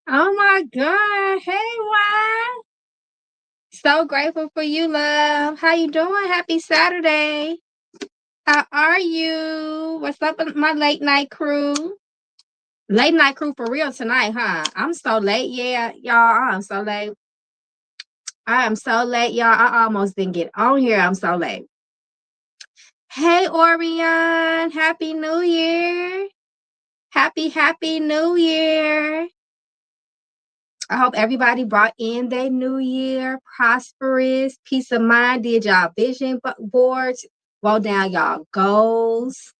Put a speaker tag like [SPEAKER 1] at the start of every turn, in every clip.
[SPEAKER 1] Oh my God. Hey, why? So grateful for you, love. How you doing? Happy Saturday. How are you? What's up with my late night crew? Late night crew for real tonight, huh? I'm so late. Yeah, y'all. I'm so late. I am so late, y'all. I almost didn't get on here. I'm so late. Hey, Orion. Happy New Year. Happy New Year. I hope everybody brought in their new year, prosperous, peace of mind, did y'all vision boards, wrote down y'all goals.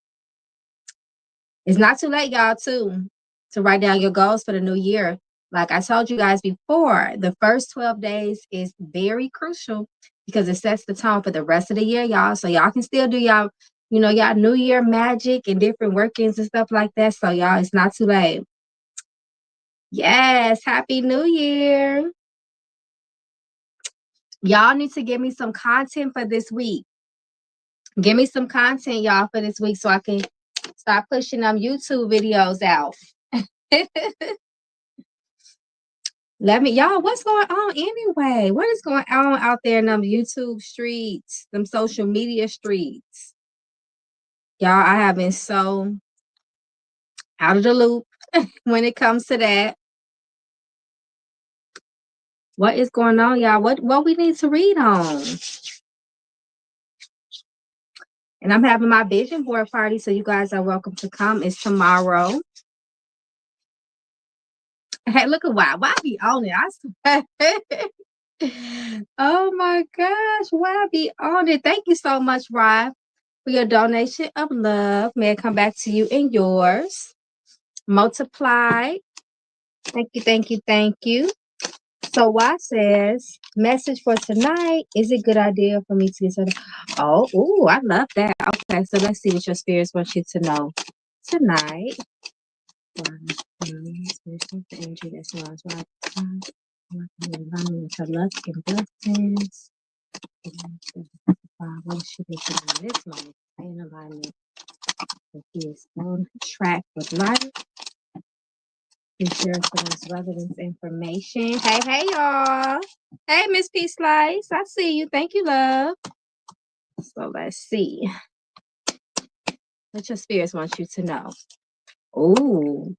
[SPEAKER 1] It's not too late, y'all, too, to write down your goals for the new year. Like I told you guys before, the first 12 days is very crucial because it sets the tone for the rest of the year, y'all. So y'all can still do y'all, y'all new year magic and different workings and stuff like that. So y'all, it's not too late. Yes, happy new year. Y'all need to give me some content for this week. Give me some content, y'all, for this week so I can start pushing them YouTube videos out. Y'all, what's going on anyway? What is going on out there in them YouTube streets, them social media streets? Y'all, I have been so out of the loop when it comes to that. What is going on, y'all? What we need to read on? And I'm having my vision board party, so you guys are welcome to come. It's tomorrow. Hey, look at why be on it? I swear. Oh my gosh, why be on it? Thank you so much, Rod, for your donation of love. May it come back to you and yours. Multiply. Thank you, thank you, thank you. So why says message for tonight? Is it a good idea for me to get started? Oh, ooh, I love that. Okay, so let's see what your spirits want you to know tonight. Energy that surrounds right. Environment of luck and blessings. What should be doing this month? In alignment with his own track with life. He shares with us relevant information. Hey, y'all. Hey, Miss P Slice. I see you. Thank you, love. So let's see what your spirits want you to know. Ooh.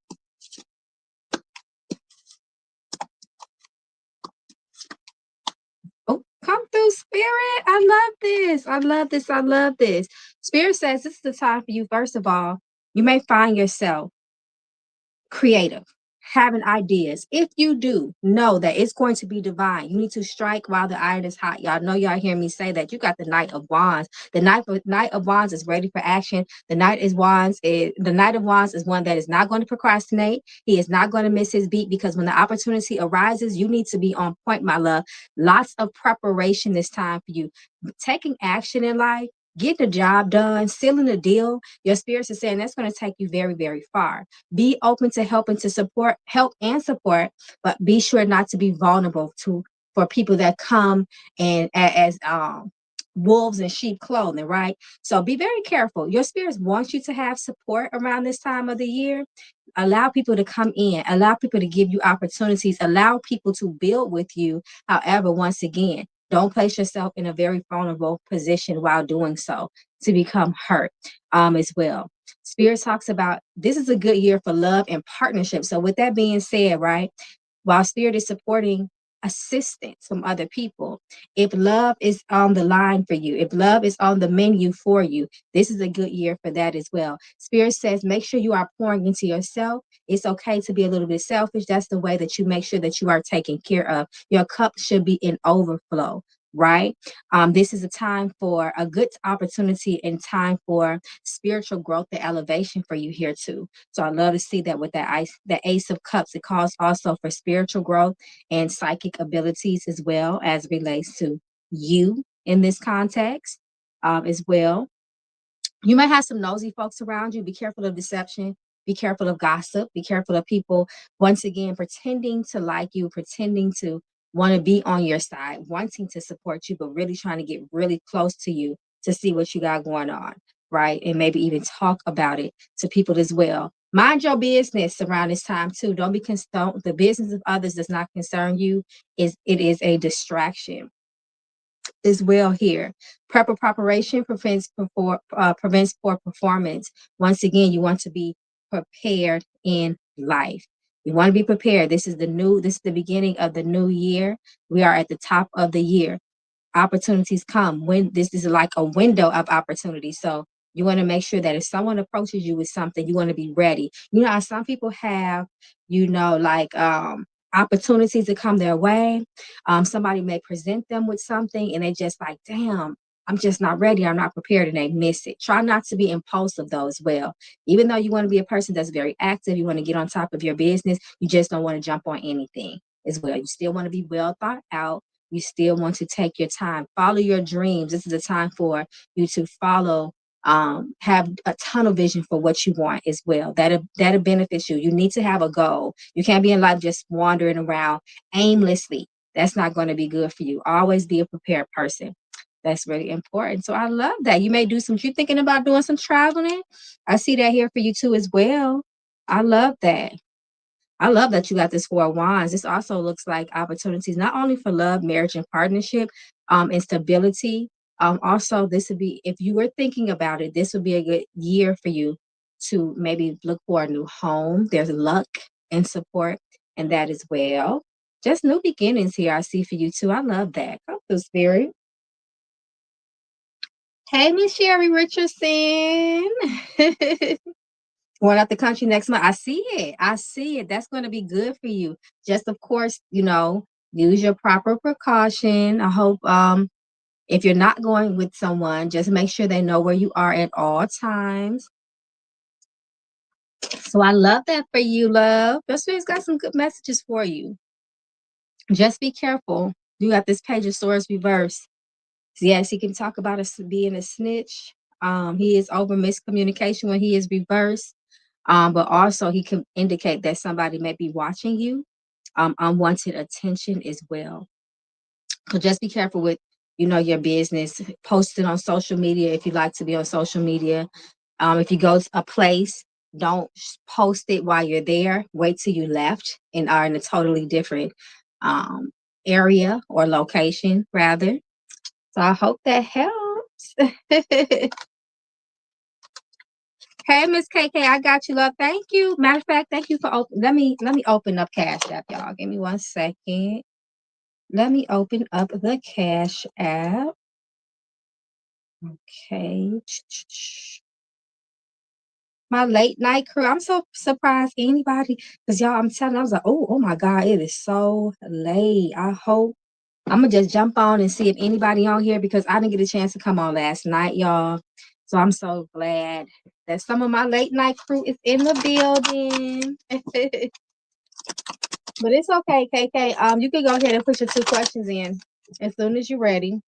[SPEAKER 1] Oh, come through, Spirit. I love this. I love this. I love this. Spirit says this is the time for you. First of all, you may find yourself creative, having ideas. If you do, know that it's going to be divine. You need to strike while the iron is hot. Y'all know y'all hear me say that. You got the Knight of Wands. The Knight of Wands is ready for action. The Knight of Wands is one that is not going to procrastinate. He is not going to miss his beat because when the opportunity arises, you need to be on point, my love. Lots of preparation this time for you. Taking action in life, get the job done, sealing the deal. Your spirits are saying that's going to take you very, very far. Be open to helping to help and support, but be sure not to be vulnerable for people that come and as wolves in sheep clothing, right? So be very careful. Your spirits want you to have support around this time of the year. Allow people to come in, allow people to give you opportunities, allow people to build with you. However, once again, don't place yourself in a very vulnerable position while doing so to become hurt as well. Spirit talks about this is a good year for love and partnership. So with that being said, right, while Spirit is supporting assistance from other people, if love is on the line for you, if love is on the menu for you, this is a good year for that as well. Spirit says make sure you are pouring into yourself. It's okay to be a little bit selfish. That's the way that you make sure that you are taken care of. Your cup should be in overflow, right? This is a time for a good opportunity and time for spiritual growth and elevation for you here too. So I love to see that with that Ace of Cups. It calls also for spiritual growth and psychic abilities as well as relates to you in this context as well. You might have some nosy folks around you. Be careful of deception. Be careful of gossip. Be careful of people, once again, pretending to like you, pretending to want to be on your side, wanting to support you, but really trying to get really close to you to see what you got going on, right? And maybe even talk about it to people as well. Mind your business around this time too. Don't be concerned. The business of others does not concern you. It is a distraction as well here. Proper preparation prevents poor performance. Once again, you want to be prepared in life. You want to be prepared. This is the beginning of the new year. We are at the top of the year. Opportunities come when this is like a window of opportunity. So you want to make sure that if someone approaches you with something, you want to be ready. You know how some people have, like opportunities to come their way. Somebody may present them with something and they just like, damn, I'm just not ready. I'm not prepared, and they miss it. Try not to be impulsive though as well. Even though you want to be a person that's very active, you want to get on top of your business, you just don't want to jump on anything as well. You still want to be well thought out. You still want to take your time, follow your dreams. This is a time for you to follow, have a tunnel vision for what you want as well. That'll benefit you. You need to have a goal. You can't be in life just wandering around aimlessly. That's not going to be good for you. Always be a prepared person. That's really important. So I love that. You may do you're thinking about doing some traveling. I see that here for you too as well. I love that. I love that you got this Four of Wands. This also looks like opportunities, not only for love, marriage, and partnership, and stability. Also, this would be, if you were thinking about it, this would be a good year for you to maybe look for a new home. There's luck and support and that as well. Just new beginnings here I see for you too. I love that. Come through, Spirit. Hey, Miss Sherry Richardson. Going out the country next month. I see it. I see it. That's going to be good for you. Just, of course, use your proper precaution. I hope if you're not going with someone, just make sure they know where you are at all times. So I love that for you, love. Your spirit's got some good messages for you. Just be careful. You got this Page of Swords reverse. Yes, he can talk about us being a snitch. He is over miscommunication when he is reversed. But also he can indicate that somebody may be watching you, unwanted attention as well. So just be careful with, your business. Post it on social media if you like to be on social media. If you go to a place, don't post it while you're there. Wait till you left and are in a totally different area or location, rather. So I hope that helps. Hey, Miss KK, I got you, love. Thank you. Matter of fact, thank you for let me open up Cash App, y'all. Give me 1 second. Let me open up the Cash App. Okay. My late night crew. I'm so surprised anybody, because y'all, I'm telling you, I was like, oh my God, it is so late. I hope I'm gonna just jump on and see if anybody on here, because I didn't get a chance to come on last night, y'all. So I'm so glad that some of my late night crew is in the building. But it's okay, KK. You can go ahead and put your 2 questions in as soon as you're ready.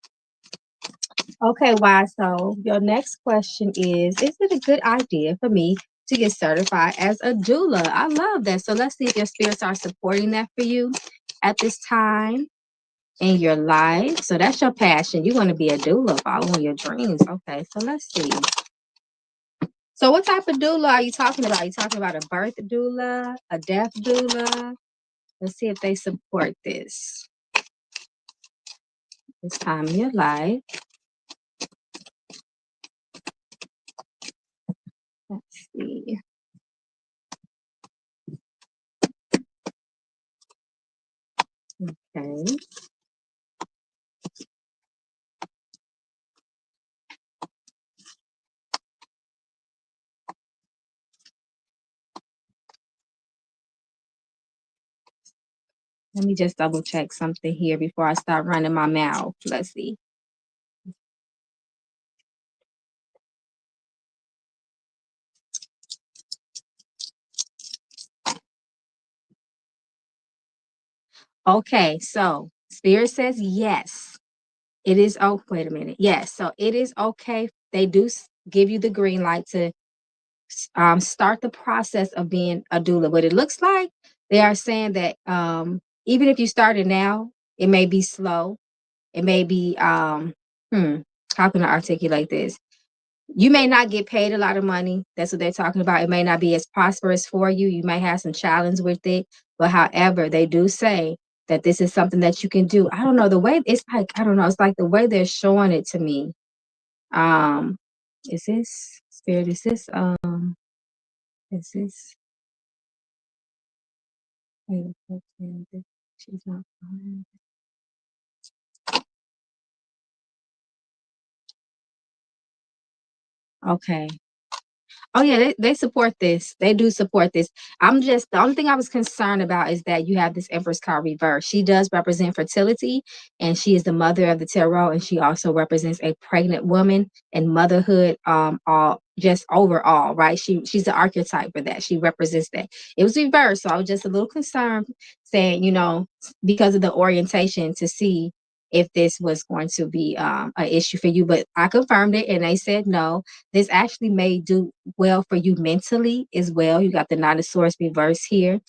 [SPEAKER 1] Okay, why? So your next question is it a good idea for me to get certified as a doula? I love that. So let's see if your spirits are supporting that for you at this time in your life. So that's your passion. You want to be a doula, following your dreams. Okay, so let's see. So what type of doula are you talking about? Are you talking about a birth doula, a death doula? Let's see if they support this time in your life. Let's see. Okay. Let me just double check something here before I start running my mouth. Let's see. Okay, so Spirit says yes. It is, oh, wait a minute. Yes, so it is okay. They do give you the green light to start the process of being a doula. But it looks like they are saying that even if you started now, it may be slow. It may be, how can I articulate this? You may not get paid a lot of money. That's what they're talking about. It may not be as prosperous for you. You may have some challenge with it. But however, they do say that this is something that you can do. I don't know. The way it's like, I don't know. It's like the way they're showing it to me. Um, is this spirit? Is this wait, she's not fine. Okay. Oh yeah, they support this. They do support this. I'm just the only thing I was concerned about is that you have this Empress card reverse. She does represent fertility, and she is the mother of the tarot, and she also represents a pregnant woman and motherhood. All just overall, right? She's the archetype for that. She represents that. It was reversed, so I was just a little concerned, saying because of the orientation to see if this was going to be an issue for you. But I confirmed it, and they said no. This actually may do well for you mentally as well. You got the Nine of Swords reverse here.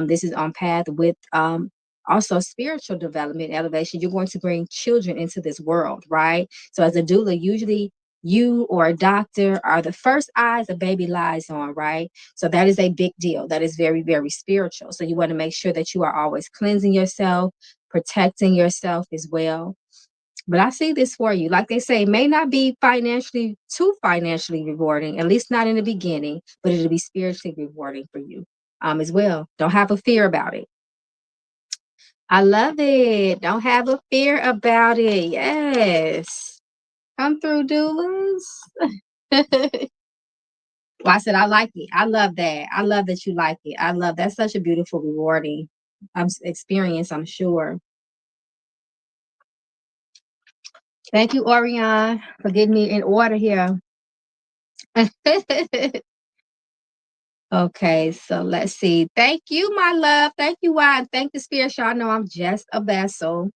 [SPEAKER 1] This is on path with also spiritual development, elevation. You're going to bring children into this world, right? So as a doula, usually you or a doctor are the first eyes a baby lies on, right? So that is a big deal. That is very, very spiritual. So you want to make sure that you are always cleansing yourself, protecting yourself as well. But I see this for you. Like they say, it may not be too financially rewarding, at least not in the beginning, but it'll be spiritually rewarding for you as well. Don't have a fear about it. I love it. Don't have a fear about it. Yes. Come through, doulas. Well, I said, I like it. I love that. I love that you like it. I love that's such a beautiful, rewarding experience, I'm sure. Thank you, Orion, for getting me in order here. Okay, so let's see. Thank you, my love. Thank you, Why. Thank the spirit. Y'all know I'm just a vessel.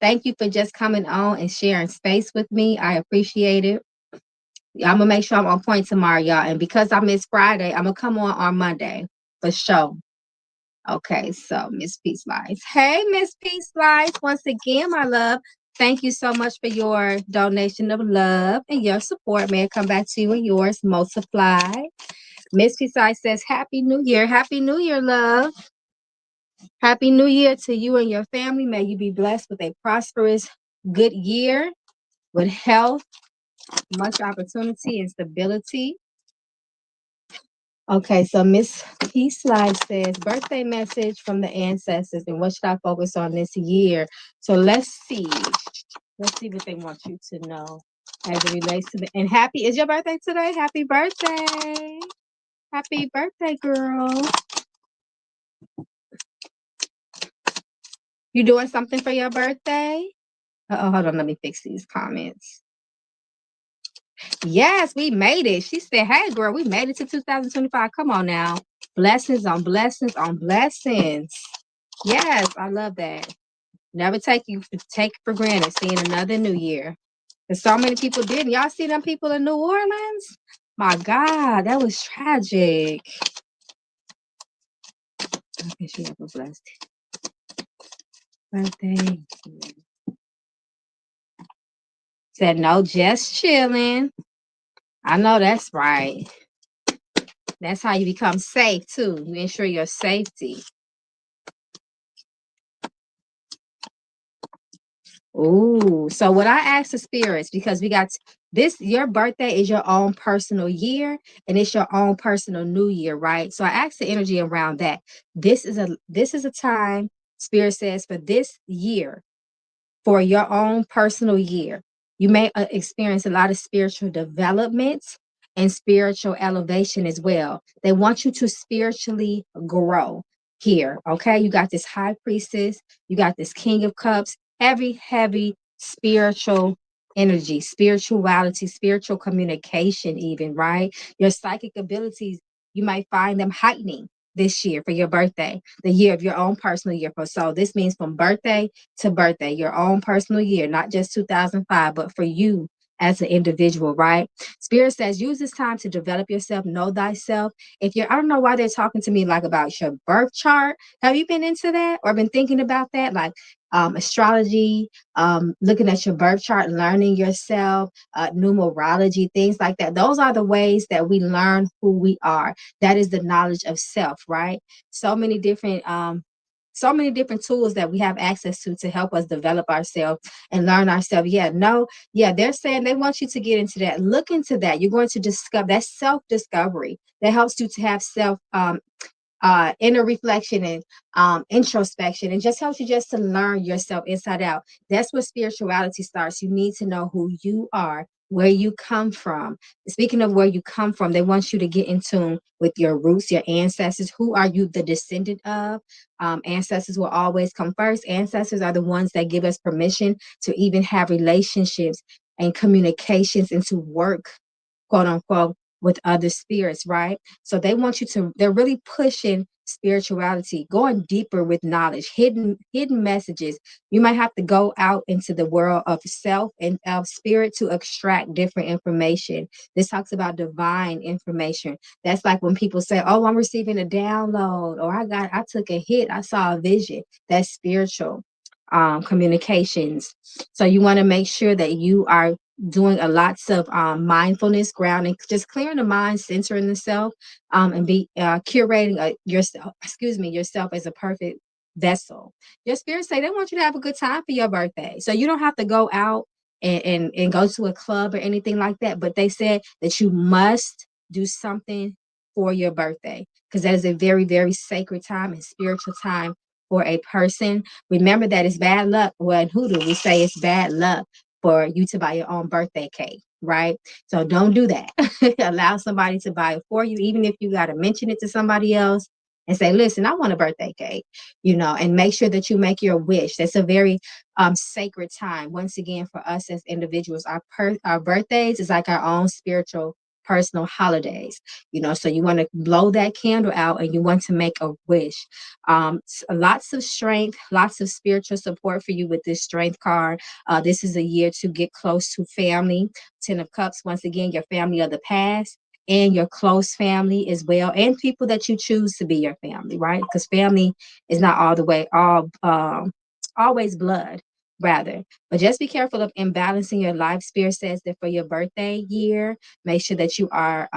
[SPEAKER 1] Thank you for just coming on and sharing space with me. I appreciate it. I'm gonna make sure I'm on point tomorrow, y'all. And because I miss Friday, I'm gonna come on Monday for sure. Okay, so Miss Peace Lights. Hey, Miss Peace Lights. Once again, my love. Thank you so much for your donation of love and your support. May it come back to you and yours multiply. Miss Pisai says, Happy New Year. Happy New Year, love. Happy New Year to you and your family. May you be blessed with a prosperous, good year with health, much opportunity, and stability. Okay, so Miss Peace Life says, birthday message from the ancestors, and what should I focus on this year? So let's see. Let's see what they want you to know as it relates to and happy, is your birthday today? Happy birthday. Happy birthday, girl. You doing something for your birthday? Oh, hold on. Let me fix these comments. Yes, we made it. She said, hey, girl, we made it to 2025. Come on now. Blessings on blessings on blessings. Yes, I love that. Never take for granted seeing another new year. And so many people didn't. Y'all see them people in New Orleans? My God, that was tragic. I guess you have a blessed birthday. Said, no, just chilling. I know that's right. That's how you become safe, too. You ensure your safety. Ooh, so what I asked the spirits, because we got this, your birthday is your own personal year, and it's your own personal new year, right? So I asked the energy around that. This is a time, spirit says, for this year, for your own personal year. You may experience a lot of spiritual development and spiritual elevation as well. They want you to spiritually grow here. Okay. You got this high priestess, you got this king of cups, heavy spiritual energy, spirituality, spiritual communication, even, right? Your psychic abilities, you might find them heightening this year for your birthday, the year of your own personal year. So this means from birthday to birthday, your own personal year, not just 2005, but for you as an individual, right? Spirit says, use this time to develop yourself, know thyself. If you're, I don't know why they're talking to me like about your birth chart. Have you been into that or been thinking about that? Like astrology, looking at your birth chart, learning yourself, numerology, things like that. Those are the ways that we learn who we are. That is the knowledge of self, right? So many different tools that we have access to help us develop ourselves and learn ourselves. Yeah, they're saying they want you to get into that. Look into that. You're going to discover that self-discovery that helps you to have self inner reflection and introspection, and just helps you just to learn yourself inside out. That's where spirituality starts. You need to know who you are, where you come from. Speaking of where you come from, they want you to get in tune with your roots, your ancestors. Who are you the descendant of? Ancestors will always come first. Ancestors are the ones that give us permission to even have relationships and communications and to work, quote unquote, with other spirits, right? So they want you to, they're really pushing spirituality, going deeper with knowledge, hidden messages. You might have to go out into the world of self and of spirit to extract different information. This talks about divine information. That's like when people say, oh, I'm receiving a download, or I took a hit, I saw a vision. That's spiritual communications. So you want to make sure that you are doing a lots of mindfulness, grounding, just clearing the mind, centering the self, and be curating yourself as a perfect vessel. Your spirits say they want you to have a good time for your birthday, so you don't have to go out and go to a club or anything like that. But they said that you must do something for your birthday, because that is a very, very sacred time and spiritual time for a person. Remember that it's bad luck. Well, in Hoodoo, we say it's bad luck for you to buy your own birthday cake, right? So don't do that. Allow somebody to buy it for you, even if you got to mention it to somebody else and say, listen, I want a birthday cake, and make sure that you make your wish. That's a very sacred time. Once again, for us as individuals, our birthdays is like our own spiritual personal holidays, so you want to blow that candle out and you want to make a wish. Lots of strength, lots of spiritual support for you with this strength card. This is a year to get close to family. 10 of Cups, once again, your family of the past and your close family as well, and people that you choose to be your family, right? Because family is not all the way, always blood, rather. But just be careful of imbalancing your life. Spirit says that for your birthday year, make sure that you are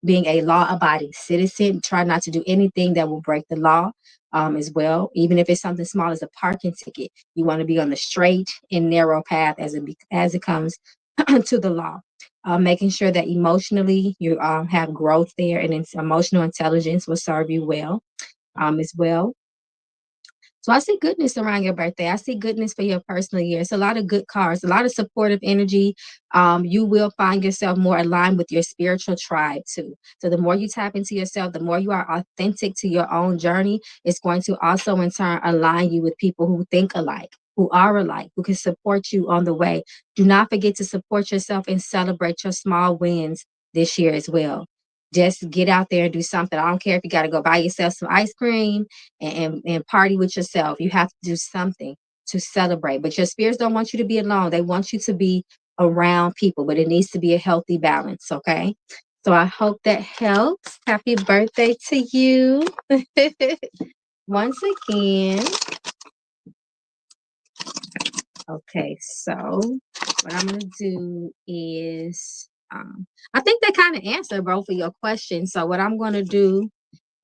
[SPEAKER 1] being a law-abiding citizen. Try not to do anything that will break the law. As well, even if it's something small as a parking ticket, you want to be on the straight and narrow path as it comes to the law. Making sure that emotionally you have growth there, and emotional intelligence will serve you well as well. So I see goodness around your birthday. I see goodness for your personal year. It's a lot of good cards, a lot of supportive energy. You will find yourself more aligned with your spiritual tribe too. So the more you tap into yourself, the more you are authentic to your own journey, it's going to also in turn align you with people who think alike, who are alike, who can support you on the way. Do not forget to support yourself and celebrate your small wins this year as well. Just get out there and do something. I don't care if you got to go buy yourself some ice cream and party with yourself. You have to do something to celebrate. But your spirits don't want you to be alone. They want you to be around people, but it needs to be a healthy balance, okay? So I hope that helps. Happy birthday to you. Once again. Okay, so what I'm going to do is, I think that kind of answered both of your questions. So what I'm going to do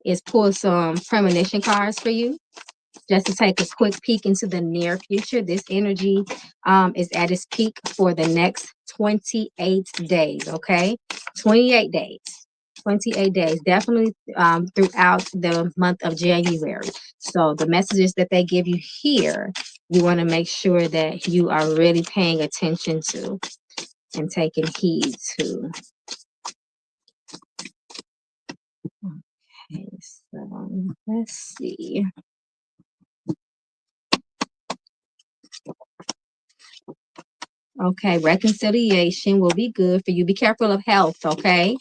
[SPEAKER 1] is pull some premonition cards for you, just to take a quick peek into the near future. This energy is at its peak for the next 28 days, okay? 28 days. 28 days, definitely throughout the month of January. So the messages that they give you here, you want to make sure that you are really paying attention to and taking heed to. Okay, so let's see. Okay, reconciliation will be good for you. Be careful of health, okay?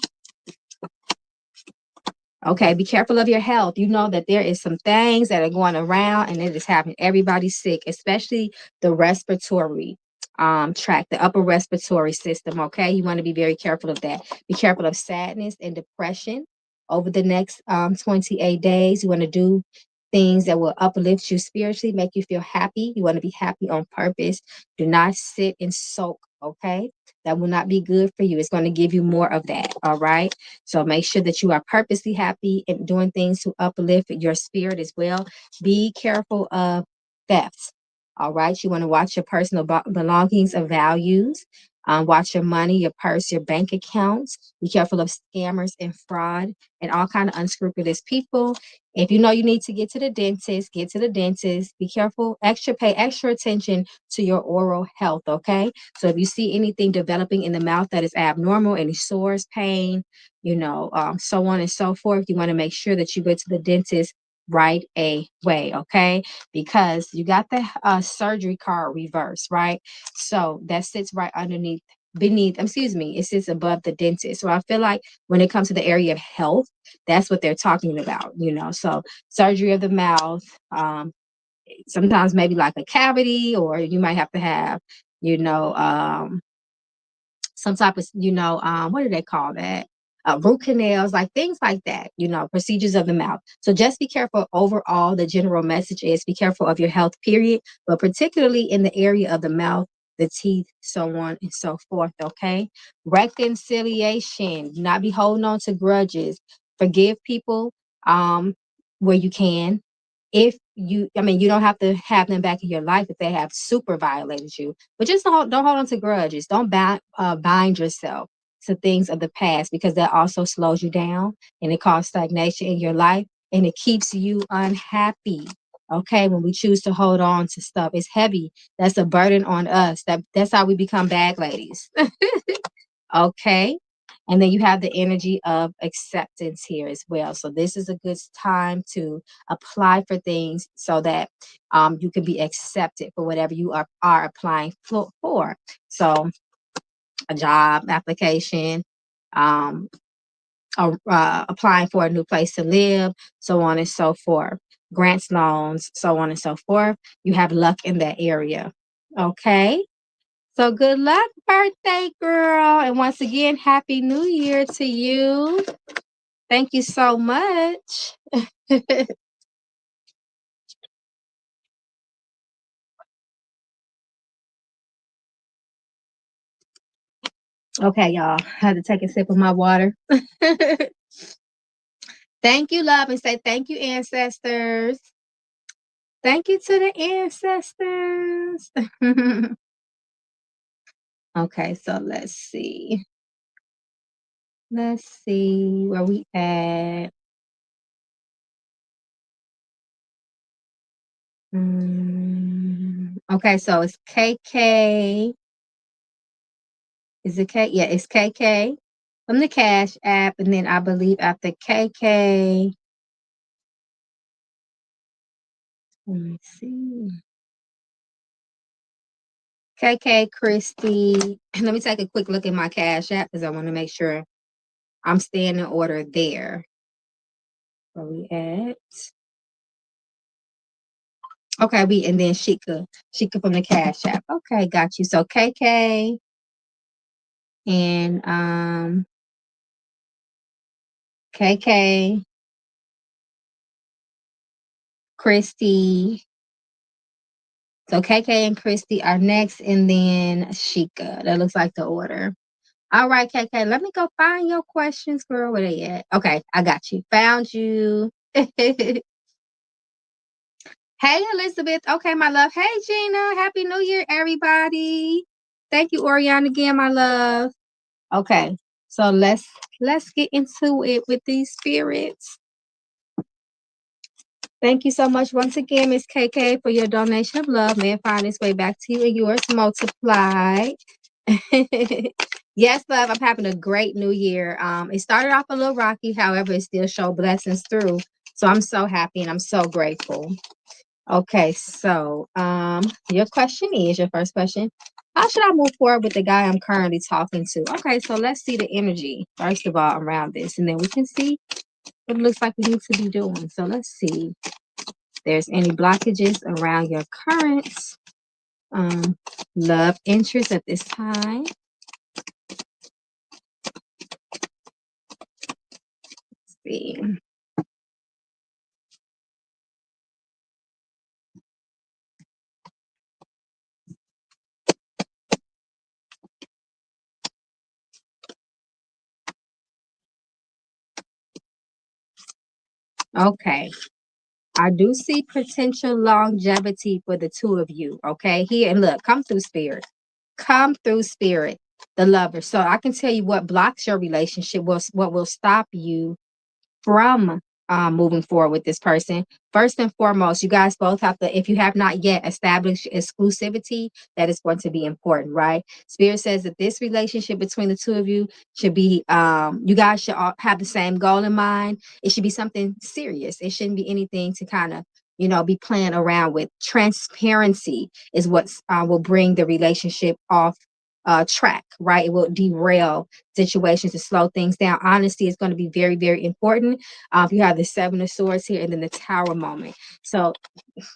[SPEAKER 1] Okay, be careful of your health. You know that there is some things that are going around and it is having everybody sick, especially the respiratory tract, the upper respiratory system. Okay, you want to be very careful of that. Be careful of sadness and depression over the next 28 days. You want to do things that will uplift you spiritually, make you feel happy. You want to be happy on purpose. Do not sit and soak. Okay, that will not be good for you. It's going to give you more of that. All right, so make sure that you are purposely happy and doing things to uplift your spirit as well. Be careful of theft. All right. You want to watch your personal belongings and values. Watch your money, your purse, your bank accounts. Be careful of scammers and fraud and all kind of unscrupulous people. If you know you need to get to the dentist, get to the dentist. Be careful. Pay extra attention to your oral health. Okay. So if you see anything developing in the mouth that is abnormal, any sores, pain, so on and so forth, you want to make sure that you go to the dentist right away. Okay, because you got the surgery card reverse, right? So that sits right it sits above the dentist. So I feel like when it comes to the area of health, that's what they're talking about, so surgery of the mouth, sometimes maybe like a cavity, or you might have to have, some type of, what do they call that? Root canals, like things like that, procedures of the mouth. So just be careful overall. The general message is be careful of your health, period, but particularly in the area of the mouth, the teeth, so on and so forth. Okay. Reconciliation, not be holding on to grudges. Forgive people where you can. You don't have to have them back in your life if they have super violated you, but just don't hold on to grudges. Don't bind yourself to things of the past, because that also slows you down and it causes stagnation in your life and it keeps you unhappy. Okay, when we choose to hold on to stuff, it's heavy. That's a burden on us. That's how we become bag ladies. Okay. And then you have the energy of acceptance here as well. So this is a good time to apply for things so that you can be accepted for whatever you are applying for. So a job application, um, applying for a new place to live, so on and so forth. Grants, loans, so on and so forth. You have luck in that area. Okay. So good luck, birthday girl. And once again, Happy New Year to you. Thank you so much. Okay, y'all. I had to take a sip of my water. Thank you, love, and say thank you, ancestors. Thank you to the ancestors. Okay, so let's see. Let's see where we at. Okay, so it's KK. Is it K? Yeah, it's KK from the Cash App. And then I believe after KK, let me see. KK, Christy. Let me take a quick look at my Cash App because I want to make sure I'm staying in order there. Where we at? Okay, and then Shika from the Cash App. Okay, got you. So KK and KK, Christy. So KK and Christy are next, and then Shika. That looks like the order. All right, KK, let me go find your questions, girl. Where they at? Okay, I got you. Found you. Hey, Elizabeth. Okay, my love. Hey, Gina. Happy New Year, everybody. Thank you, Oriana, again, my love. Okay, so let's get into it with these spirits. Thank you so much once again, Miss KK, for your donation of love. May it find its way back to you and yours multiplied. Yes, love. I'm having a great new year. It started off a little rocky, however, it still showed blessings through. So I'm so happy and I'm so grateful. Okay, so your question is your first question. How should I move forward with the guy I'm currently talking to? Okay, so let's see the energy, first of all, around this, and then we can see what it looks like we need to be doing. So let's see if there's any blockages around your currents. um, love interest at this time. Let's see. Okay. I do see potential longevity for the two of you. Okay. Here and look, come through spirit. Come through spirit, the lover. So I can tell you what blocks your relationship, what will stop you from moving forward with this person. First and foremost, you guys both have to, if you have not yet established exclusivity, that is going to be important, right? Spirit says that this relationship between the two of you should be, you guys should all have the same goal in mind. It should be something serious. It shouldn't be anything to kind of, be playing around with. Transparency is what will bring the relationship off track, right? It will derail situations to slow things down. Honesty is going to be very, very important. You have the Seven of Swords here and then the Tower moment. So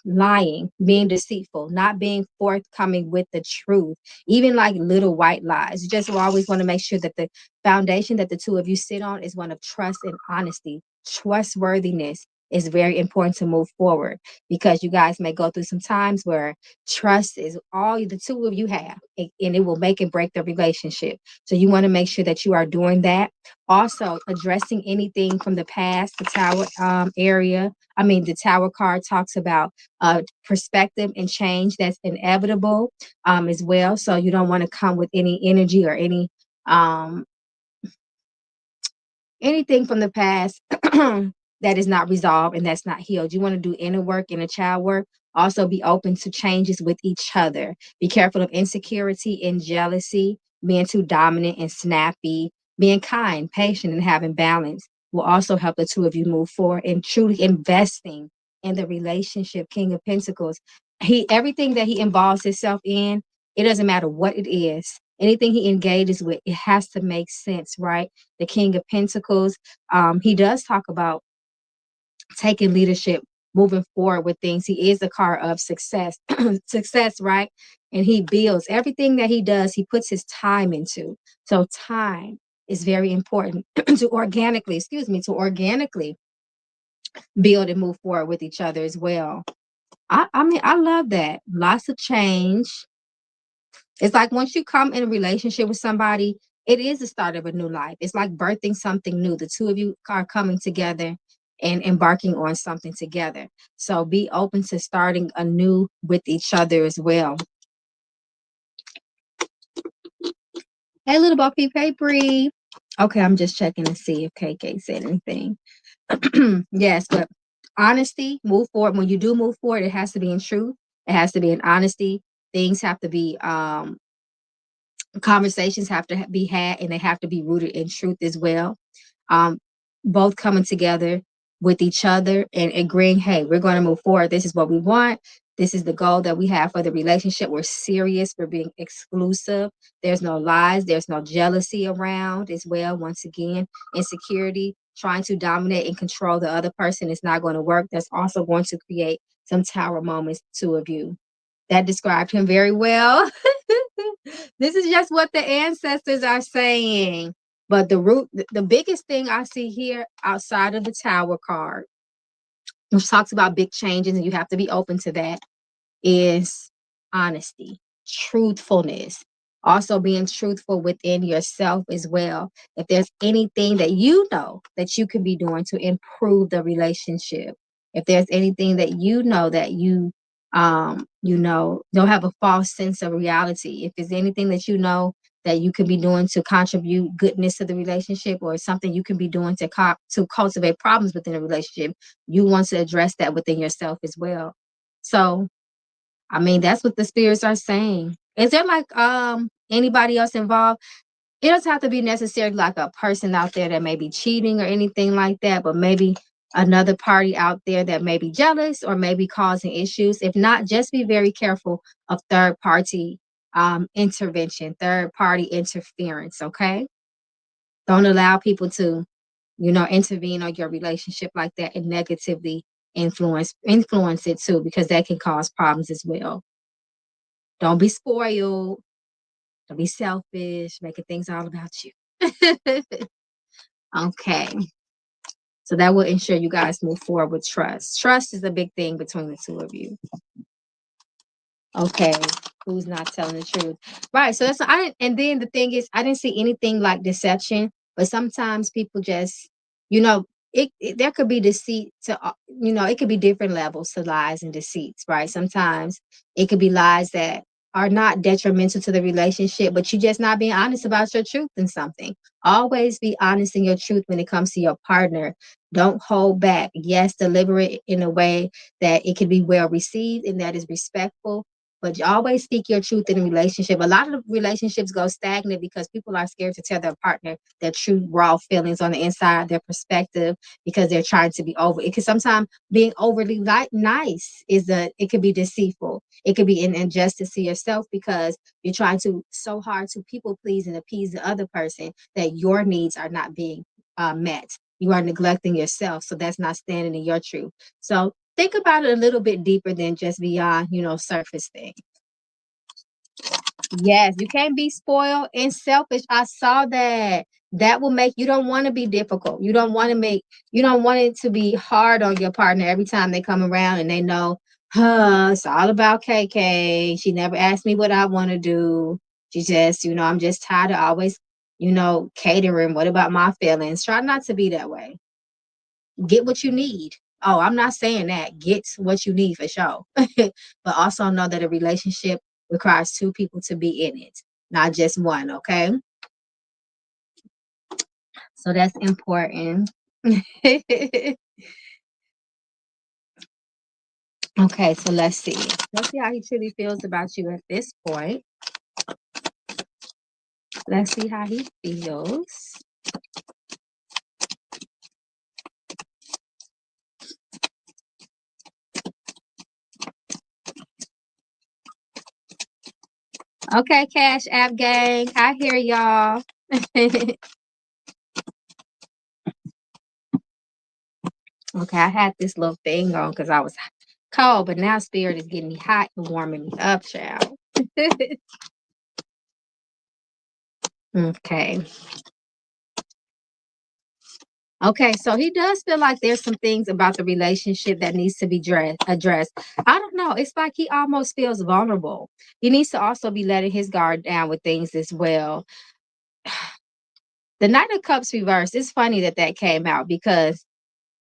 [SPEAKER 1] lying, being deceitful, not being forthcoming with the truth, even like little white lies. You just always want to make sure that the foundation that the two of you sit on is one of trust and honesty. Trustworthiness is very important to move forward because you guys may go through some times where trust is all the two of you have, and it will make and break the relationship. So you want to make sure that you are doing that. Also, addressing anything from the past, the Tower area. I mean, the Tower card talks about perspective and change that's inevitable as well. So you don't want to come with any energy or um, anything from the past that is not resolved and that's not healed. You want to do inner work, inner child work. Also be open to changes with each other. Be careful of insecurity and jealousy, being too dominant and snappy, being kind, patient, and having balance will also help the two of you move forward and truly investing in the relationship. King of Pentacles. Everything that he involves himself in, it doesn't matter what it is. Anything he engages with, it has to make sense, right? The King of Pentacles. He does talk about taking leadership, moving forward with things. He is the card of success, success, right? And he builds everything that he does, he puts his time into. So time is very important to organically build and move forward with each other as well. I mean, I love that. Lots of change. It's like once you come in a relationship with somebody, it is the start of a new life. It's like birthing something new. The two of you are coming together and embarking on something together. So be open to starting anew with each other as well. Hey, little Buffy Papery. Okay, I'm just checking to see if KK said anything. Yes, but honesty, move forward. When you do move forward, it has to be in truth. It has to be in honesty. Things have to be conversations have to be had and they have to be rooted in truth as well. um, Both coming together with each other and agreeing, hey, we're going to move forward. This is what we want. This is the goal that we have for the relationship. We're serious. We're being exclusive. There's no lies. There's no jealousy around as well. Once again, insecurity, trying to dominate and control the other person is not going to work. That's also going to create some tower moments, two of you. That described him very well. This is just what the ancestors are saying. But the biggest thing I see here outside of the Tower card, which talks about big changes, and you have to be open to that, is honesty, truthfulness, also being truthful within yourself as well. If there's anything that you know that you can be doing to improve the relationship, if there's anything that don't have a false sense of reality, if there's anything that you know that you can be doing to contribute goodness to the relationship, or something you can be doing to cultivate problems within a relationship, you want to address that within yourself as well. So I mean, that's what the spirits are saying. Is there like anybody else involved? It doesn't have to be necessarily like a person out there that may be cheating or anything like that, but maybe another party out there that may be jealous or maybe causing issues. If not, just be very careful of third party intervention, third party interference. Okay. Don't allow people to, intervene on your relationship like that and negatively influence it too, because that can cause problems as well. Don't be spoiled. Don't be selfish, making things all about you. Okay. So that will ensure you guys move forward with trust. Trust is a big thing between the two of you. Okay, who's not telling the truth? Right. So that's I didn't, and then the thing is, I didn't see anything like deception, but sometimes people just, you know, there could be deceit to, it could be different levels to lies and deceits, right? Sometimes it could be lies that are not detrimental to the relationship, but you just not being honest about your truth in something. Always be honest in your truth when it comes to your partner. Don't hold back. Yes, deliver it in a way that it can be well received and that is respectful, but you always speak your truth in a relationship. A lot of relationships go stagnant because people are scared to tell their partner their true raw feelings on the inside, their perspective, because they're trying to be over. It can sometimes being overly nice it could be deceitful. It could be an injustice to yourself because you're trying to so hard to people please and appease the other person that your needs are not being met. You are neglecting yourself, so that's not standing in your truth. So think about it a little bit deeper than just beyond, surface things. Yes, you can't be spoiled and selfish. I saw that. That will make you don't want to be difficult. You don't want it to be hard on your partner every time they come around and they know, it's all about KK. She never asked me what I want to do. She just, I'm just tired of always, catering. What about my feelings? Try not to be that way. Get what you need. Oh, I'm not saying that. Get what you need for sure. But also know that a relationship requires two people to be in it, not just one, okay? So that's important. Okay, so let's see. Let's see how he truly feels about you at this point. Let's see how he feels. Okay, Cash App gang, I hear y'all. Okay, I had this little thing on because I was cold, but now Spirit is getting me hot and warming me up, child. Okay. Okay, so he does feel like there's some things about the relationship that needs to be addressed. I don't know. It's like he almost feels vulnerable. He needs to also be letting his guard down with things as well. The Knight of Cups reversed. It's funny that came out because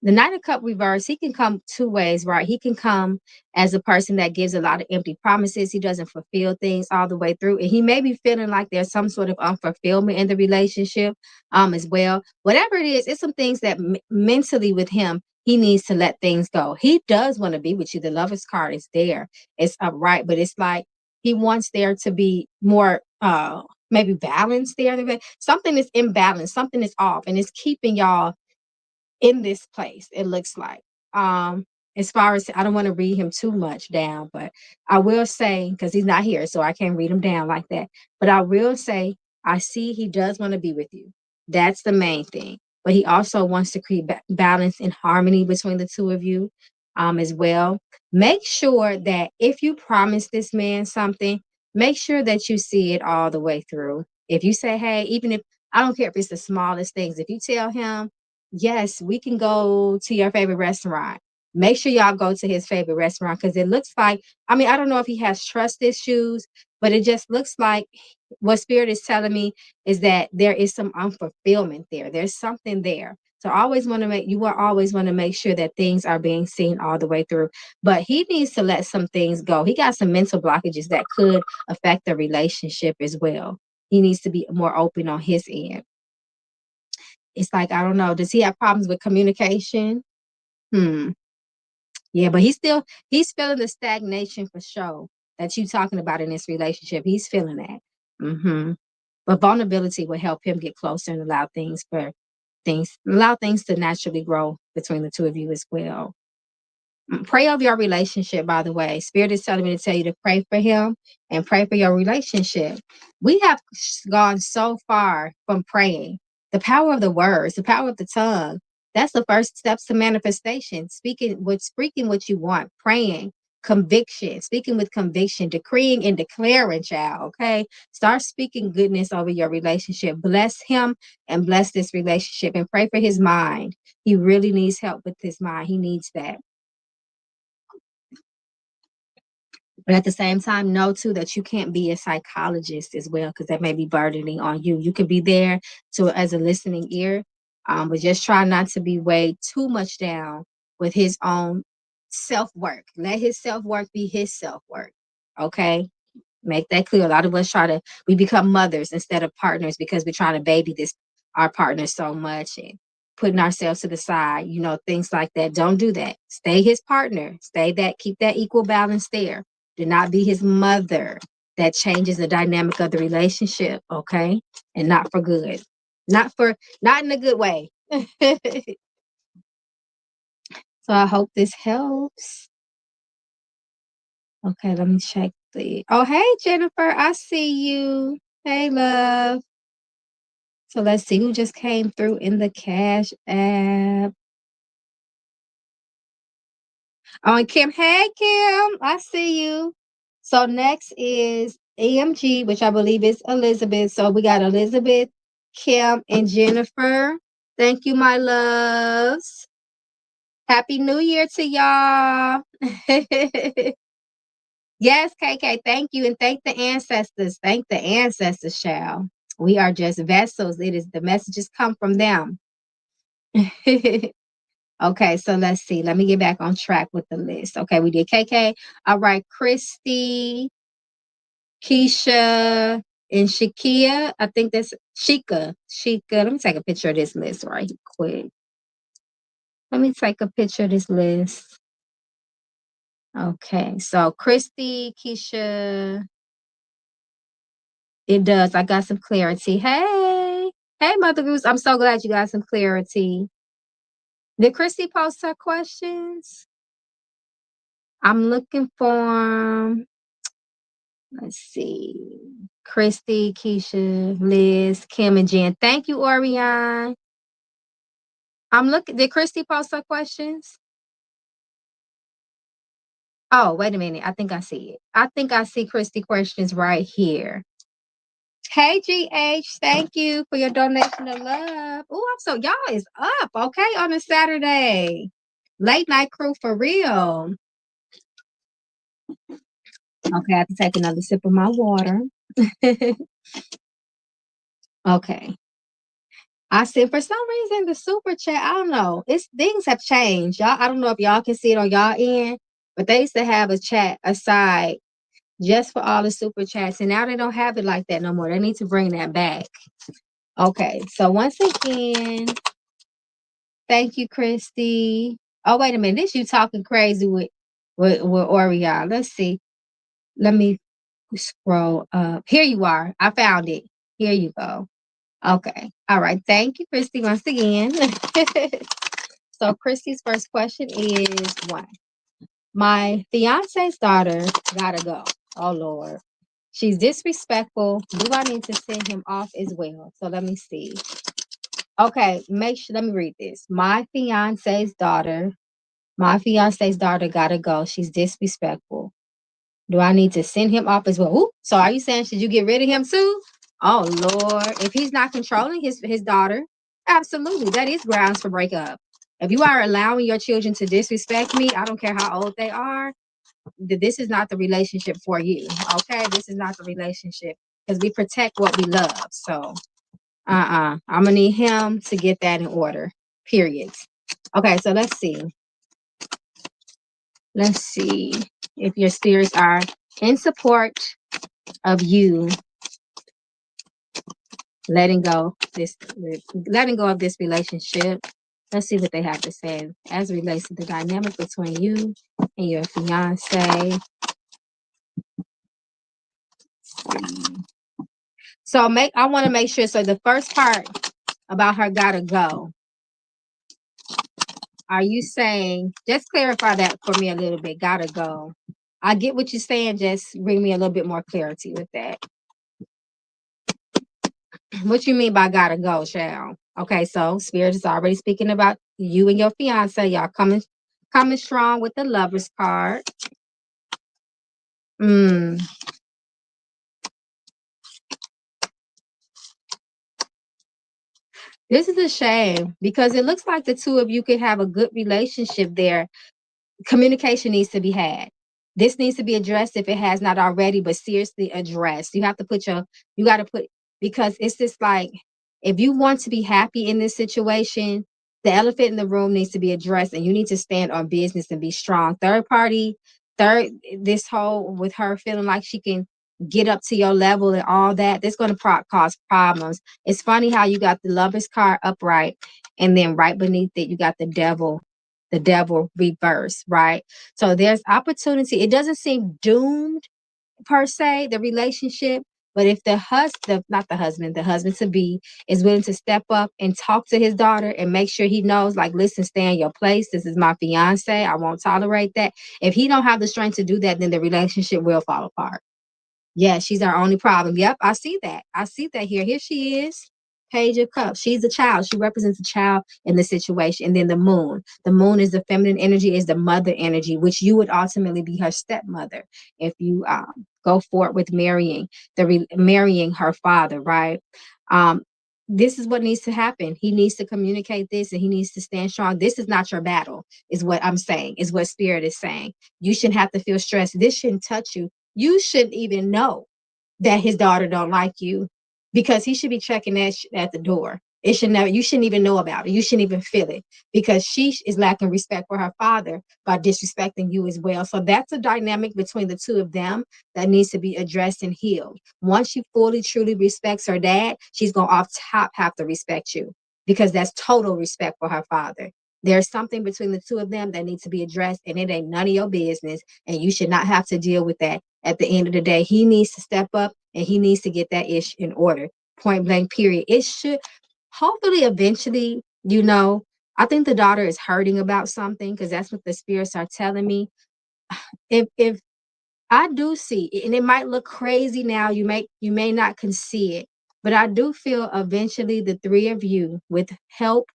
[SPEAKER 1] the Knight of Cup reverse, he can come two ways, right? He can come as a person that gives a lot of empty promises. He doesn't fulfill things all the way through. And he may be feeling like there's some sort of unfulfillment in the relationship as well. Whatever it is, it's some things that mentally with him, he needs to let things go. He does want to be with you. The Lover's card is there. It's upright, but it's like he wants there to be more maybe balance there. Something is imbalanced, something is off, and it's keeping y'all in this place, it looks like. As far as I don't want to read him too much down, but I will say, because he's not here, so I can't read him down like that. But I will say, I see he does want to be with you. That's the main thing. But he also wants to create balance and harmony between the two of you as well. Make sure that if you promise this man something, make sure that you see it all the way through. If you say, hey, even if I don't care if it's the smallest things, if you tell him, yes, we can go to your favorite restaurant. Make sure y'all go to his favorite restaurant because it looks like, I don't know if he has trust issues, but it just looks like what Spirit is telling me is that there is some unfulfillment there. There's something there. So you will always want to make sure that things are being seen all the way through. But he needs to let some things go. He got some mental blockages that could affect the relationship as well. He needs to be more open on his end. It's like, I don't know. Does he have problems with communication? Yeah, but he's feeling the stagnation for sure that you talking about in this relationship. He's feeling that. But vulnerability will help him get closer and allow things to naturally grow between the two of you as well. Pray over your relationship, by the way. Spirit is telling me to tell you to pray for him and pray for your relationship. We have gone so far from praying. The power of the words, the power of the tongue. That's the first steps to manifestation. Speaking what you want, praying. conviction, speaking with conviction, decreeing and declaring, child. Okay. Start speaking goodness over your relationship. Bless him and bless this relationship and pray for his mind. He really needs help with his mind. He needs that. But at the same time, know too that you can't be a psychologist as well, because that may be burdening on you. You can be there to as a listening ear, but just try not to be weighed too much down with his own self-work. Let his self-work be his self-work. Okay. Make that clear. A lot of us we become mothers instead of partners because we're trying to baby our partner so much and putting ourselves to the side, things like that. Don't do that. Stay his partner. Keep that equal balance there. Do not be his mother. That changes the dynamic of the relationship, okay? And not for good. Not in a good way. So I hope this helps. Okay, let me check oh, hey, Jennifer, I see you. Hey, love. So let's see who just came through in the Cash App. Oh, and Kim. Hey, Kim, I see you. So next is AMG, which I believe is Elizabeth. So we got Elizabeth, Kim, and Jennifer. Thank you, my loves. Happy New Year to y'all. Yes, KK, thank you. And thank the ancestors. Thank the ancestors, child. We are just vessels. The messages come from them. Okay, so let's see. Let me get back on track with the list. Okay, we did KK. All right, Christy, Keisha, and Shakia. I think that's Shika. Let me take a picture of this list right quick. Let me take a picture of this list. Okay, so Christy, Keisha. It does. I got some clarity. Hey, Mother Goose. I'm so glad you got some clarity. Did Christy post her questions? I'm looking for, let's see, Christy, Keisha, Liz, Kim, and Jen. Thank you, Orion. Did Christy post her questions? Oh, wait a minute. I think I see it. I think I see Christy questions right here. Hey, GH, thank you for your donation of love. Oh, y'all is up, okay, on a Saturday. Late night crew for real. Okay, I have to take another sip of my water. Okay. I said, for some reason, the super chat, I don't know. Things have changed. Y'all, I don't know if y'all can see it on y'all end, but they used to have a chat aside just for all the super chats. And now they don't have it like that no more. They need to bring that back. Okay. So once again, thank you, Christy. Oh, wait a minute. This you talking crazy with Orion. Let's see. Let me scroll up. Here you are. I found it. Here you go. Okay. All right. Thank you, Christy, once again. So Christy's first question is one. My fiance's daughter gotta go. Oh Lord. She's disrespectful. Do I need to send him off as well? So let me see. Okay, let me read this. My fiance's daughter gotta go. She's disrespectful. Do I need to send him off as well? Ooh, so are you saying should you get rid of him too? Oh Lord. If he's not controlling his daughter, absolutely. That is grounds for breakup. If you are allowing your children to disrespect me, I don't care how old they are, this is not the relationship for you. Okay? This is not the relationship. Because we protect what we love. So I'm gonna need him to get that in order. Period. Okay, so let's see. Let's see if your spirits are in support of you letting go of this relationship. Let's see what they have to say as it relates to the dynamic between you and your fiance. So I want to make sure. So the first part about her gotta go. Are you saying, just clarify that for me a little bit, gotta go. I get what you're saying, just bring me a little bit more clarity with that. What you mean by gotta go, child? Okay, so Spirit is already speaking about you and your fiance. Y'all coming strong with the Lover's card. Mm. This is a shame because it looks like the two of you could have a good relationship there. Communication needs to be had. This needs to be addressed if it has not already, but seriously addressed. You have to put you got to put, because it's just like, if you want to be happy in this situation, the elephant in the room needs to be addressed and you need to stand on business and be strong. Third party, this whole with her feeling like she can get up to your level and all that, that's going to cause problems. It's funny how you got the Lover's card upright and then right beneath it, you got the devil reverse, right? So there's opportunity. It doesn't seem doomed per se, the relationship, but if the husband, not the husband, the husband to be is willing to step up and talk to his daughter and make sure he knows, like, listen, stay in your place. This is my fiance. I won't tolerate that. If he don't have the strength to do that, then the relationship will fall apart. Yeah, she's our only problem. Yep, I see that. I see that here. Here she is. Page of Cups. She's a child. She represents a child in the situation. And then the moon. The moon is the feminine energy, is the mother energy, which you would ultimately be her stepmother if you go forward with marrying her father, right? Um, this is what needs to happen. He needs to communicate this and he needs to stand strong. This is not your battle, is what I'm saying, is what Spirit is saying. You shouldn't have to feel stressed. This shouldn't touch you. You shouldn't even know that his daughter don't like you, because he should be checking that at the door. It should never, you shouldn't even know about it. You shouldn't even feel it, because she is lacking respect for her father by disrespecting you as well. So that's a dynamic between the two of them that needs to be addressed and healed. Once she fully, truly respects her dad, she's going to off top have to respect you, because that's total respect for her father. There's something between the two of them that needs to be addressed, and it ain't none of your business, and you should not have to deal with that. At the end of the day, he needs to step up and he needs to get that ish in order. Point blank, period. It should hopefully eventually, I think the daughter is hurting about something, because that's what the spirits are telling me. If I do see, and it might look crazy now, you may not can see it, but I do feel eventually the three of you, with help,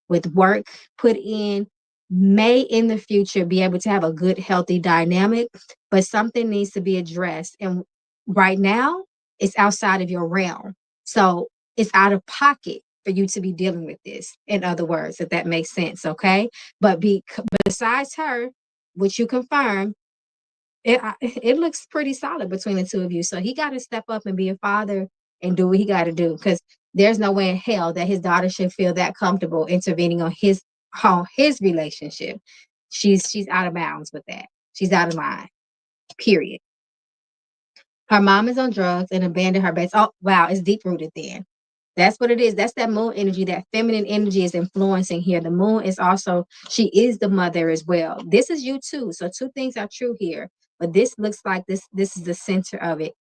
[SPEAKER 1] with work put in, may in the future be able to have a good, healthy dynamic, but something needs to be addressed. And right now, it's outside of your realm. So it's out of pocket for you to be dealing with this, in other words, if that makes sense, okay? But besides her, which you confirm, it looks pretty solid between the two of you. So he got to step up and be a father and do what he got to do, because there's no way in hell that his daughter should feel that comfortable intervening on his relationship. She's out of bounds with that. She's out of line. Period. Her mom is on drugs and abandoned her base. Oh, wow, it's deep rooted then. That's what it is. That's that moon energy. That feminine energy is influencing here. The moon is also, she is the mother as well. This is you too. So two things are true here. But this looks like this is the center of it.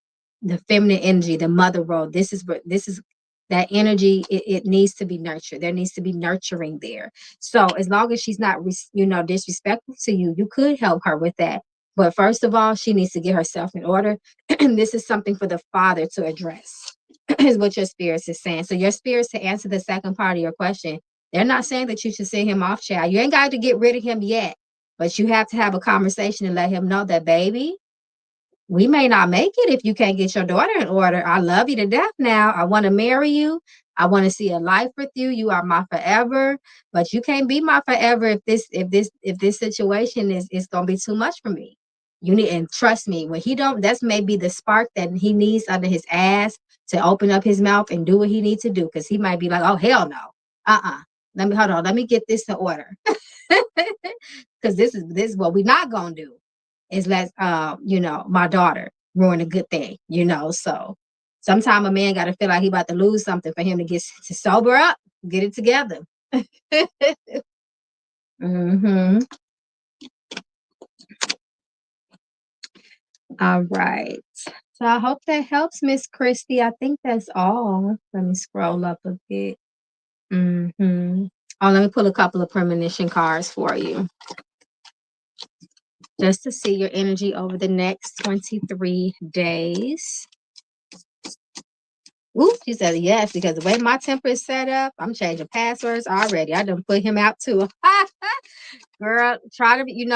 [SPEAKER 1] The feminine energy, the mother role. This is that energy. It needs to be nurtured. There needs to be nurturing there. So as long as she's not, disrespectful to you, you could help her with that. But first of all, she needs to get herself in order. And this is something for the father to address. Is what your spirits is saying. So your spirits, to answer the second part of your question, they're not saying that you should send him off, child. You ain't got to get rid of him yet, but you have to have a conversation and let him know that, baby, we may not make it if you can't get your daughter in order. I love you to death now. I want to marry you. I want to see a life with you. You are my forever, but you can't be my forever if this situation is gonna be too much for me. You need, and trust me, when he don't, that's maybe the spark that he needs under his ass to open up his mouth and do what he needs to do, because he might be like, oh hell no. Let me hold on. Let me get this in order. Because this is what we're not gonna do, is let my daughter ruin a good thing, so sometimes a man got to feel like he about to lose something for him to get to sober up, get it together. Mm-hmm. All right, so I hope that helps, Miss Christie. I think that's all. Let me scroll up a bit. Mm-hmm. Oh, let me pull a couple of premonition cards for you, just to see your energy over the next 23 days. Ooh, she said yes, because the way my temper is set up, I'm changing passwords already. I done put him out too. Girl, try to be,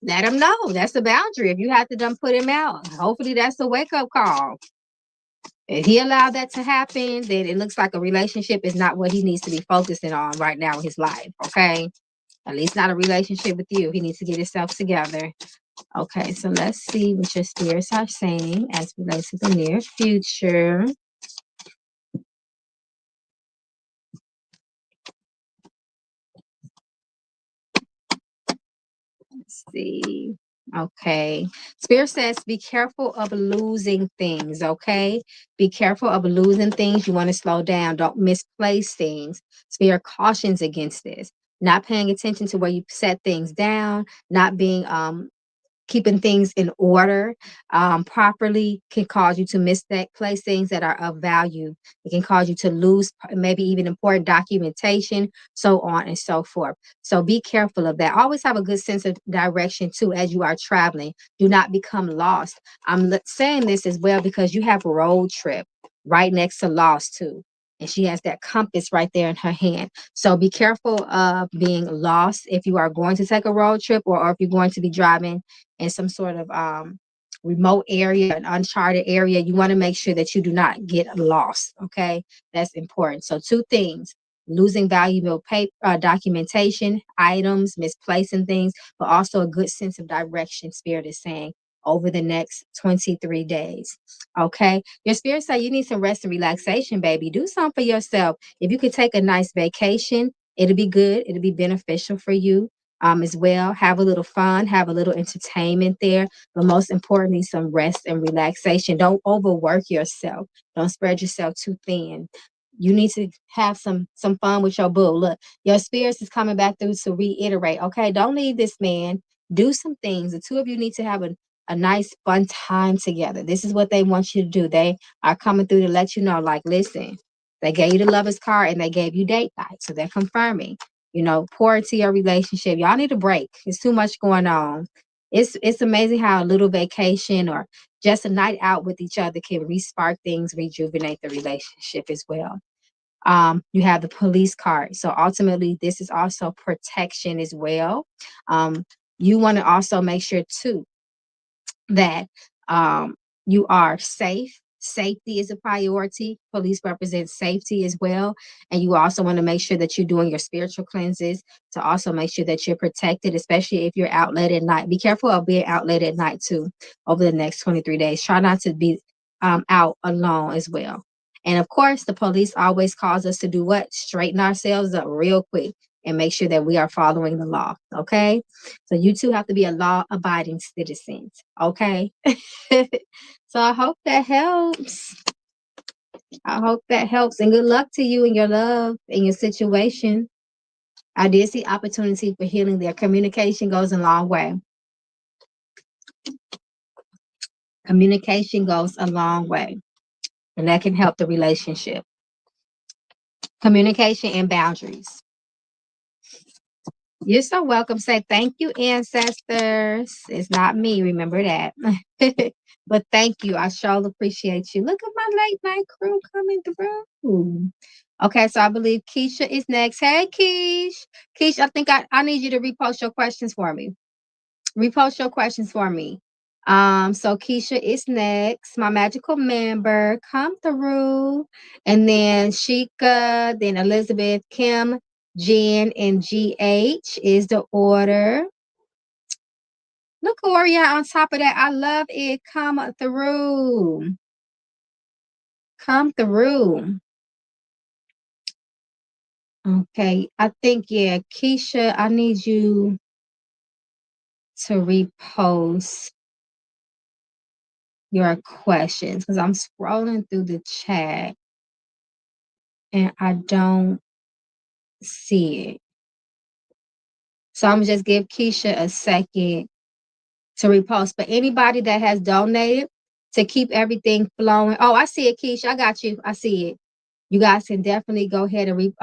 [SPEAKER 1] Let him know. That's the boundary. If you have to done put him out, hopefully that's a wake-up call. If he allowed that to happen, then it looks like a relationship is not what he needs to be focusing on right now in his life. Okay. At least not a relationship with you. He needs to get himself together. Okay, so let's see what your spirits are saying as relates to the near future. Let's see. Okay. Spirit says be careful of losing things, okay? Be careful of losing things. You want to slow down. Don't misplace things. Spirit cautions against this. Not paying attention to where you set things down, not being keeping things in order properly can cause you to misplace things that are of value. It can cause you to lose maybe even important documentation, so on and so forth. So be careful of that. Always have a good sense of direction too as you are traveling. Do not become lost. I'm saying this as well because you have a road trip right next to lost too. And she has that compass right there in her hand. So be careful of being lost if you are going to take a road trip or if you're going to be driving in some sort of remote area, an uncharted area. You want to make sure that you do not get lost. Okay, that's important. So two things: losing valuable paper, documentation, items, misplacing things, but also a good sense of direction. Spirit is saying over the next 23 days. Okay, your spirit say you need some rest and relaxation, baby. Do something for yourself. If you could take a nice vacation, it'll be good. It'll be beneficial for you as well. Have a little fun, have a little entertainment there, but most importantly, some rest and relaxation. Don't overwork yourself. Don't spread yourself too thin. You need to have some fun with your boo. Look, your spirits is coming back through to reiterate. Okay, don't leave this man. Do some things. The two of you need to have a nice fun time together. This is what they want you to do. They are coming through to let you know, like, listen, they gave you the lover's card and they gave you date night. So they're confirming, pour into your relationship. Y'all need a break. It's too much going on. It's amazing how a little vacation or just a night out with each other can re-spark things, rejuvenate the relationship as well. You have the police card. So ultimately, this is also protection as well. You want to also make sure too that you are safe. Safety is a priority. Police represent safety as well. And you also want to make sure that you're doing your spiritual cleanses to also make sure that you're protected, especially if you're out late at night. Be careful of being out late at night too over the next 23 days. Try not to be out alone as well. And of course, the police always cause us to do what? Straighten ourselves up real quick and make sure that we are following the law. Okay. So you two have to be a law abiding citizens. Okay. So I hope that helps. I hope that helps. And good luck to you in your love, in your situation. I did see opportunity for healing there. Communication goes a long way. Communication goes a long way. And that can help the relationship. Communication and boundaries. You're so welcome. Say thank you, ancestors. It's not me, remember that. But thank you. I sure appreciate you. Look at my late night crew coming through. Okay, so I believe Keisha is next. Hey, Keish. Keish, I think I need you to repost your questions for me. Repost your questions for me. So Keisha is next. My magical member, come through. And then Sheikah, then Elizabeth, Kim, Jen, and GH is the order. Look, Oria, on top of that. I love it. Come through. Come through. Okay. I think, yeah, Keisha, I need you to repost your questions because I'm scrolling through the chat and I don't see it. So I'm gonna just give Keisha a second to repost. But anybody that has donated to keep everything flowing. Oh, I see it, Keisha. I got you. I see it. You guys can definitely go ahead and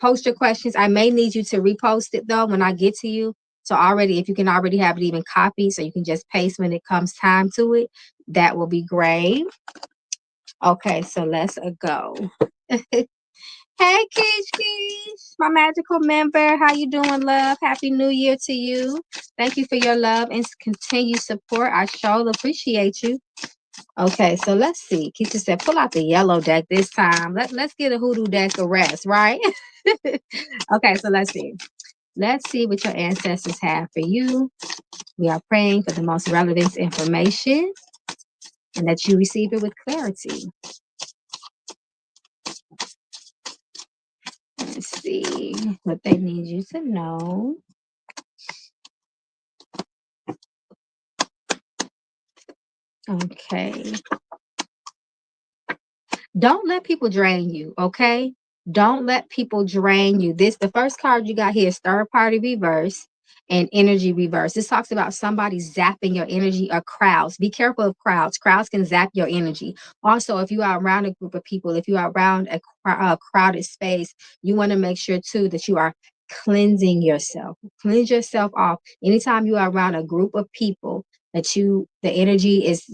[SPEAKER 1] post your questions. I may need you to repost it though when I get to you. So already, if you can already have it even copied, so you can just paste when it comes time to it, that will be great. Okay, so let's go. Hey, Keish Keish, my magical member. How you doing, love? Happy New Year to you. Thank you for your love and continued support. I sure appreciate you. Okay, so let's see. Keisha said, pull out the yellow deck this time. Let's get a hoodoo deck of rest, right? Okay, so let's see. Let's see what your ancestors have for you. We are praying for the most relevant information and that you receive it with clarity. Let's see what they need you to know. Okay. Don't let people drain you, okay? Don't let people drain you. The first card you got here is third party reverse and energy reverse. This talks about somebody zapping your energy or crowds. Be careful of crowds. Crowds can zap your energy. Also, if you are around a group of people, if you are around a crowded space, you want to make sure too that you are cleansing yourself. Cleanse yourself off. Anytime you are around a group of people, the energy is,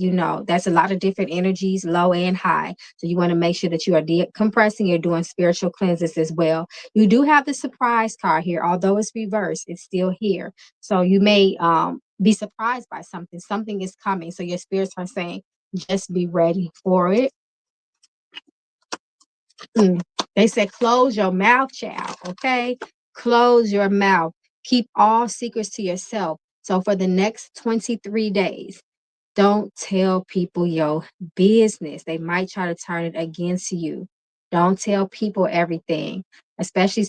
[SPEAKER 1] that's a lot of different energies, low and high. So you want to make sure that you are decompressing. You're doing spiritual cleanses as well. You do have the surprise card here, although it's reversed, it's still here. So you may be surprised by something. Something is coming. So your spirits are saying, just be ready for it. They said, close your mouth, child. Okay, close your mouth. Keep all secrets to yourself. So for the next 23 days, don't tell people your business. They might try to turn it against you. Don't tell people everything, especially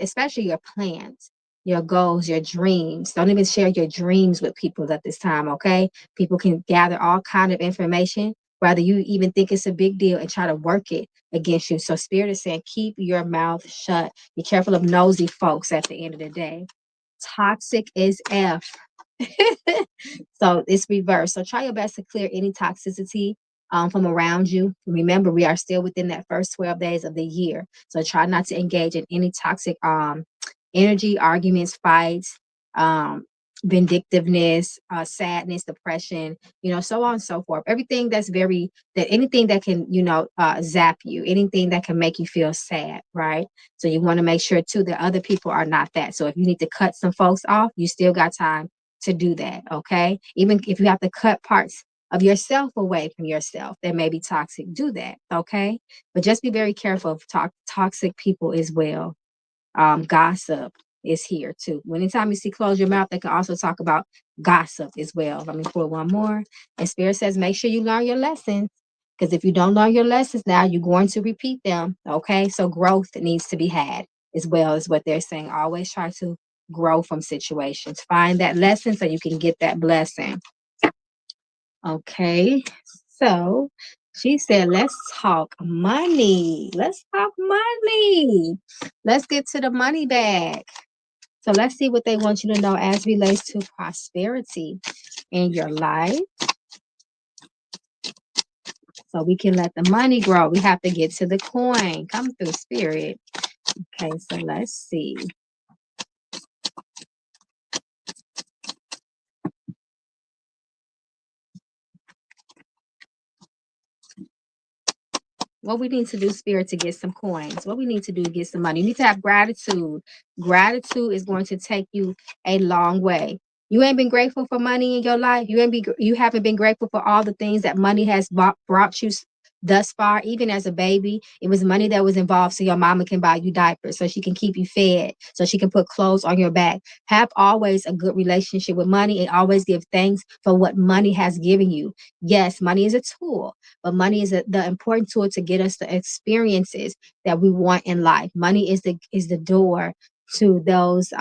[SPEAKER 1] especially your plans, your goals, your dreams. Don't even share your dreams with people at this time, okay? People can gather all kind of information, whether you even think it's a big deal, and try to work it against you. So Spirit is saying, keep your mouth shut. Be careful of nosy folks at the end of the day. Toxic is F. So it's reversed. So try your best to clear any toxicity from around you. Remember, we are still within that first 12 days of the year. So try not to engage in any toxic energy, arguments, fights, vindictiveness, sadness, depression, so on and so forth. Everything anything that can, zap you, anything that can make you feel sad, right? So you want to make sure too that other people are not that. So if you need to cut some folks off, you still got time to do that, okay? Even if you have to cut parts of yourself away from yourself that may be toxic, do that, okay? But just be very careful of toxic people as well. Gossip is here too. Anytime you see close your mouth, they can also talk about gossip as well. Let me pull one more. And Spirit says, make sure you learn your lessons. Because if you don't learn your lessons now, you're going to repeat them. Okay. So growth needs to be had as well, as what they're saying. Always try to grow from situations. Find that lesson so you can get that blessing. Okay. So she said, let's talk money. Let's talk money. Let's get to the money bag. So let's see what they want you to know as relates to prosperity in your life. So we can let the money grow. We have to get to the coin. Come through, Spirit. Okay, so let's see. What we need to do, Spirit, to get some coins. What we need to do to get some money. You need to have gratitude. Gratitude is going to take you a long way. You ain't been grateful for money in your life. You haven't been grateful for all the things that money has brought you thus far. Even as a baby, it was money that was involved so your mama can buy you diapers, so she can keep you fed, so she can put clothes on your back. Have always a good relationship with money and always give thanks for what money has given you. Yes, money is a tool, but money is the important tool to get us the experiences that we want in life. Money is the door to those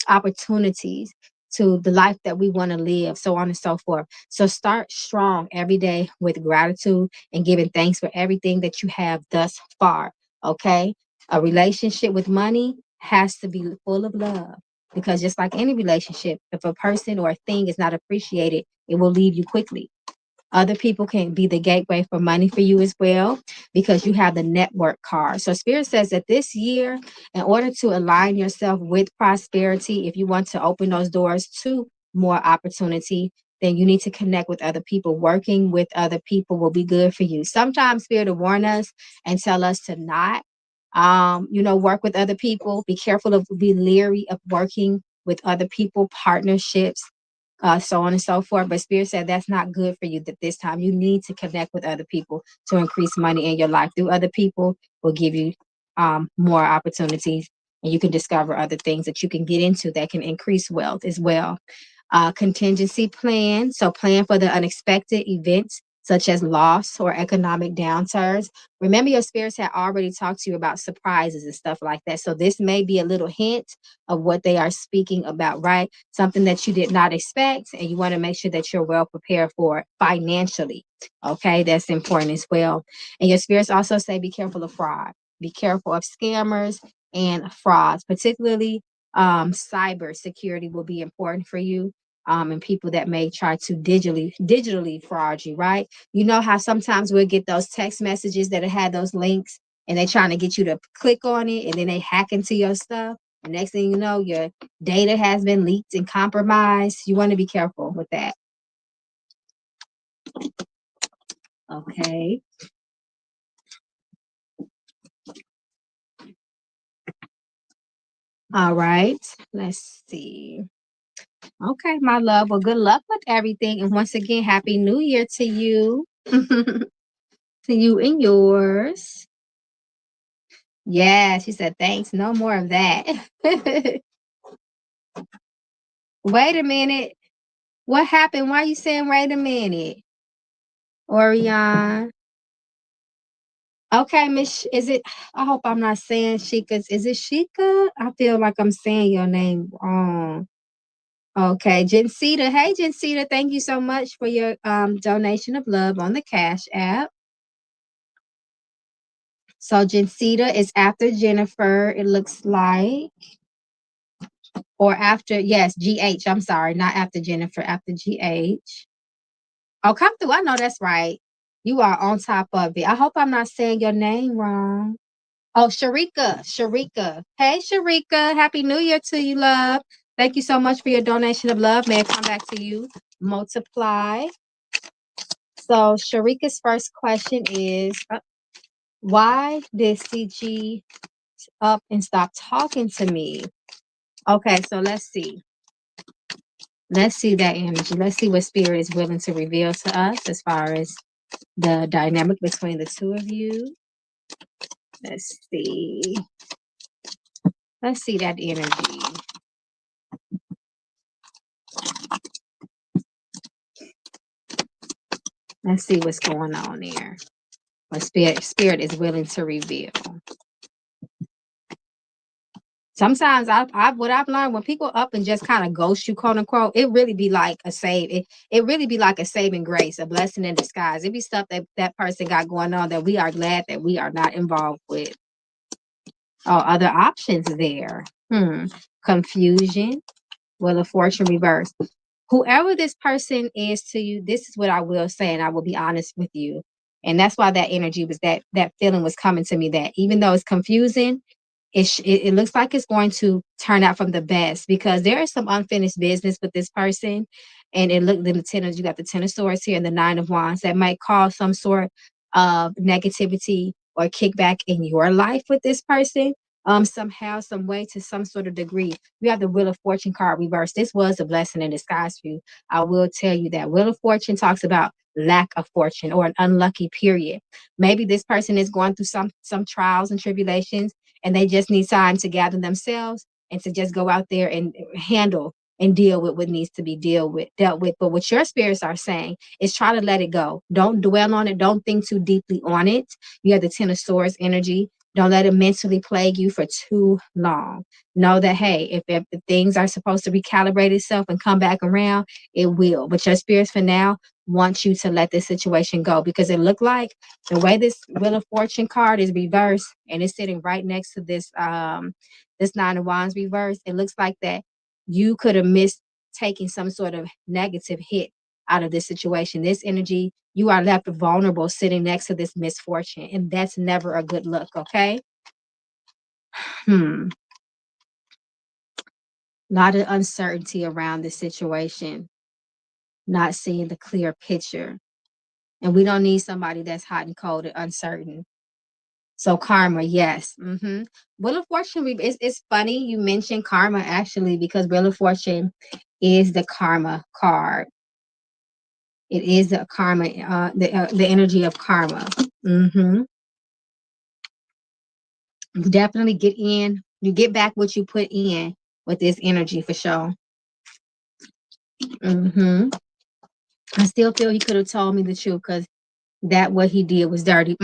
[SPEAKER 1] opportunities, to the life that we want to live, so on and so forth. So start strong every day with gratitude and giving thanks for everything that you have thus far. Okay. A relationship with money has to be full of love, because just like any relationship, if a person or a thing is not appreciated, it will leave you quickly. Other people can be the gateway for money for you as well, because you have the network card. So Spirit says that this year, in order to align yourself with prosperity, if you want to open those doors to more opportunity, then you need to connect with other people. Working with other people will be good for you. Sometimes Spirit will warn us and tell us to not Work with other people. Be careful of, be leery of working with other people, partnerships, so on and so forth. But Spirit said that's not good for you at this time. You need to connect with other people to increase money in your life. Through other people will give you more opportunities, and you can discover other things that you can get into that can increase wealth as well. Contingency plan. So plan for the unexpected events such as loss or economic downturns. Remember, your spirits had already talked to you about surprises and stuff like that. So this may be a little hint of what they are speaking about, right? Something that you did not expect, and you want to make sure that you're well prepared for it financially. Okay, that's important as well. And your spirits also say be careful of fraud. Be careful of scammers and frauds, particularly cyber security will be important for you. And people that may try to digitally fraud you, right? You know how sometimes we'll get those text messages that had those links and they're trying to get you to click on it, and then they hack into your stuff. And next thing you know, your data has been leaked and compromised. You want to be careful with that. Okay. All right. Let's see. Okay, my love. Well, good luck with everything. And once again, Happy New Year to you. To you and yours. Yeah, she said, thanks. No more of that. Wait a minute. What happened? Why are you saying wait a minute? Orion. Okay, Miss, is it? I hope I'm not saying Sheikah's. Is it Sheikah? I feel like I'm saying your name wrong. Okay, Jensita. Hey, Jensita, thank you so much for your donation of love on the Cash App. So Jensita is after Jennifer, it looks like. Or after, yes, GH. I'm sorry, not after Jennifer, after GH. Oh, come through. I know that's right. You are on top of it. I hope I'm not saying your name wrong. Oh, Sharika. Sharika. Hey, Sharika. Happy New Year to you, love. Thank you so much for your donation of love. May it come back to you. Multiply. So, Sharika's first question is why did CG up and stop talking to me? Okay, so let's see. Let's see that energy. Let's see what spirit is willing to reveal to us as far as the dynamic between the two of you. Let's see. Let's see that energy. Let's see what's going on there. What spirit is willing to reveal. Sometimes what I've learned, when people up and just kind of ghost you, quote unquote, it really be like a it really be like a saving grace, a blessing in disguise. It be stuff that person got going on that we are glad that we are not involved with. Oh, other options there. Confusion. Wheel of Fortune reverse. Whoever this person is to you, this is what I will say, and I will be honest with you. And that's why that energy was that feeling was coming to me, that even though it's confusing, it looks like it's going to turn out from the best, because there is some unfinished business with this person. And it looked in the you got the Ten of Swords here and the Nine of Wands that might cause some sort of negativity or kickback in your life with this person. Somehow, some way, to some sort of degree. You have the Wheel of Fortune card reversed. This was a blessing in disguise for you. I will tell you that. Wheel of Fortune talks about lack of fortune or an unlucky period. Maybe this person is going through some trials and tribulations, and they just need time to gather themselves and to just go out there and handle and deal with what needs to be dealt with. But what your spirits are saying is try to let it go. Don't dwell on it. Don't think too deeply on it. You have the Ten of Swords energy. Don't let it mentally plague you for too long. Know that, hey, if things are supposed to recalibrate itself and come back around, it will. But your spirits for now want you to let this situation go, because it looked like the way this Wheel of Fortune card is reversed and it's sitting right next to this Nine of Wands reverse. It looks like that you could have missed taking some sort of negative hit out of this situation. This energy, you are left vulnerable sitting next to this misfortune, and that's never a good look. Okay. A lot of uncertainty around this situation, not seeing the clear picture. And we don't need somebody that's hot and cold and uncertain. So karma, yes. Wheel of Fortune, it's funny you mentioned karma actually, because Wheel of Fortune is the karma card. It is the karma, the energy of karma. You definitely get in. You get back what you put in with this energy for sure. I still feel he could have told me the truth, because that what he did was dirty.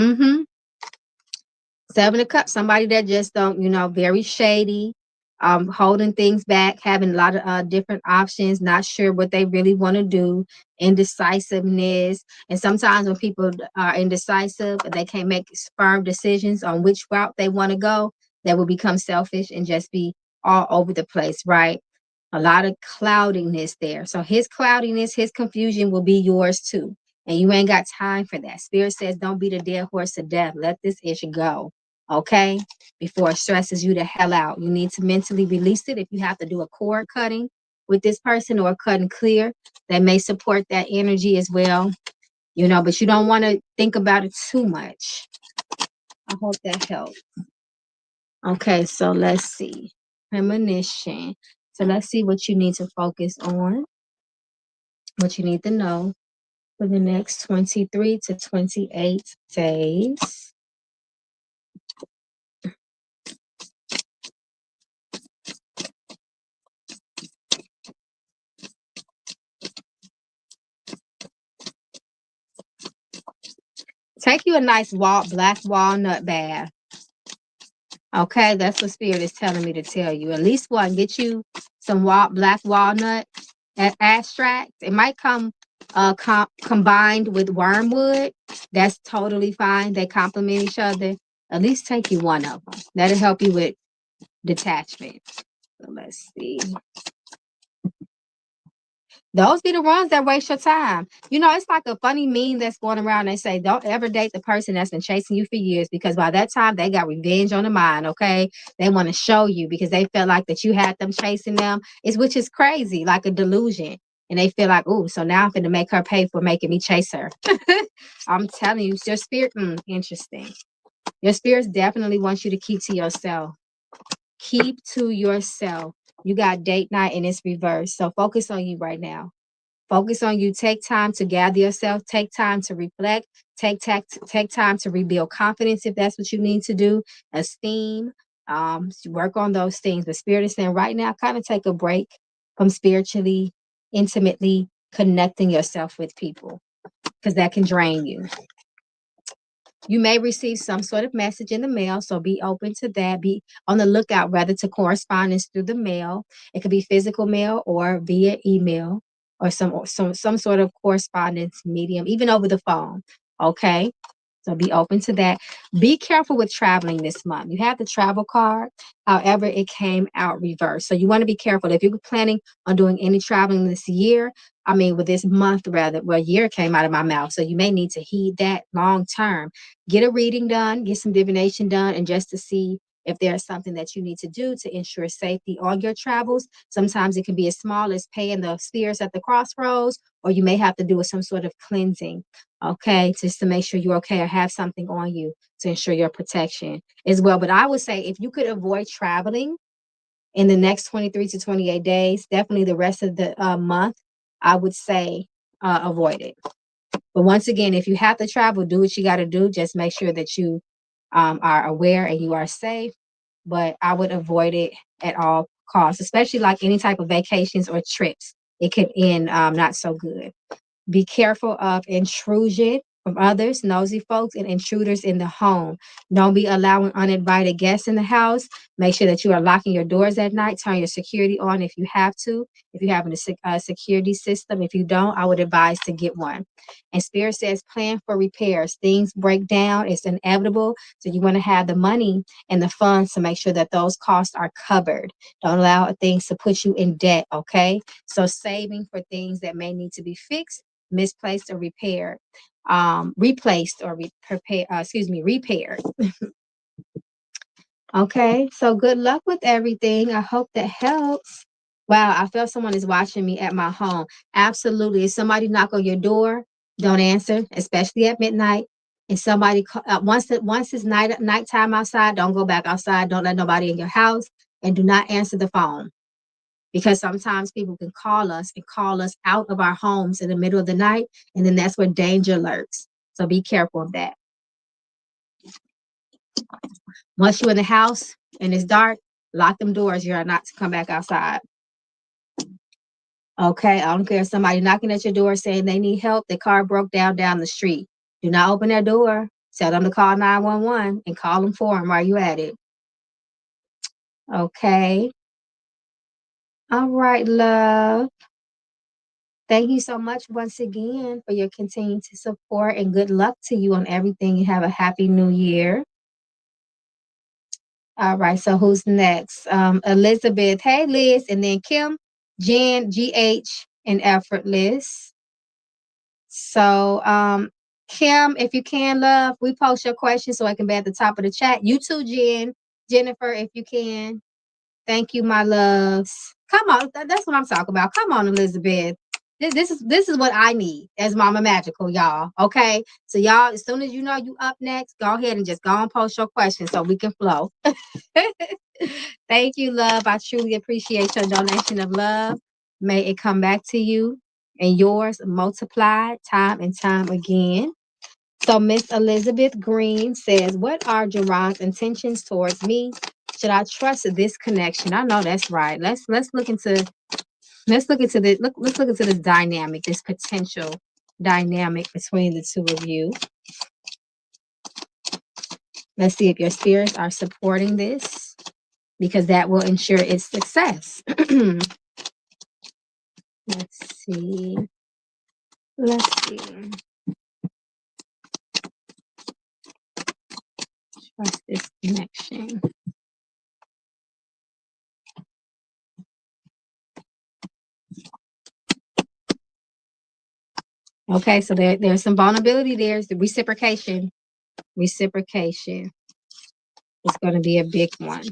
[SPEAKER 1] Seven of Cups, somebody that just don't, very shady, holding things back, having a lot of different options, not sure what they really want to do, indecisiveness. And sometimes when people are indecisive, they can't make firm decisions on which route they want to go, they will become selfish and just be all over the place, right? A lot of cloudiness there. So his cloudiness, his confusion will be yours too. And you ain't got time for that. Spirit says, don't beat a dead horse to death. Let this issue go. Okay? Before it stresses you the hell out. You need to mentally release it. If you have to do a cord cutting with this person or cutting clear, that may support that energy as well. But you don't want to think about it too much. I hope that helps. Okay, so let's see. Premonition. So let's see what you need to focus on, what you need to know for the next 23 to 28 days. Take you a nice black walnut bath. Okay, that's what Spirit is telling me to tell you. At least one, get you some black walnut extract. It might come combined with wormwood. That's totally fine. They complement each other. At least take you one of them. That'll help you with detachment. So let's see. Those be the ones that waste your time. It's like a funny meme that's going around. They say, don't ever date the person that's been chasing you for years, because by that time they got revenge on the mind, okay? They want to show you because they felt like that you had them chasing them, which is crazy, like a delusion. And they feel like, oh, so now I'm going to make her pay for making me chase her. I'm telling you, your spirit, interesting. Your spirits definitely want you to keep to yourself. Keep to yourself. You got date night and it's reversed. So focus on you right now. Focus on you. Take time to gather yourself. Take time to reflect. Take time to rebuild confidence if that's what you need to do. Esteem. Work on those things. But Spirit is saying right now, kind of take a break from spiritually, intimately connecting yourself with people, because that can drain you. You may receive some sort of message in the mail, so be open to that. Be on the lookout rather to correspondence through the mail. It could be physical mail or via email, or some sort of correspondence medium, even over the phone. Okay. So be open to that. Be careful with traveling this month. You have the travel card. However, it came out reversed. So you want to be careful. If you're planning on doing any traveling this year, with this month rather, well, year came out of my mouth. So you may need to heed that long term. Get a reading done, get some divination done, and just to see if there's something that you need to do to ensure safety on your travels. Sometimes it can be as small as paying the spheres at the crossroads, or you may have to do some sort of cleansing. Okay, just to make sure you're okay, or have something on you to ensure your protection as well. But I would say if you could avoid traveling in the next 23 to 28 days, definitely the rest of the month, I would say avoid it. But once again, if you have to travel, do what you got to do. Just make sure that you are aware and you are safe. But I would avoid it at all costs, especially like any type of vacations or trips. It could end not so good. Be careful of intrusion from others, nosy folks, and intruders in the home. Don't be allowing uninvited guests in the house. Make sure that you are locking your doors at night. Turn your security on if you have to. If you have a security system, if you don't, I would advise to get one. And Spirit says plan for repairs. Things break down. It's inevitable. So you want to have the money and the funds to make sure that those costs are covered. Don't allow things to put you in debt, okay? So saving for things that may need to be fixed, misplaced, or repaired, replaced, or repaired. Okay, so good luck with everything. I hope that helps. Wow, I feel someone is watching me at my home. Absolutely. If somebody knock on your door, don't answer, especially at midnight. And somebody once it's nighttime outside, don't go back outside. Don't let nobody in your house, and do not answer the phone, because sometimes people can call us out of our homes in the middle of the night, and then that's where danger lurks. So be careful of that. Once you're in the house and it's dark, lock them doors. You are not to come back outside. Okay, I don't care if somebody knocking at your door saying they need help, their car broke down the street. Do not open their door. Tell them to call 911 and call them for them while you at it. Okay. All right, love. Thank you so much once again for your continued support, and good luck to you on everything. You have a happy new year. All right, so who's next? Elizabeth. Hey, Liz. And then Kim, Jen, GH, and Effortless. So, Kim, if you can, love, we post your questions so I can be at the top of the chat. You too, Jen. Jennifer, if you can. Thank you, my loves. Come on, that's what I'm talking about. Come on, Elizabeth. This is what I need as Mama Magical, y'all. Okay, so y'all, as soon as you know you up next, go ahead and just go and post your questions so we can flow. Thank you, love. I truly appreciate your donation of love. May it come back to you and yours multiplied time and time again. So Miss Elizabeth Green says, what are Jerron's intentions towards me? Should I trust this connection? I know that's right. Let's look into this. Let's look into this dynamic, this potential dynamic between the two of you. Let's see if your spirits are supporting this, because that will ensure its success. Let's see. Trust this connection. Okay, so there's some vulnerability. There's the reciprocation. Reciprocation is going to be a big one.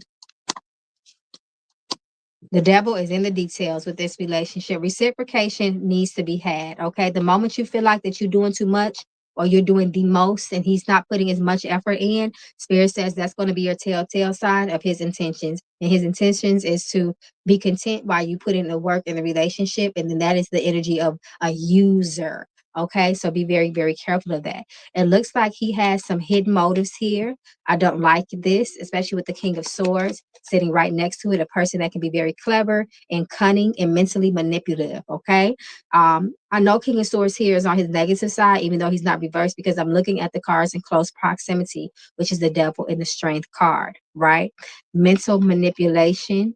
[SPEAKER 1] The devil is in the details with this relationship. Reciprocation needs to be had. Okay, the moment you feel like that you're doing too much or you're doing the most and he's not putting as much effort in, Spirit says that's going to be your telltale sign of his intentions. And his intentions is to be content while you put in the work in the relationship. And then that is the energy of a user. Okay, so be very, very careful of that. It looks like he has some hidden motives here. I don't like this, especially with the King of Swords sitting right next to it, a person that can be very clever and cunning and mentally manipulative. Okay. I know King of Swords here is on his negative side, even though he's not reversed, because I'm looking at the cards in close proximity, which is the devil in the strength card, right? Mental manipulation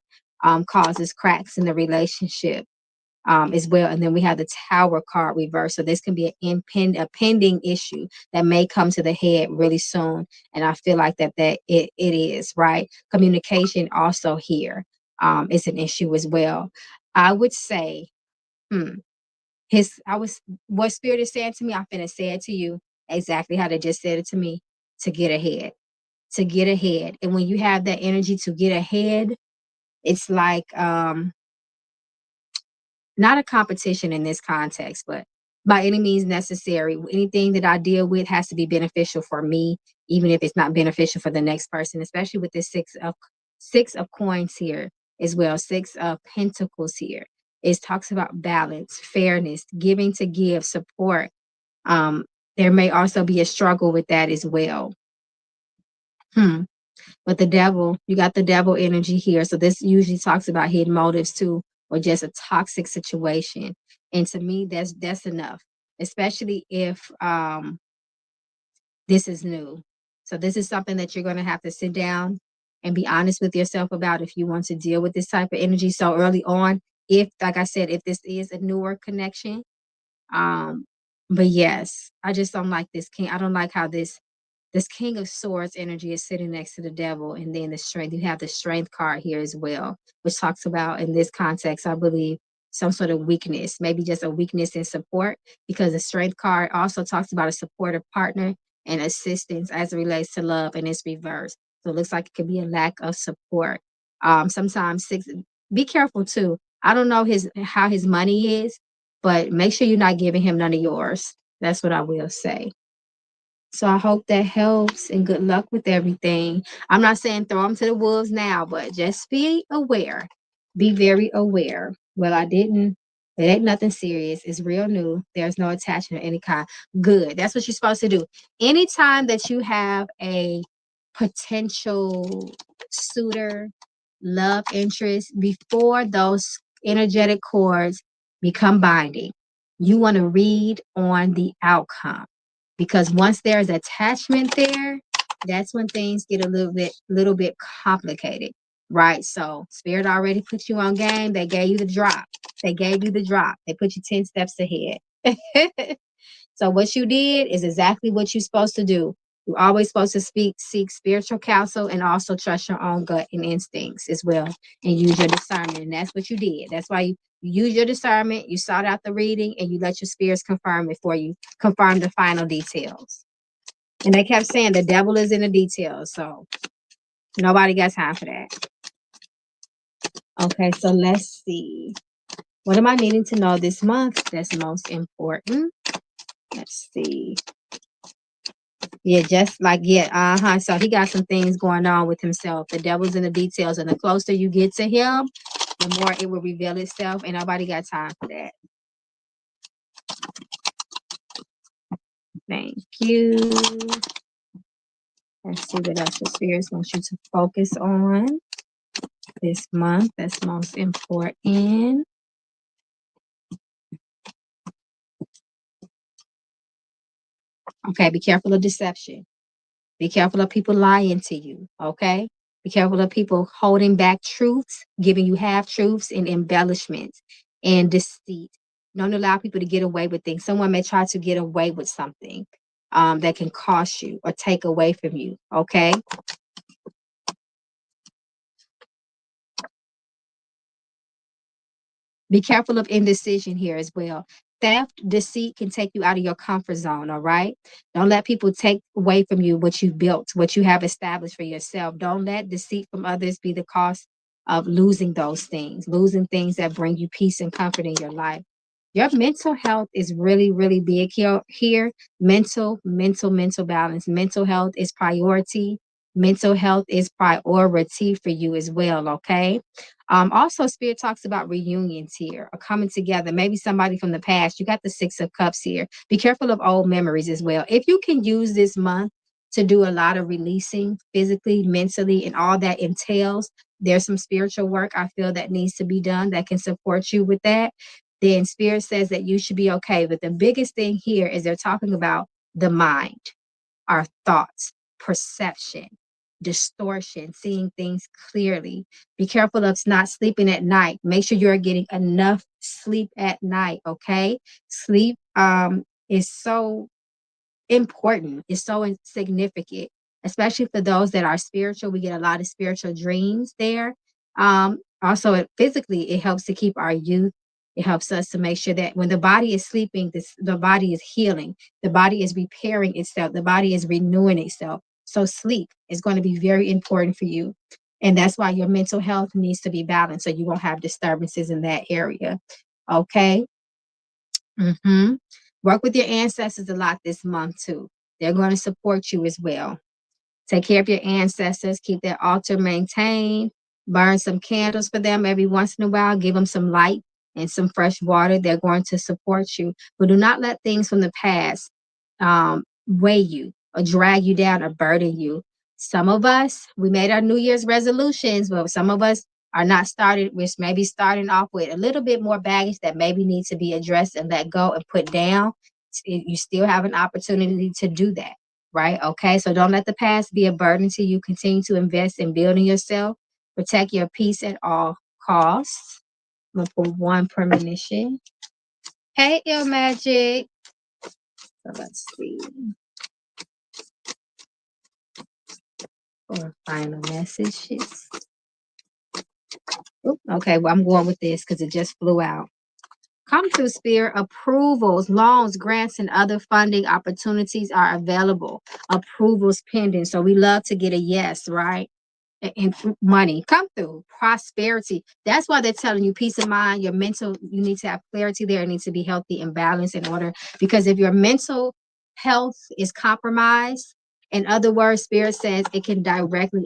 [SPEAKER 1] causes cracks in the relationship. As well. And then we have the Tower card reversed. So this can be a pending issue that may come to the head really soon. And I feel like that it is, right? Communication also here is an issue as well. I would say, what Spirit is saying to me, I'm finna say it to you exactly how they just said it to me, to get ahead. To get ahead. And when you have that energy to get ahead, it's like not a competition in this context, but by any means necessary. Anything that I deal with has to be beneficial for me, even if it's not beneficial for the next person, especially with this six of coins here as well, six of pentacles here. It talks about balance, fairness, giving to give, support. There may also be a struggle with that as well. But the devil, you got the devil energy here. So this usually talks about hidden motives too, or just a toxic situation. And to me, that's enough, especially if this is new. So this is something that you're going to have to sit down and be honest with yourself about if you want to deal with this type of energy so early on. If, like I said, if this is a newer connection. But yes, I just don't like this king. I don't like how this King of Swords energy is sitting next to the devil, and then the strength. You have the strength card here as well, which talks about, in this context, I believe, some sort of weakness, maybe just a weakness in support, because the strength card also talks about a supportive partner and assistance as it relates to love, and it's reversed. So it looks like it could be a lack of support. Sometimes be careful too. I don't know how his money is, but make sure you're not giving him none of yours. That's what I will say. So I hope that helps, and good luck with everything. I'm not saying throw them to the wolves now, but just be aware. Be very aware. Well, I didn't. It ain't nothing serious. It's real new. There's no attachment of any kind. Good. That's what you're supposed to do. Anytime that you have a potential suitor, love interest, before those energetic cords become binding, you want to read on the outcome. Because once there's attachment there, that's when things get a little bit complicated, right? So spirit already put you on game. They gave you the drop. They gave you the drop. They put you 10 steps ahead. So what you did is exactly what you're supposed to do. You're always supposed to seek spiritual counsel, and also trust your own gut and instincts as well, and use your discernment. And that's what you did. That's why you use your discernment, you sought out the reading, and you let your spirits confirm before you confirm the final details. And they kept saying the devil is in the details. So nobody got time for that. Okay, so let's see. What am I needing to know this month that's most important? Let's see. Yeah, just like, yeah, so he got some things going on with himself. The devil's in the details, and the closer you get to him, the more it will reveal itself, and nobody got time for that. Thank you. Let's see what else the spirits want you to focus on this month that's most important. Okay, be careful of deception. Be careful of people lying to you, okay? Be careful of people holding back truths, giving you half truths and embellishments and deceit. Don't allow people to get away with things. Someone may try to get away with something that can cost you or take away from you, okay? Be careful of indecision here as well. Theft, deceit can take you out of your comfort zone, all right? Don't let people take away from you what you've built, what you have established for yourself. Don't let deceit from others be the cost of losing those things, losing things that bring you peace and comfort in your life. Your mental health is really, really big here. Mental balance. Mental health is priority. Mental health is priority for you as well, okay? Also, Spirit talks about reunions here, or coming together. Maybe somebody from the past. You got the Six of Cups here. Be careful of old memories as well. If you can use this month to do a lot of releasing physically, mentally, and all that entails, there's some spiritual work I feel that needs to be done that can support you with that. Then Spirit says that you should be okay. But the biggest thing here is they're talking about the mind, our thoughts, perception, distortion, seeing things clearly. Be careful of not sleeping at night. Make sure you're getting enough sleep at night, okay? Sleep is so important. It's so significant, especially for those that are spiritual. We get a lot of spiritual dreams there. Also, physically, it helps to keep our youth. It helps us to make sure that when the body is sleeping, the body is healing. The body is repairing itself. The body is renewing itself. So sleep is going to be very important for you. And that's why your mental health needs to be balanced so you won't have disturbances in that area. Okay. Work with your ancestors a lot this month too. They're going to support you as well. Take care of your ancestors. Keep their altar maintained. Burn some candles for them every once in a while. Give them some light and some fresh water. They're going to support you. But do not let things from the past weigh you or drag you down or burden you. Some of us, we made our New Year's resolutions, but some of us are not started, which maybe starting off with a little bit more baggage that maybe needs to be addressed and let go and put down. You still have an opportunity to do that, right? Okay, so don't let the past be a burden to you. Continue to invest in building yourself. Protect your peace at all costs. I'm gonna put one premonition. Hey, Ill Magic. So let's see. For final messages. Oop, okay, well, I'm going with this because it just flew out. Come through, Spirit. Approvals, loans, grants, and other funding opportunities are available. Approvals pending. So we love to get a yes, right? And money come through. Prosperity. That's why they're telling you peace of mind. Your mental, you need to have clarity there. It needs to be healthy and balanced in order. Because if your mental health is compromised. In other words, Spirit says it can directly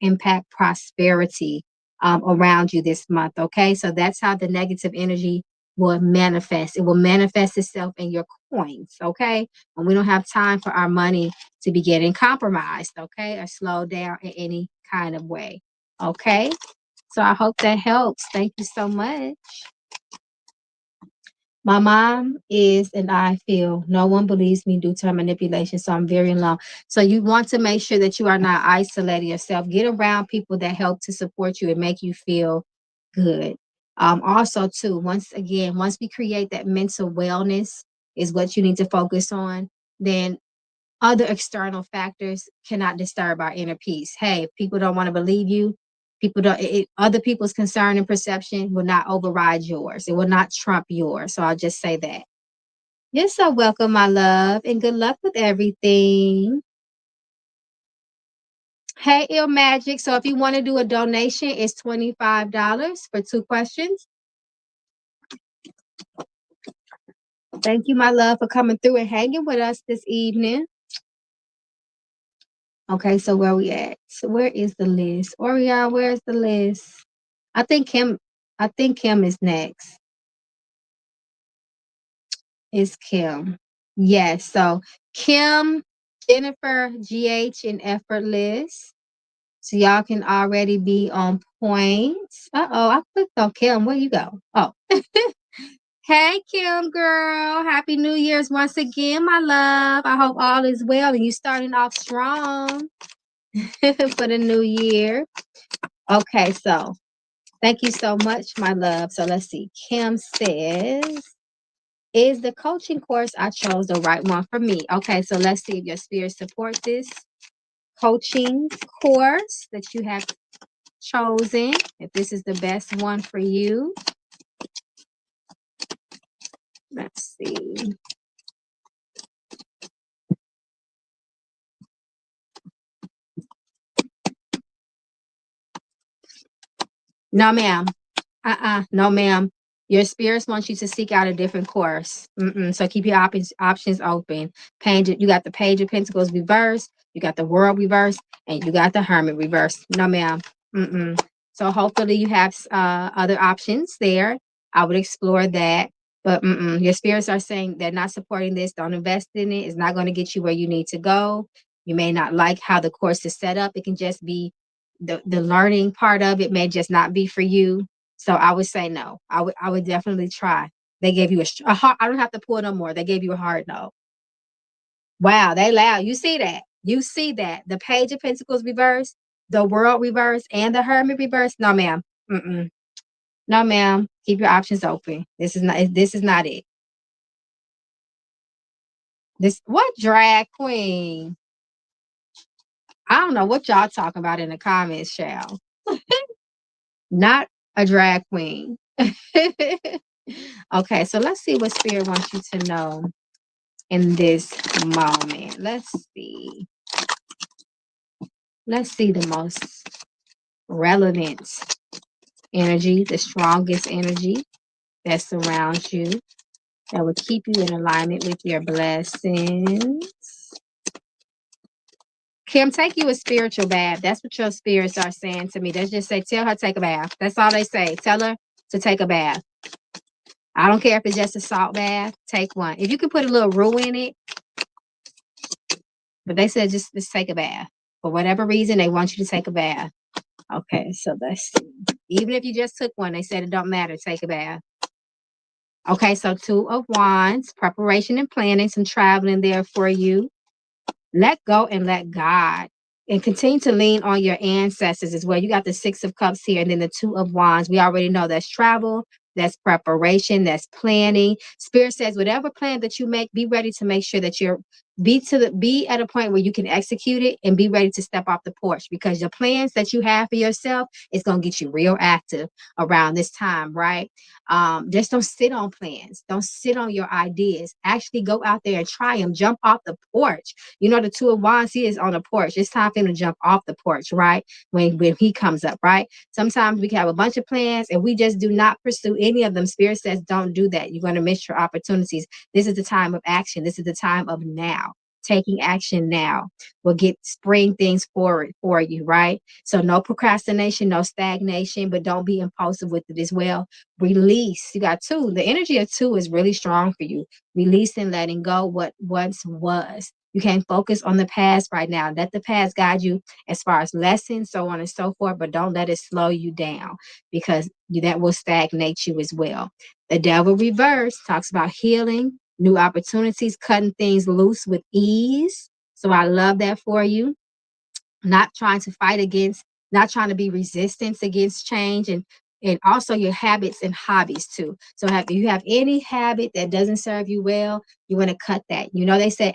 [SPEAKER 1] impact prosperity around you this month. Okay, so that's how the negative energy will manifest. It will manifest itself in your coins. Okay, and we don't have time for our money to be getting compromised. Okay, or slowed down in any kind of way. Okay, so I hope that helps. Thank you so much. My mom is, and I feel no one believes me due to her manipulation, so I'm very alone. So you want to make sure that you are not isolating yourself. Get around people that help to support you and make you feel good. Also, too, once we create that mental wellness is what you need to focus on, then other external factors cannot disturb our inner peace. Hey, if people don't want to believe you, other people's concern and perception will not override yours. It will not trump yours. So I'll just say that. You're so welcome, my love, and good luck with everything. Hey, Ill Magic. So if you want to do a donation, it's $25 for 2 questions. Thank you, my love, for coming through and hanging with us this evening. Okay, so where we at? So where is the list? Orion, where's the list? I think Kim is next. It's Kim. Yes, so Kim, Jennifer, GH, and Effortless. So y'all can already be on point. Uh-oh, I clicked on Kim. Where you go? Oh. Hey, Kim, girl. Happy New Year's once again, my love. I hope all is well and you starting off strong for the new year. Okay, so thank you so much, my love. So let's see. Kim says, is the coaching course I chose the right one for me? Okay, so let's see if your spirit supports this coaching course that you have chosen, if this is the best one for you. Let's see. No, ma'am. No, ma'am. Your spirits want you to seek out a different course. So keep your options open. You got the Page of Pentacles reverse, you got the World reverse, and you got the Hermit reverse. No, ma'am. So hopefully you have other options there. I would explore that. But your spirits are saying they're not supporting this. Don't invest in it. It's not going to get you where you need to go. You may not like how the course is set up. It can just be the learning part of it may just not be for you. So I would say no. I would definitely try. They gave you a hard, I don't have to pull no more. They gave you a hard no. Wow, they loud. You see that? You see that? The Page of Pentacles reverse, the World reverse, and the Hermit reverse. No, ma'am. No, ma'am. Keep your options open. This is not it. What drag queen? I don't know what y'all talking about in the comments, shall. Not a drag queen. Okay, so let's see what Spirit wants you to know in this moment. Let's see. Let's see the most relevant energy, the strongest energy that surrounds you, that will keep you in alignment with your blessings. Kim, take you a spiritual bath. That's what your spirits are saying to me. They just say, tell her to take a bath. That's all they say. Tell her to take a bath. I don't care if it's just a salt bath. Take one. If you can put a little roux in it. But they said just take a bath. For whatever reason, they want you to take a bath. Okay, so let's see. Even if you just took one, they said it don't matter. Take a bath. Okay, so 2 of Wands. Preparation and planning. Some traveling there for you. Let go and let God. And continue to lean on your ancestors as well. You got the 6 of Cups here and then the 2 of Wands. We already know that's travel, that's preparation, that's planning. Spirit says whatever plan that you make, be ready to make sure that you're be at a point where you can execute it and be ready to step off the porch, because the plans that you have for yourself is going to get you real active around this time, right? Just don't sit on plans. Don't sit on your ideas. Actually go out there and try them. Jump off the porch. You know, the 2 of Wands, he is on the porch. It's time for him to jump off the porch, right? When he comes up, right? Sometimes we can have a bunch of plans and we just do not pursue any of them. Spirit says don't do that. You're going to miss your opportunities. This is the time of action. This is the time of now. taking action now will spring things forward for you, right? So no procrastination, no stagnation, but don't be impulsive with it as well. Release. You got two. The energy of two is really strong for you. Releasing, letting go what once was. You can't focus on the past right now. Let the past guide you as far as lessons, so on and so forth, but don't let it slow you down because that will stagnate you as well. The devil reverse talks about healing, new opportunities, cutting things loose with ease. So I love that for you. Not trying to fight against, not trying to be resistance against change, and also your habits and hobbies too. So if you have any habit that doesn't serve you well, you want to cut that. You know, they said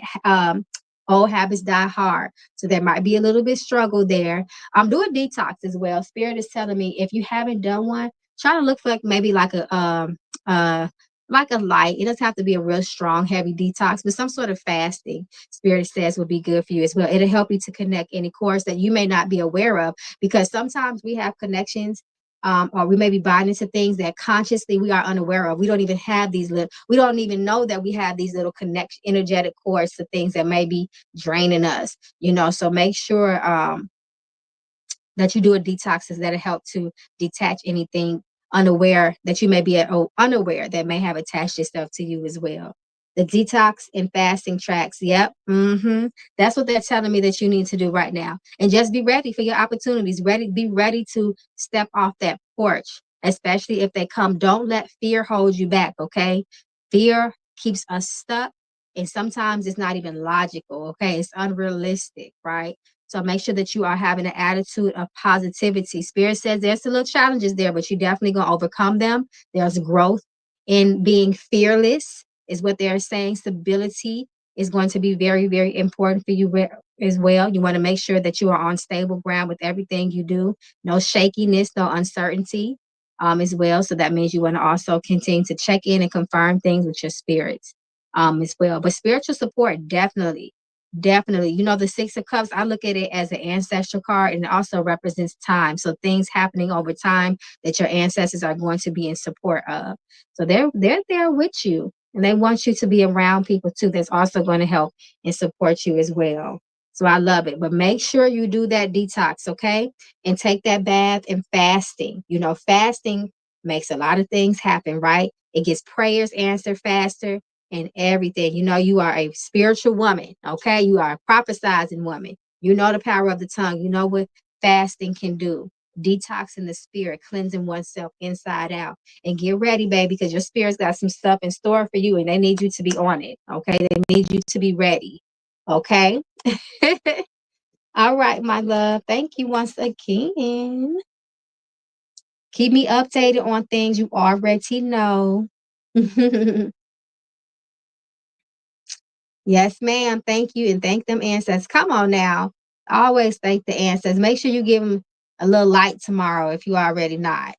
[SPEAKER 1] old habits die hard. So there might be a little bit struggle there. I'm doing detox as well. Spirit is telling me if you haven't done one, try to look for maybe uh like a light. It doesn't have to be a real strong, heavy detox, but some sort of fasting, Spirit says, would be good for you as well. It'll help you to connect any cords that you may not be aware of, because sometimes we have connections, or we may be buying into things that consciously we are unaware of. We don't even have we don't even know that we have these little connection, energetic cords to things that may be draining us, so make sure, that you do a detox, that'll help to detach anything unaware that you may be unaware that may have attached itself to you as well. The detox and fasting tracks. Yep. That's what they're telling me that you need to do right now. And just be ready for your opportunities. Be ready to step off that porch, especially if they come. Don't let fear hold you back, okay? Fear keeps us stuck. And sometimes it's not even logical, okay? It's unrealistic, right? So make sure that you are having an attitude of positivity. Spirit says there's a little challenges there, but you're definitely going to overcome them. There's growth in being fearless, is what they're saying. Stability is going to be very, very important for you as well. You want to make sure that you are on stable ground with everything you do. No shakiness, no uncertainty, as well. So that means you want to also continue to check in and confirm things with your spirits, as well. But spiritual support, definitely. Definitely. The Six of Cups, I look at it as an ancestral card, and it also represents time. So things happening over time that your ancestors are going to be in support of. So they're there with you, and they want you to be around people too that's also going to help and support you as well. So I love it. But make sure you do that detox, okay? And take that bath and fasting. Fasting makes a lot of things happen, right? It gets prayers answered faster and everything. You are a spiritual woman, okay? You are a prophesizing woman. You know the power of the tongue. You know what fasting can do. Detoxing the spirit, cleansing oneself inside out. And get ready, baby, because your spirit's got some stuff in store for you, and they need you to be on it, okay? They need you to be ready, okay? All right, my love. Thank you once again. Keep me updated on things you already know. Yes, ma'am. Thank you. And thank them ancestors. Come on now. Always thank the ancestors. Make sure you give them a little light tomorrow if you already not.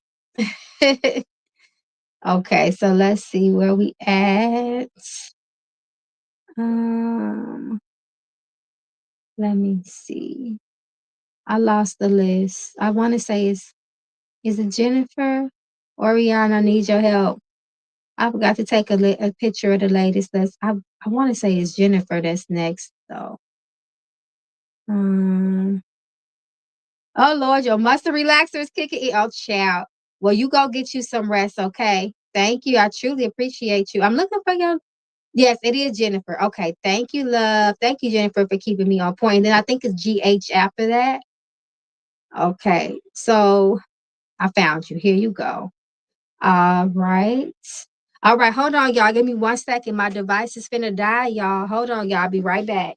[SPEAKER 1] Okay, so let's see where we at. Um, Let me see. I lost the list. I want to say is it Jennifer? Oriana, I need your help. I forgot to take a picture of the latest list. I want to say it's Jennifer that's next though. Um Oh Lord, your muscle relaxer is kicking in. Oh child. Well, you go get you some rest, okay? Thank you. I truly appreciate you. I'm looking for your. Yes, it is Jennifer. Okay. Thank you, love. Thank you, Jennifer, for keeping me on point. And then I think it's GH after that. Okay. So I found you. Here you go. All right. All right. Hold on, y'all. Give me 1 second. My device is finna die, y'all. Hold on, y'all. I'll be right back.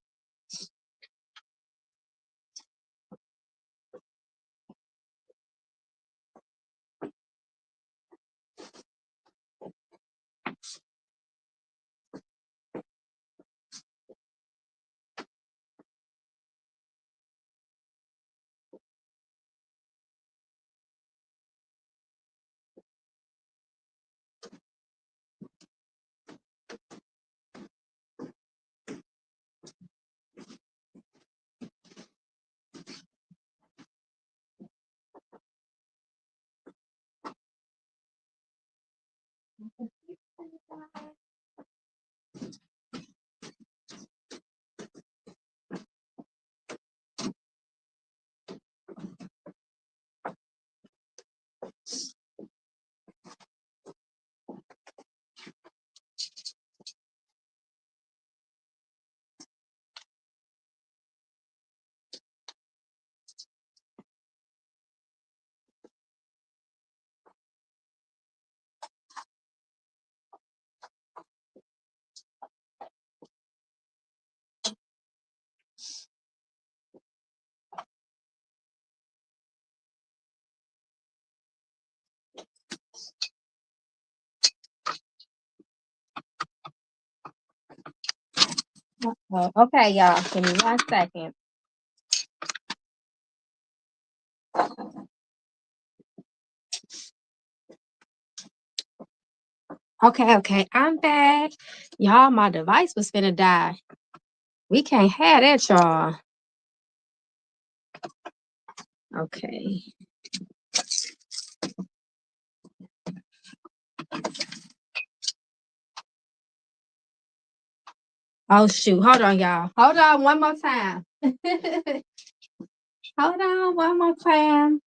[SPEAKER 1] Okay, y'all. Give me 1 second. Okay. I'm back. Y'all, my device was finna die. We can't have that, y'all. Okay. Oh, shoot. Hold on, y'all. Hold on one more time. Hold on one more time.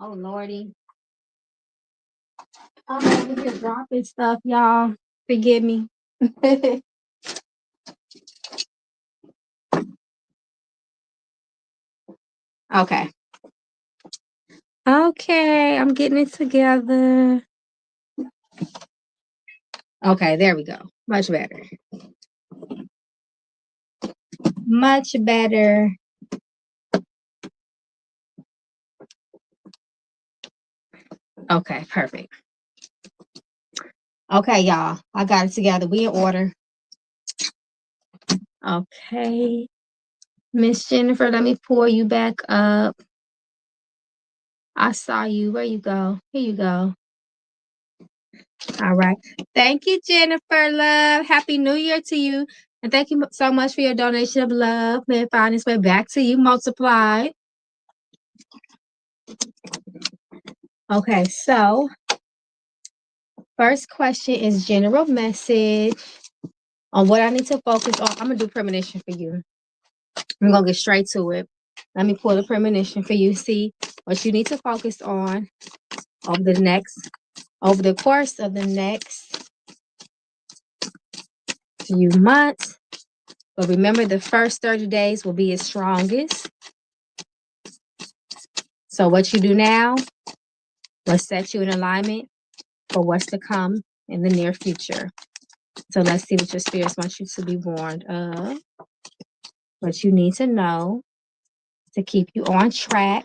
[SPEAKER 1] Oh, Lordy. I'm over here dropping stuff, y'all. Forgive me. Okay. Okay, I'm getting it together. Okay, there we go. Much better. Much better. Okay, perfect. Okay, y'all. I got it together. We in order. Okay. Miss Jennifer, let me pull you back up. I saw you. Where you go? Here you go. All right. Thank you, Jennifer, love. Happy New Year to you. And thank you so much for your donation of love. May it find its way back to you multiplied. Okay, so first question is general message on what I need to focus on. I'm going to do premonition for you. I'm going to get straight to it. Let me pull the premonition for you. See what you need to focus on over the course of the next few months. But remember, the first 30 days will be its strongest. So what you do now will set you in alignment for what's to come in the near future. So let's see what your spirits want you to be warned of. What you need to know to keep you on track,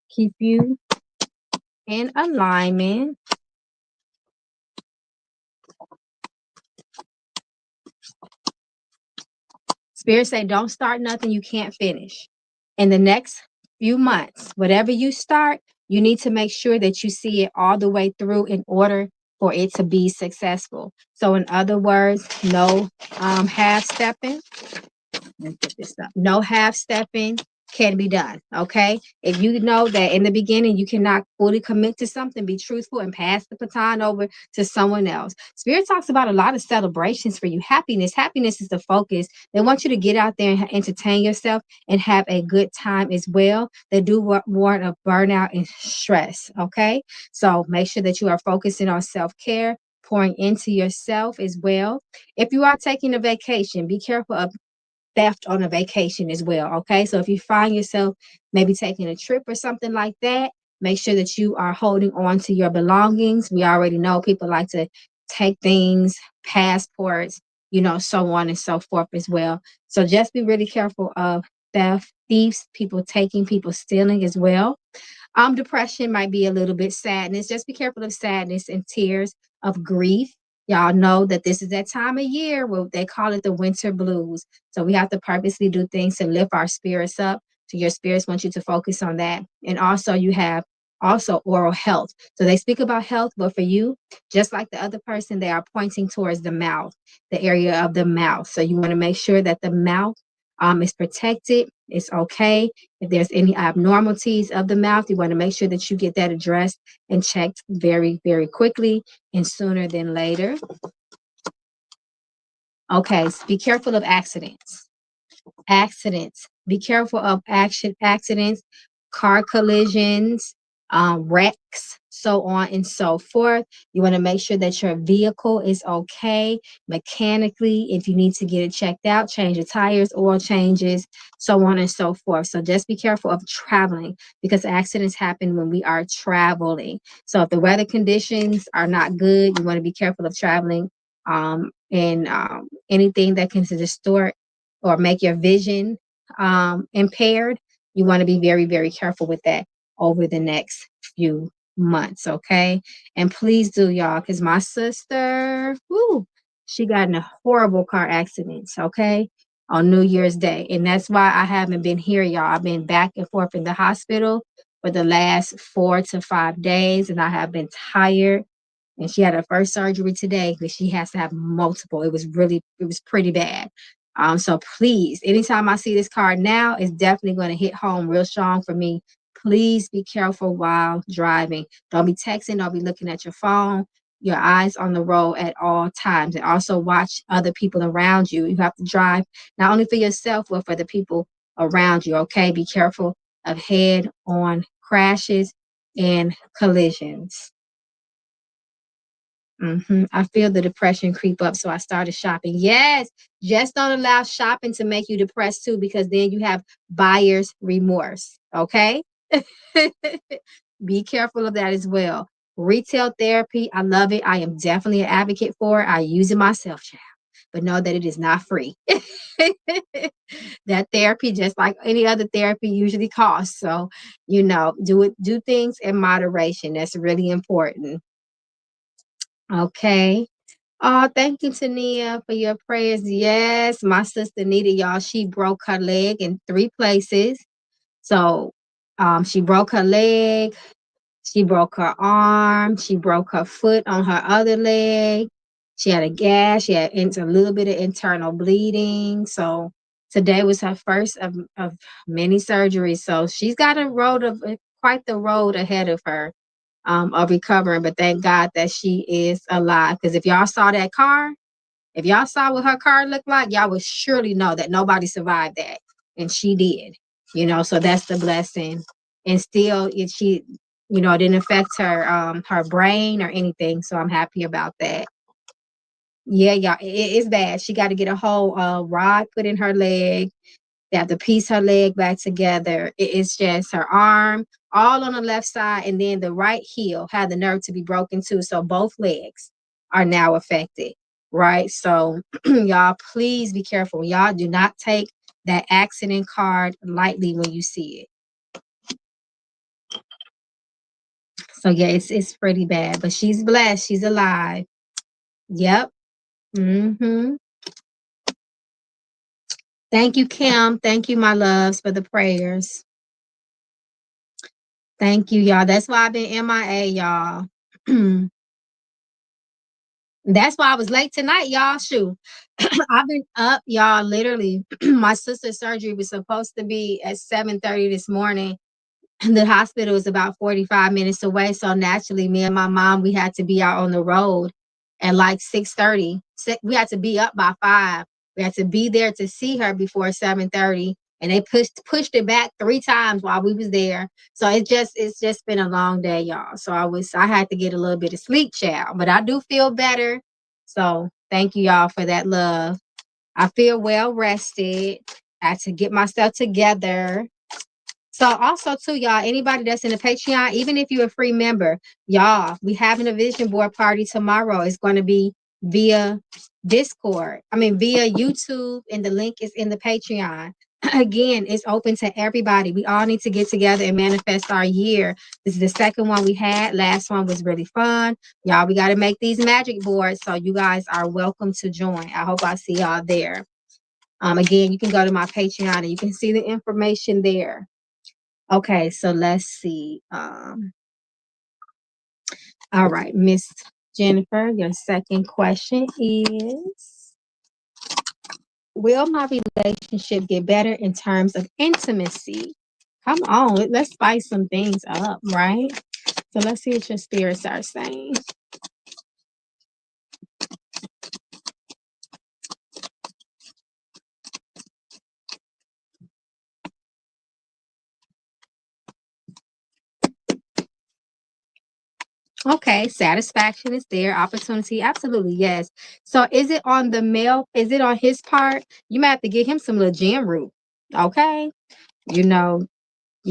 [SPEAKER 1] keep you in alignment. Spirit say, don't start nothing you can't finish. In the next few months, whatever you start, you need to make sure that you see it all the way through in order for it to be successful. So in other words, no half stepping. Let's get this up. No half stepping can be done. Okay. If you know that in the beginning you cannot fully commit to something, be truthful and pass the baton over to someone else. Spirit talks about a lot of celebrations for you. Happiness. Happiness is the focus. They want you to get out there and entertain yourself and have a good time as well. They do warn of burnout and stress. Okay. So make sure that you are focusing on self-care, pouring into yourself as well. If you are taking a vacation, be careful of theft on a vacation as well. Okay. So if you find yourself maybe taking a trip or something like that, make sure that you are holding on to your belongings. We already know people like to take things, passports, so on and so forth as well. So just be really careful of theft, thieves, people taking, people stealing as well. Depression might be a little bit sadness. Just be careful of sadness and tears of grief. Y'all know that this is that time of year where they call it the winter blues. So we have to purposely do things to lift our spirits up. So your spirits want you to focus on that. And also you have also oral health. So they speak about health, but for you, just like the other person, they are pointing towards the mouth, the area of the mouth. So you want to make sure that the mouth is protected. It's okay. If there's any abnormalities of the mouth, you want to make sure that you get that addressed and checked very, very quickly and sooner than later. Okay, so be careful of accidents. Be careful of accidents, car collisions, wrecks, so on and so forth. You want to make sure that your vehicle is okay mechanically. If you need to get it checked out, change your tires, oil changes, so on and so forth. So just be careful of traveling because accidents happen when we are traveling. So if the weather conditions are not good, you want to be careful of traveling and anything that can distort or make your vision impaired. You want to be very, very careful with that over the next few months, okay? And please do, y'all, because my sister, whoo, she got in a horrible car accident, okay, on New Year's Day. And that's why I haven't been here, y'all. I've been back and forth in the hospital for the last 4 to 5 days, and I have been tired. And she had her first surgery today, but she has to have multiple. It was pretty bad. So please, anytime I see this card now, it's definitely going to hit home real strong for me. Please be careful while driving. Don't be texting, don't be looking at your phone. Your eyes on the road at all times. And also watch other people around you. You have to drive not only for yourself, but for the people around you. Okay. Be careful of head-on crashes and collisions. I feel the depression creep up, so I started shopping. Yes, just don't allow shopping to make you depressed too, because then you have buyer's remorse. Okay. Be careful of that as well. Retail therapy, I love it. I am definitely an advocate for it. I use it myself, child, but know that it is not free. That therapy, just like any other therapy, usually costs. So, do things in moderation. That's really important. Okay. Oh, thank you, Tania, for your prayers. Yes, my sister Nita, y'all, she broke her leg in 3 places. So, she broke her leg, she broke her arm, she broke her foot on her other leg. She had a gash, she had a little bit of internal bleeding. So, today was her first of many surgeries. So, she's got quite the road ahead of her of recovering. But thank God that she is alive. Because if y'all saw that car, if y'all saw what her car looked like, y'all would surely know that nobody survived that. And she did, so that's the blessing. And still, it didn't affect her brain or anything. So I'm happy about that. Yeah, y'all, it's bad. She got to get a whole rod put in her leg. They have to piece her leg back together. It's just her arm, all on the left side, and then the right heel had the nerve to be broken too. So both legs are now affected, right? So y'all, please be careful. Y'all do not take that accident card lightly when you see it. So yeah, it's pretty bad, but she's blessed. She's alive. Yep. Thank you, Kim. Thank you, my loves, for the prayers. Thank you, y'all. That's why I've been MIA, y'all. That's why I was late tonight, y'all. Shoot. I've been up, y'all. Literally, my sister's surgery was supposed to be at 7:30 this morning. The hospital is about 45 minutes away. So naturally, me and my mom, we had to be out on the road at like 6:30. We had to be up by 5. We had to be there to see her before 7:30. And they pushed it back 3 times while we was there. So it's just been a long day, y'all. So I had to get a little bit of sleep, child. But I do feel better. So thank you, y'all, for that love. I feel well rested. I had to get myself together. So also too, y'all, anybody that's in the Patreon, even if you're a free member, y'all, we having a vision board party tomorrow. It's going to be via via YouTube, and the link is in the Patreon. Again, it's open to everybody. We all need to get together and manifest our year. This is the second one we had. Last one was really fun. Y'all, we got to make these magic boards. So you guys are welcome to join. I hope I see y'all there. Again, you can go to my Patreon and you can see the information there. Okay, so let's see. All right, Miss Jennifer, your second question is, will my relationship get better in terms of intimacy? Come on, let's spice some things up, right? So let's see what your spirits are saying. Okay, satisfaction is there. Opportunity, absolutely, yes. So is it on the male? Is it on his part? You might have to get him some little gem root. Okay. Give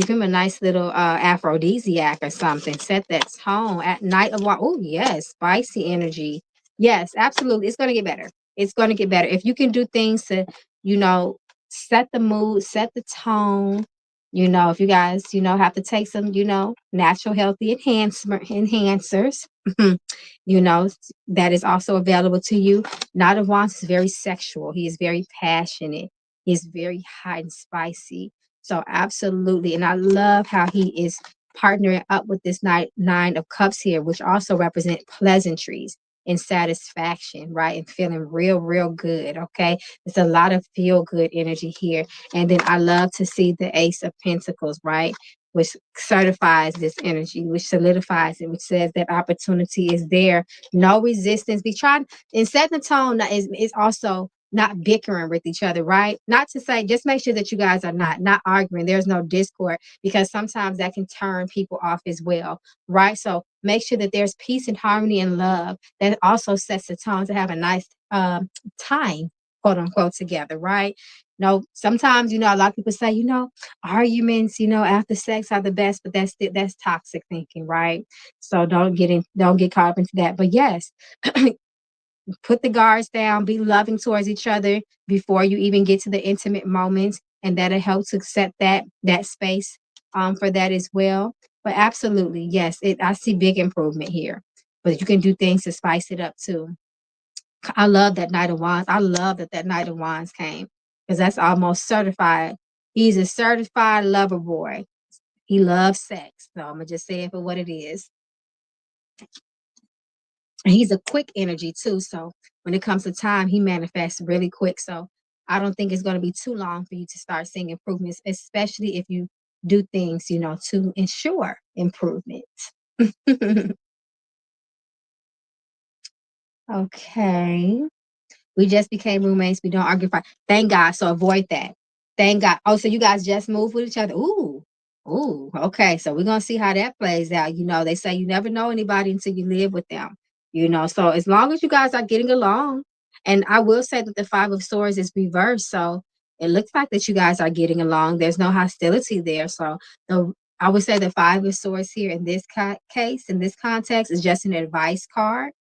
[SPEAKER 1] him a nice little aphrodisiac or something. Set that tone at night of what? Oh, yes, spicy energy. Yes, absolutely. It's going to get better. It's going to get better. If you can do things to, you know, set the mood, set the tone, you know, if you guys, you know, have to take some, you know, natural healthy enhancers, you know, that is also available to you. Knight of Wands is very sexual. He is very passionate. He is very hot and spicy. So absolutely. And I love how he is partnering up with this nine of cups here, which also represent pleasantries and satisfaction, right? And feeling real, real good. Okay. There's a lot of feel good energy here. And then I love to see the Ace of Pentacles, right? Which certifies this energy, which solidifies it, which says that opportunity is there. No resistance. Be trying and set the tone is also not bickering with each other, right? Not to say, just make sure that you guys are not arguing. There's no discord, because sometimes that can turn people off as well, right? So make sure that there's peace and harmony and love. That also sets the tone to have a nice time, quote unquote, together, right? No, sometimes, you know, a lot of people say, you know, arguments, you know, after sex are the best, but that's toxic thinking, right? So don't get caught up into that. But yes, put the guards down, be loving towards each other before you even get to the intimate moments, and that'll help to set that space for that as well. But absolutely, yes, I see big improvement here. But you can do things to spice it up too. I love that Knight of Wands. I love that Knight of Wands came, because that's almost certified. He's a certified lover boy. He loves sex. So I'm gonna just say it for what it is. And he's a quick energy too. So when it comes to time, he manifests really quick. So I don't think it's going to be too long for you to start seeing improvements, especially if you do things, you know, to ensure improvement. Okay. We just became roommates. We don't argue. Fight. Thank God. So avoid that. Thank God. Oh, so you guys just moved with each other? Ooh. Ooh. Okay. So we're gonna see how that plays out. You know, they say you never know anybody until you live with them. You know, so as long as you guys are getting along, and I will say that the Five of Swords is reversed, so it looks like that you guys are getting along. There's no hostility there. So I would say the Five of Swords here in this case, in this context, is just an advice card.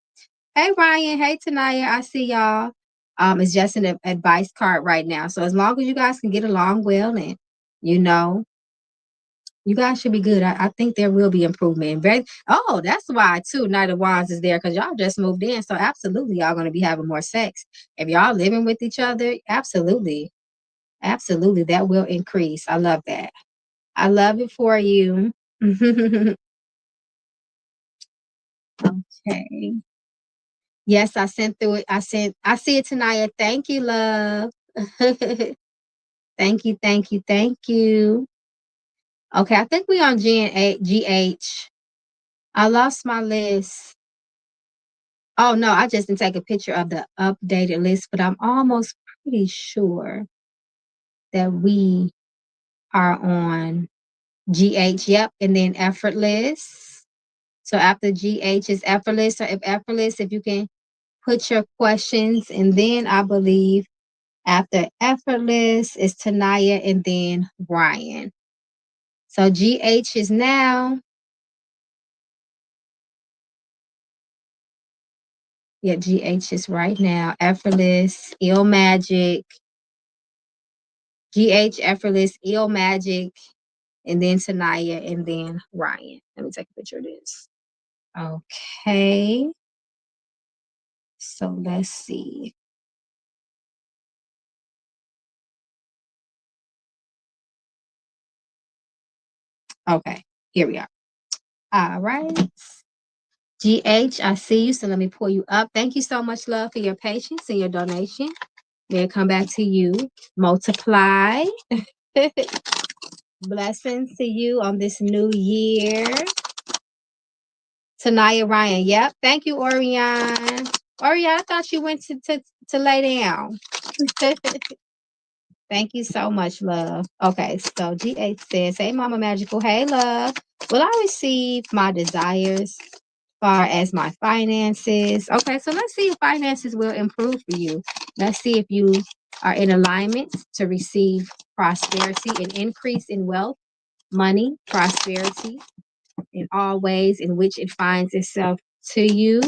[SPEAKER 1] Hey Ryan, hey Tanaya, I see y'all. It's just an advice card right now. So as long as you guys can get along well, and you know, you guys should be good. I think there will be improvement. That's why too. Knight of Wands is there, because y'all just moved in. So absolutely, y'all gonna be having more sex. If y'all living with each other, absolutely, absolutely, that will increase. I love that. I love it for you. Okay. Yes, I sent through it. I see it tonight. Thank you, love. Thank you, thank you, thank you. Okay, I think we on GH. I lost my list. Oh no, I just didn't take a picture of the updated list, but I'm almost pretty sure that we are on GH. Yep, and then effortless. So after GH is effortless. So if effortless, if you can put your questions, and then I believe after effortless is Tanaya and then Brian. So GH is now. Yeah, GH is right now. Effortless, Ill Magic, GH, Effortless, Ill Magic, and then Tanaya, and then Ryan. Let me take a picture of this. Okay. So let's see. Okay, here we are. All right. GH, I see you. So let me pull you up. Thank you so much, love, for your patience and your donation. May it come back to you. Multiply. Blessings to you on this new year. Tanaya Ryan. Yep. Thank you, Orion. Orion, I thought you went to lay down. Thank you so much, love. Okay, so GH says, hey, Mama Magical. Hey, love. Will I receive my desires as far as my finances? Okay, so let's see if finances will improve for you. Let's see if you are in alignment to receive prosperity and increase in wealth, money, prosperity in all ways in which it finds itself to you.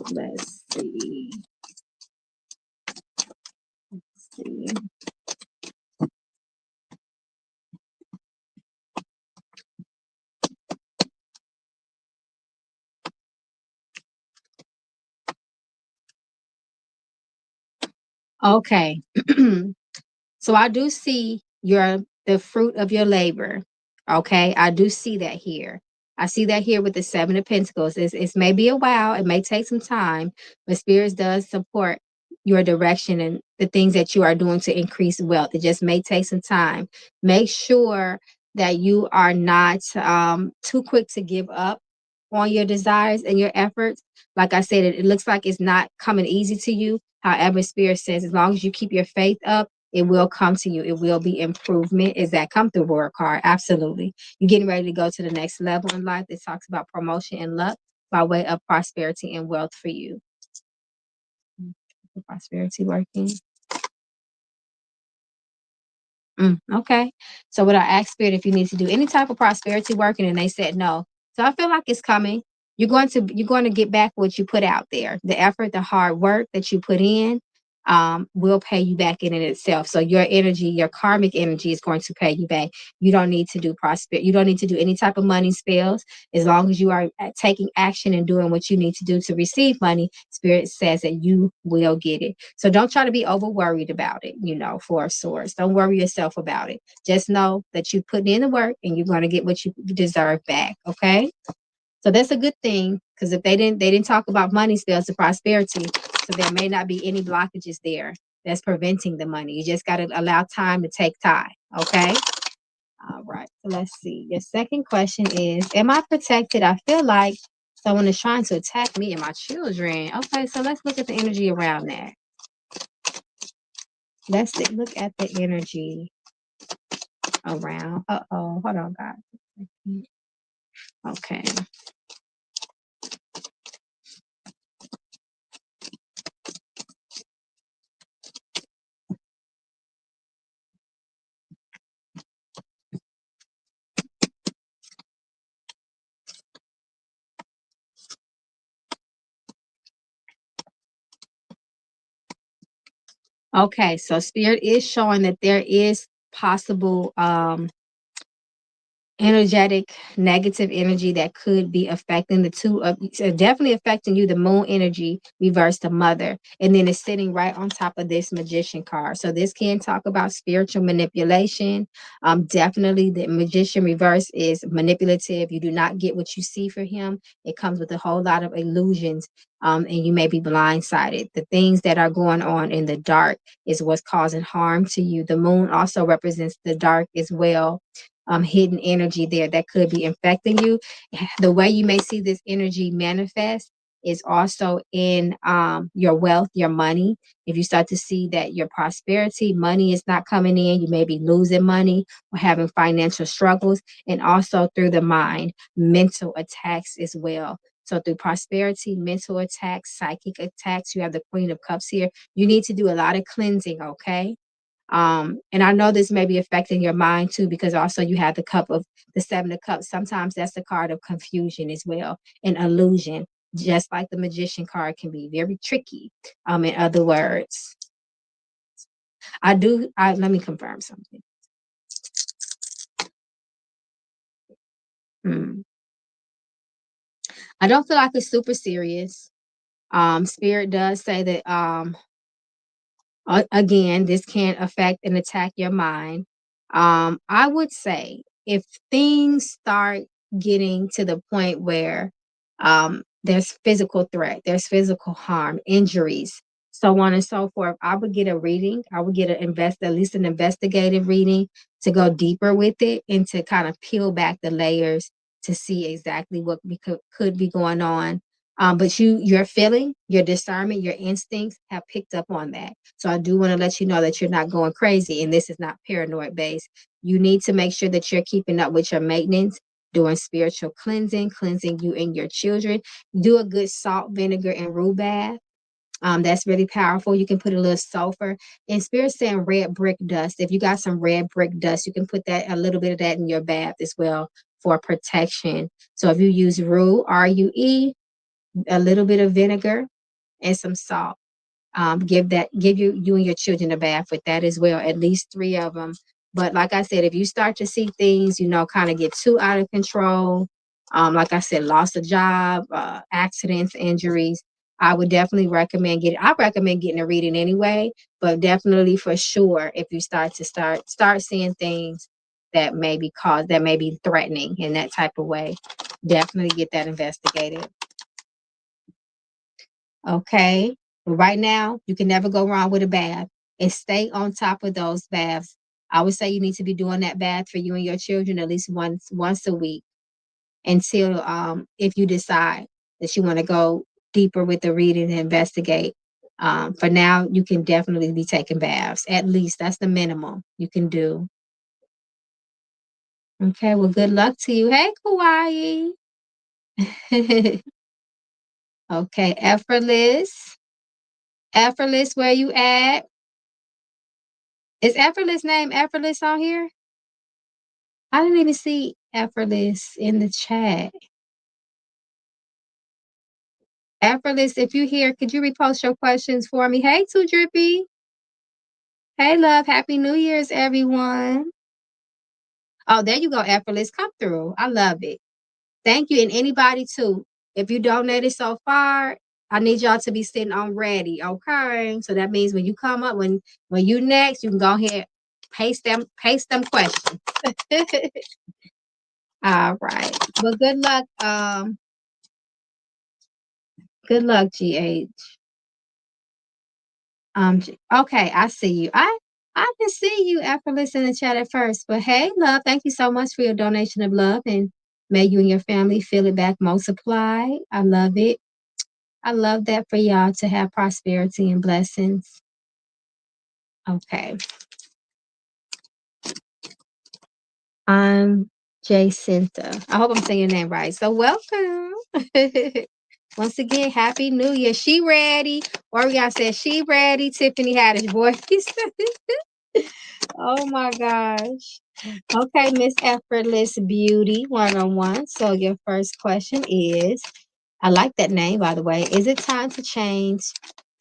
[SPEAKER 1] Let's see. Let's see. Okay. So I do see the fruit of your labor. Okay. I do see that here. I see that here with the Seven of Pentacles. It's maybe a while. It may take some time, but spirits does support your direction and the things that you are doing to increase wealth. It just may take some time. Make sure that you are not too quick to give up on your desires and your efforts. Like I said, it looks like it's not coming easy to you. However, Spirit says as long as you keep your faith up, it will come to you. It will be improvement. Is that come through word card? Absolutely. You're getting ready to go to the next level in life. It talks about promotion and luck by way of prosperity and wealth for you. Prosperity working. Okay. So what I asked Spirit if you need to do any type of prosperity working, and they said no. So I feel like it's coming. You're going to get back what you put out there. The effort, the hard work that you put in, will pay you back in itself. So your energy, your karmic energy is going to pay you back. You don't need to do You don't need to do any type of money spells. As long as you are taking action and doing what you need to do to receive money, Spirit says that you will get it. So don't try to be over worried about it, for a source. Don't worry yourself about it. Just know that you put in the work and you're going to get what you deserve back. Okay. So that's a good thing, because if they didn't talk about money spells to prosperity, so there may not be any blockages there that's preventing the money. You just got to allow time to take time. Okay. All right. So let's see. Your second question is, am I protected? I feel like someone is trying to attack me and my children. Okay. So let's look at the energy around that. Let's look at the energy around. Hold on, guys. Okay. Okay, so Spirit is showing that there is possible energetic negative energy that could be affecting the two of so definitely affecting you. The moon energy reversed the mother, and then it's sitting right on top of this magician card. So this can talk about spiritual manipulation. Definitely the magician reverse is manipulative. You do not get what you see for him. It comes with a whole lot of illusions, and you may be blindsided. The things that are going on in the dark is what's causing harm to you. The moon also represents the dark as well. Hidden energy there that could be infecting you. The way you may see this energy manifest is also in your wealth, your money. If you start to see that your prosperity, money is not coming in, you may be losing money or having financial struggles, and also through the mind, mental attacks as well. So through prosperity, mental attacks, psychic attacks, you have the Queen of Cups here. You need to do a lot of cleansing, okay? And I know this may be affecting your mind too, because also you have the Seven of Cups. Sometimes that's the card of confusion as well, and illusion, just like the Magician card can be very tricky. In other words, let me confirm something. I don't feel like it's super serious. Spirit does say that, again, this can affect and attack your mind. I would say if things start getting to the point where there's physical threat, there's physical harm, injuries, so on and so forth, I would get a reading. I would get at least an investigative reading to go deeper with it and to kind of peel back the layers to see exactly what could be going on. But your feeling, your discernment, your instincts have picked up on that. So I do want to let you know that you're not going crazy, and this is not paranoid based. You need to make sure that you're keeping up with your maintenance, doing spiritual cleansing you and your children. Do a good salt, vinegar, and rue bath. That's really powerful. You can put a little sulfur. And Spirit saying red brick dust. If you got some red brick dust, you can put a little bit of that in your bath as well for protection. So if you use rue, RUE, a little bit of vinegar, and some salt. Give you and your children a bath with that as well, at least 3 of them. But like I said, if you start to see things, kind of get too out of control, like I said, loss of job, accidents, injuries, I would definitely recommend getting a reading anyway, but definitely for sure, if you start seeing things that may be threatening in that type of way, definitely get that investigated. Okay. But right now, you can never go wrong with a bath. And stay on top of those baths. I would say you need to be doing that bath for you and your children at least once a week until if you decide that you want to go deeper with the reading and investigate. For now, you can definitely be taking baths. At least that's the minimum you can do. Okay, well, good luck to you. Hey, Kauai. Okay, effortless. Effortless, where you at? Is effortless name effortless on here? I didn't even see effortless in the chat. Effortless, if you here, could you repost your questions for me? Hey, Too Drippy. Hey, love. Happy New Year's, everyone. Oh, there you go, effortless. Come through. I love it. Thank you. And anybody too. If you donated so far, I need y'all to be sitting on ready. Okay. So that means when you come up, when you next, you can go ahead, paste them questions. All right. Well, good luck. Good luck, GH. Okay, I see you. I can see you effortless in the chat at first, but hey, love, thank you so much for your donation of love, and may you and your family feel it back multiplied. I love it. I love that for y'all to have prosperity and blessings. Okay. I'm Jacinta. I hope I'm saying your name right. So welcome. Once again, Happy New Year. She ready. Orion said she ready. Tiffany had his voice. Oh my gosh. Okay, Miss Effortless Beauty 101. So your first question is, I like that name, by the way. Is it time to change?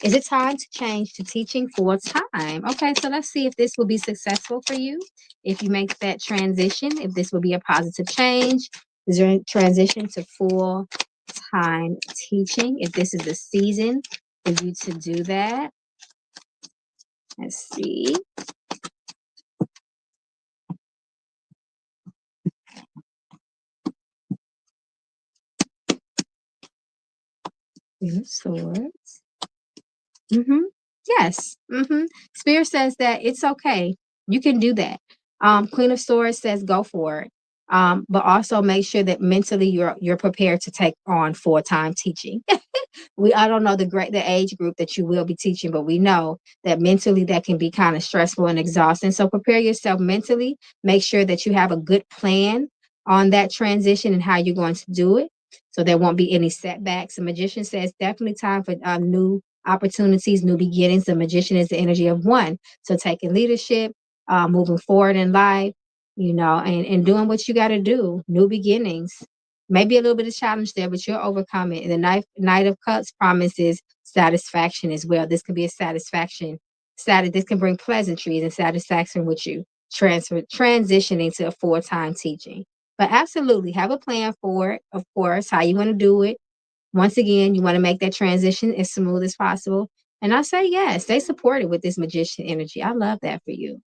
[SPEAKER 1] Is it time to change to teaching full time? Okay, so let's see if this will be successful for you. If you make that transition, if this will be a positive change, is there a transition to full time teaching? If this is the season for you to do that, let's see. Swords. Yes. Spirit says that it's okay. You can do that. Queen of Swords says go for it. But also make sure that mentally you're prepared to take on full-time teaching. I don't know the age group that you will be teaching, but we know that mentally that can be kind of stressful and exhausting. So prepare yourself mentally. Make sure that you have a good plan on that transition and how you're going to do it, so there won't be any setbacks. The magician says definitely time for new opportunities, new beginnings. The magician is the energy of one. So taking leadership, moving forward in life, and doing what you got to do, new beginnings. Maybe a little bit of challenge there, but you'll overcome it. And the Knight of Cups promises satisfaction as well. This could be a satisfaction. This can bring pleasantries and satisfaction with you transitioning to a full-time teaching. But absolutely have a plan for it, of course, how you want to do it. Once again, you want to make that transition as smooth as possible. And I say yes, stay supported with this magician energy. I love that for you.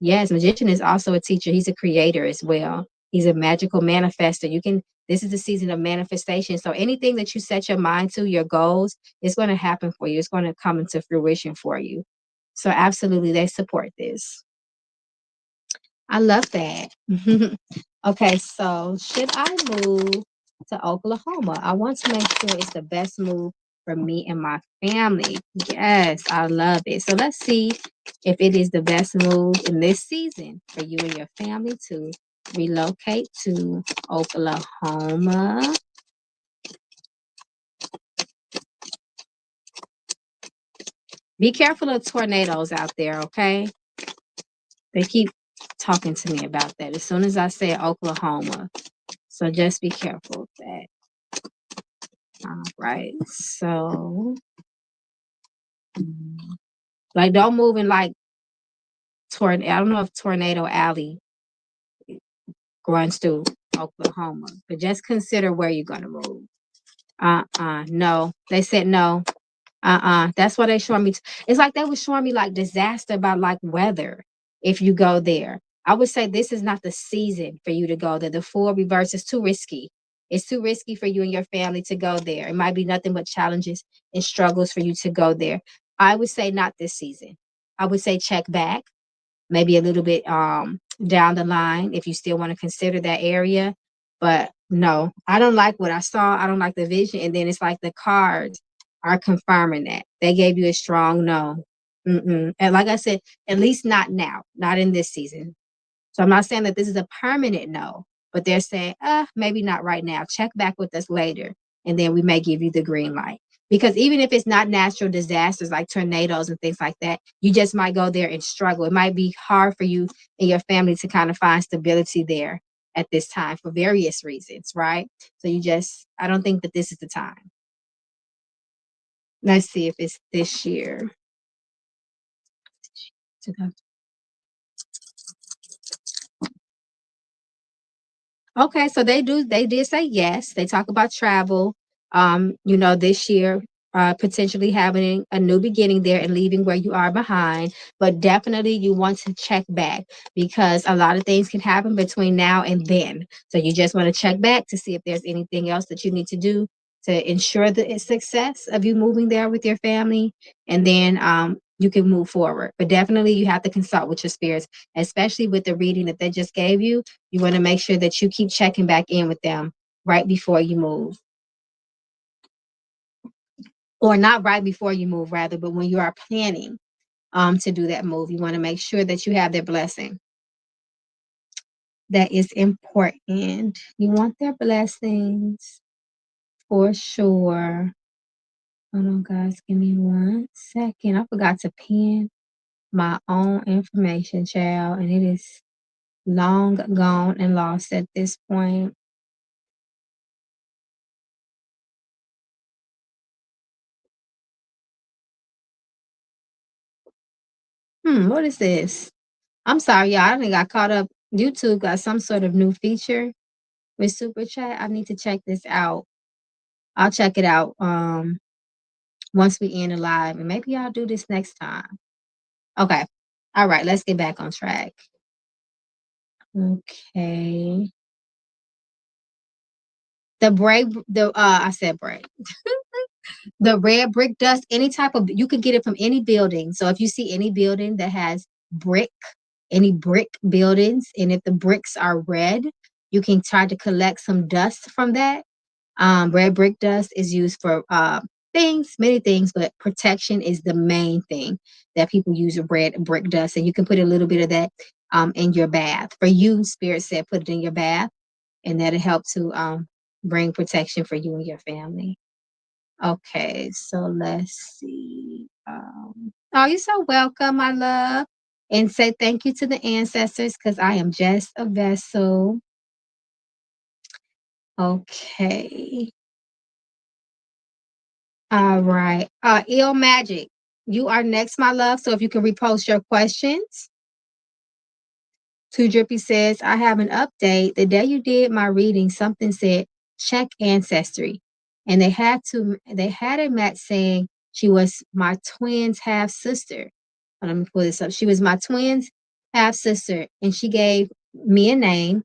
[SPEAKER 1] Yes, magician is also a teacher. He's a creator as well. He's a magical manifester. This is the season of manifestation. So anything that you set your mind to, your goals, it's going to happen for you. It's going to come into fruition for you. So absolutely, they support this. I love that. Okay, so should I move to Oklahoma? I want to make sure it's the best move for me and my family. Yes, I love it. So let's see if it is the best move in this season for you and your family to relocate to Oklahoma. Be careful of tornadoes out there, okay? They keep talking to me about that as soon as I say Oklahoma. So just be careful of that. All right, so Like, don't move in like I don't know if Tornado Alley runs through Oklahoma, but just consider where you're gonna move. No. They said no. That's why they showing me. It's like they were showing me like disaster about like weather. If you go there, I would say this is not the season for you to go there. The full reverse is too risky. It's too risky for you and your family to go there. It might be nothing but challenges and struggles for you to go there. I would say not this season. I would say check back maybe a little bit down the line if you still want to consider that area. But no, I don't like what I saw. I don't like the vision. And then it's like the cards are confirming that. They gave you a strong no. And like I said, at least not now, not in this season. So I'm not saying that this is a permanent no, but they're saying, maybe not right now. Check back with us later, and then we may give you the green light. Because even if it's not natural disasters like tornadoes and things like that, you just might go there and struggle. It might be hard for you and your family to kind of find stability there at this time for various reasons, right? So I don't think that this is the time. Let's see if it's this year. Okay, so they did say yes. They talk about travel. This year, potentially having a new beginning there and leaving where you are behind. But definitely you want to check back because a lot of things can happen between now and then. So you just want to check back to see if there's anything else that you need to do to ensure the success of you moving there with your family. And then you can move forward. But definitely you have to consult with your spirits, especially with the reading that they just gave you. You want to make sure that you keep checking back in with them right before you move. Or not right before you move, rather, but when you are planning to do that move, you want to make sure that you have their blessing. That is important. You want their blessings for sure. Hold on, guys. Give me 1 second. I forgot to pin my own information, child, and it is long gone and lost at this point. What is this? I'm sorry, y'all. I think I caught up. YouTube got some sort of new feature with Super Chat. I need to check this out. I'll check it out once we end the live, and maybe I'll do this next time. Okay. All right, let's get back on track. Okay. I said break. The red brick dust, any type of, you can get it from any building. So if you see any building that has any brick buildings, and if the bricks are red, you can try to collect some dust from that. Red brick dust is used for many things, but protection is the main thing that people use red brick dust. And you can put a little bit of that in your bath. For you, Spirit said put it in your bath, and that'll help to bring protection for you and your family. Okay, so let's see. Oh, you're so welcome, my love. And say thank you to the ancestors because I am just a vessel. Okay. All right. Ill Magic, you are next, my love. So if you can repost your questions. Two Drippy says, I have an update. The day you did my reading, something said check ancestry. And they had a match saying she was my twin's half sister. Let me pull this up. She was my twin's half sister, and she gave me a name,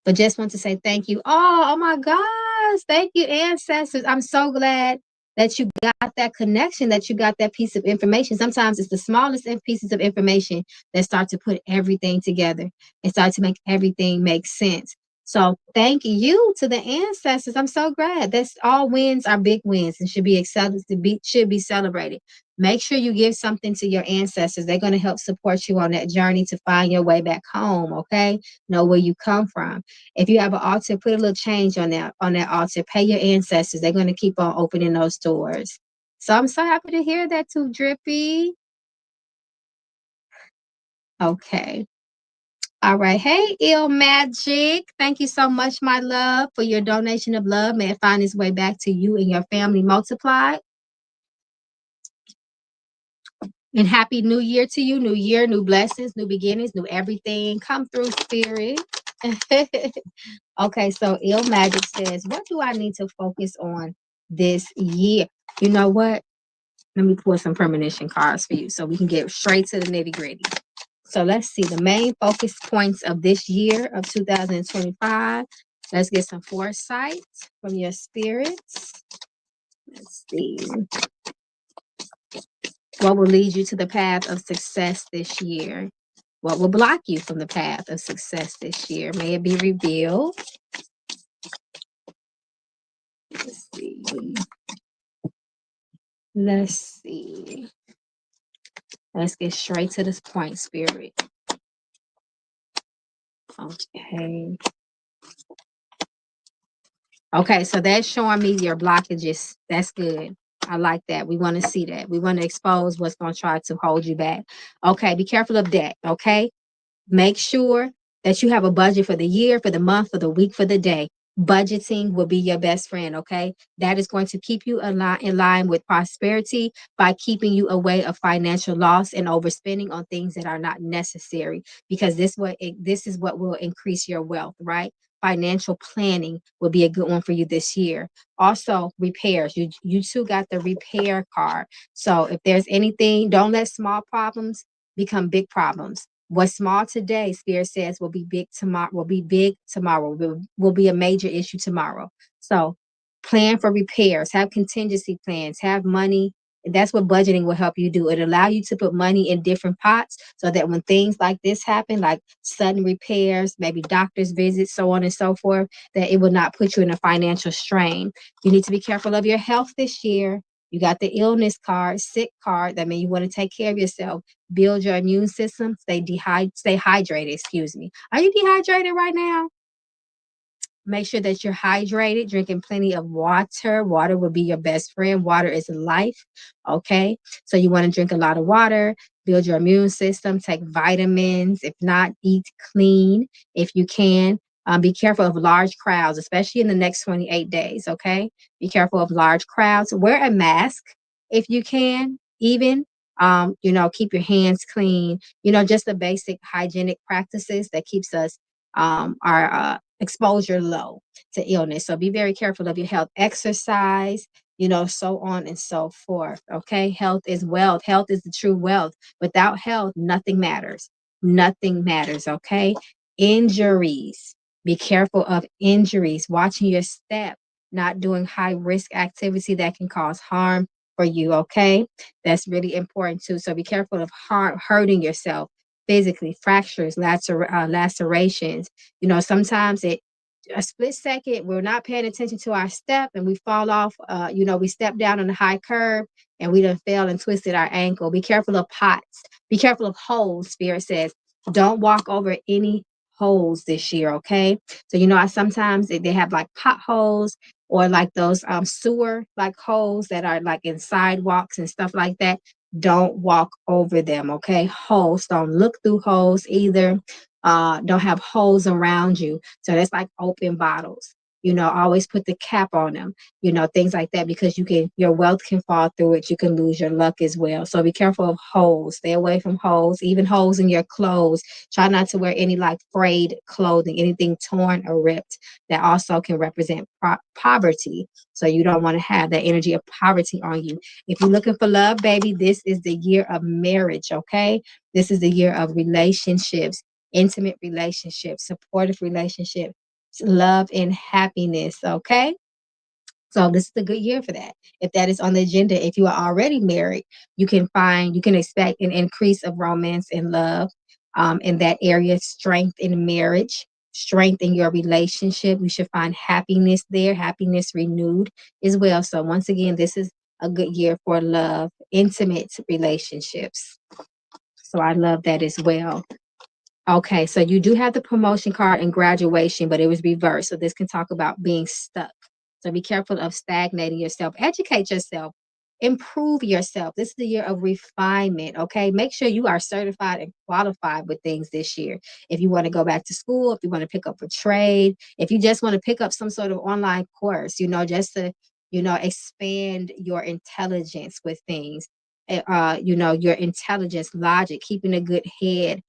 [SPEAKER 1] but just want to say thank you. Oh my gosh. Thank you, ancestors. I'm so glad that you got that connection, that you got that piece of information. Sometimes it's the smallest pieces of information that start to put everything together and start to make everything make sense. So thank you to the ancestors. I'm so glad. That's all wins are big wins and should be celebrated. Make sure you give something to your ancestors. They're going to help support you on that journey to find your way back home. Okay. Know where you come from. If you have an altar, put a little change on that altar. Pay your ancestors. They're going to keep on opening those doors. So I'm so happy to hear that too, Drippy. Okay. All right. Hey, Ill Magic. Thank you so much, my love, for your donation of love. May it find its way back to you and your family multiplied. And happy new year to you. New year, new blessings, new beginnings, new everything. Come through, spirit. Okay, so Ill Magic says, what do I need to focus on this year? You know what? Let me pull some premonition cards for you so we can get straight to the nitty gritty. So let's see the main focus points of this year of 2025. Let's get some foresight from your spirits. Let's see. What will lead you to the path of success this year? What will block you from the path of success this year? May it be revealed. Let's see. Let's see. Let's get straight to this point, spirit. Okay. Okay, so that's showing me your blockages. That's good. I like that. We want to see that. We want to expose what's going to try to hold you back. Okay, be careful of that. Okay. Make sure that you have a budget for the year, for the month, for the week, for the day. Budgeting will be your best friend, okay? That is going to keep you in line with prosperity by keeping you away of financial loss and overspending on things that are not necessary, because this is what will increase your wealth, right? Financial planning will be a good one for you this year. Also, repairs. You too got the repair card. So if there's anything, don't let small problems become big problems. What's small today, Spirit says, will be big tomorrow, will be a major issue tomorrow. So plan for repairs, have contingency plans, have money. That's what budgeting will help you do. It allow you to put money in different pots so that when things like this happen, like sudden repairs, maybe doctor's visits, so on and so forth, that it will not put you in a financial strain. You need to be careful of your health this year. You got the illness card, sick card. That means you want to take care of yourself, build your immune system, stay hydrated, excuse me. Are you dehydrated right now? Make sure that you're hydrated, drinking plenty of water. Water will be your best friend. Water is life. Okay. So you want to drink a lot of water, build your immune system, take vitamins. If not, eat clean if you can. Be careful of large crowds, especially in the next 28 days. Okay. Be careful of large crowds. Wear a mask if you can, even. Keep your hands clean, just the basic hygienic practices that keeps us our exposure low to illness. So be very careful of your health, exercise, so on and so forth. Okay. Health is wealth. Health is the true wealth. Without health, nothing matters. Nothing matters. Okay. Injuries. Be careful of injuries, watching your step, not doing high risk activity that can cause harm for you. Okay. That's really important too. So be careful of hurting yourself physically, fractures, lacerations. Sometimes a split second, we're not paying attention to our step and we fall off. We step down on a high curve and we done fell and twisted our ankle. Be careful of pots. Be careful of holes. Spirit says, don't walk over any holes this year. Okay. So, I sometimes they have like potholes or like those sewer like holes that are like in sidewalks and stuff like that. Don't walk over them. Okay. Holes. Don't look through holes either. Don't have holes around you. So that's like open bottles. Always put the cap on them, things like that, because your wealth can fall through it. You can lose your luck as well. So be careful of holes. Stay away from holes, even holes in your clothes. Try not to wear any like frayed clothing, anything torn or ripped. That also can represent poverty. So you don't want to have that energy of poverty on you. If you're looking for love, baby, this is the year of marriage. Okay. This is the year of relationships, intimate relationships, supportive relationships, love and happiness. Okay. So this is a good year for that. If that is on the agenda, if you are already married, you can expect an increase of romance and love in that area, strength in marriage, strength in your relationship. You should find happiness there, happiness renewed as well. So once again, this is a good year for love, intimate relationships. So I love that as well. Okay, so you do have the promotion card and graduation, but it was reversed. So this can talk about being stuck. So be careful of stagnating yourself. Educate yourself. Improve yourself. This is the year of refinement. Okay, make sure you are certified and qualified with things this year. If you want to go back to school, if you want to pick up a trade, if you just want to pick up some sort of online course, just to, expand your intelligence with things. your intelligence, logic, keeping a good head,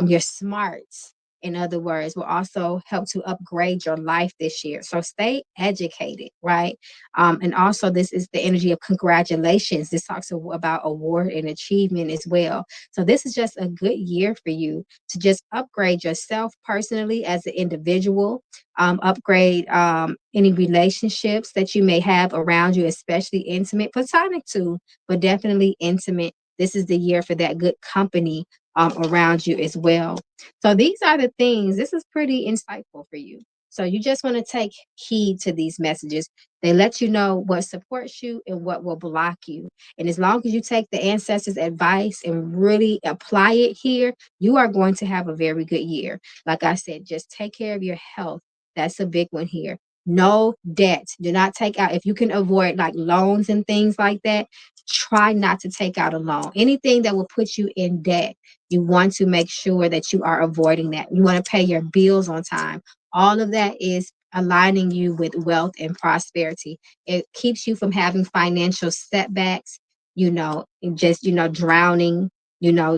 [SPEAKER 1] your smarts, in other words, will also help to upgrade your life this year. So stay educated, right? And also, this is the energy of congratulations. This talks about award and achievement as well. So this is just a good year for you to just upgrade yourself personally as an individual, upgrade any relationships that you may have around you, especially intimate, platonic too, but definitely intimate. This is the year for that good company around you as well. So these are the things. This is pretty insightful for you. So you just want to take heed to these messages. They let you know what supports you and what will block you. And as long as you take the ancestors' advice and really apply it here, you are going to have a very good year. Like I said, just take care of your health. That's a big one here. No debt. Do not take out, if you can avoid like loans and things like that, try not to take out a loan. Anything that will put you in debt, you want to make sure that you are avoiding that. You want to pay your bills on time. All of that is aligning you with wealth and prosperity. It keeps you from having financial setbacks, and just, drowning,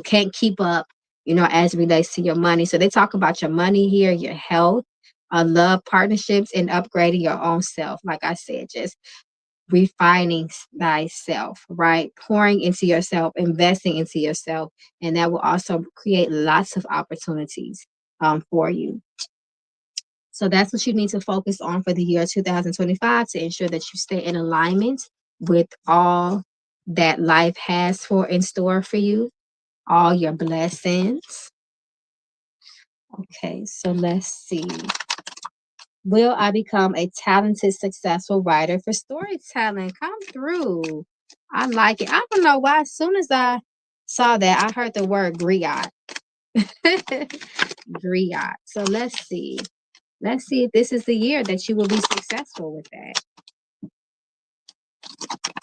[SPEAKER 1] can't keep up, as it relates to your money. So they talk about your money here, your health, love, partnerships, and upgrading your own self. Like I said, just refining thyself, right? Pouring into yourself, investing into yourself, and that will also create lots of opportunities for you. So that's what you need to focus on for the year 2025 to ensure that you stay in alignment with all that life has in store for you, all your blessings. Okay, so let's see. Will I become a talented, successful writer for storytelling? Come through. I like it. I don't know why. As soon as I saw that, I heard the word griot. Griot. So let's see. Let's see if this is the year that you will be successful with that.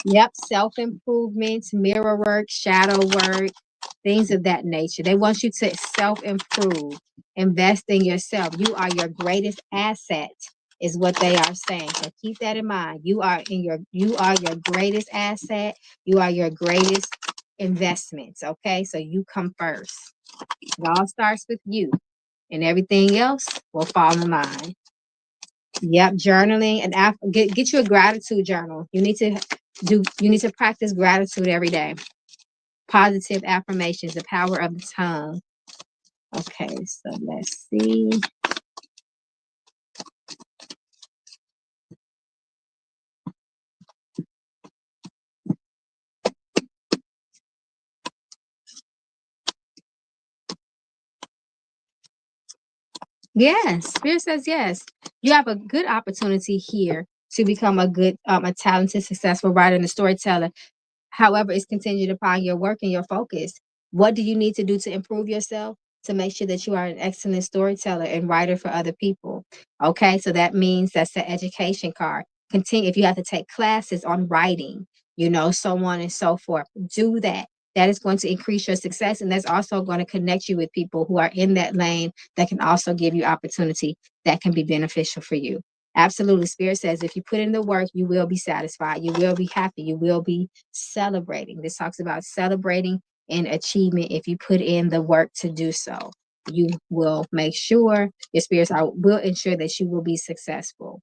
[SPEAKER 1] Yep, self-improvement, mirror work, shadow work, things of that nature. They want you to self-improve, invest in yourself. You are your greatest asset, is what they are saying. So keep that in mind. You are your greatest asset. You are your greatest investments. Okay, so you come first. It all starts with you, and everything else will fall in line. Yep, journaling and get you a gratitude journal. You need to practice gratitude every day. Positive affirmations, the power of the tongue. Okay, so let's see. Yes, Spirit says yes. You have a good opportunity here to become a talented, successful writer and a storyteller. However, it's contingent upon your work and your focus. What do you need to do to improve yourself to make sure that you are an excellent storyteller and writer for other people? Okay, so that means that's the education card. Continue if you have to take classes on writing, so on and so forth. Do that. That is going to increase your success, and that's also going to connect you with people who are in that lane that can also give you opportunity that can be beneficial for you. Absolutely. Spirit says if you put in the work, you will be satisfied. You will be happy. You will be celebrating. This talks about celebrating and achievement. If you put in the work to do so, you will make sure your spirits will ensure that you will be successful.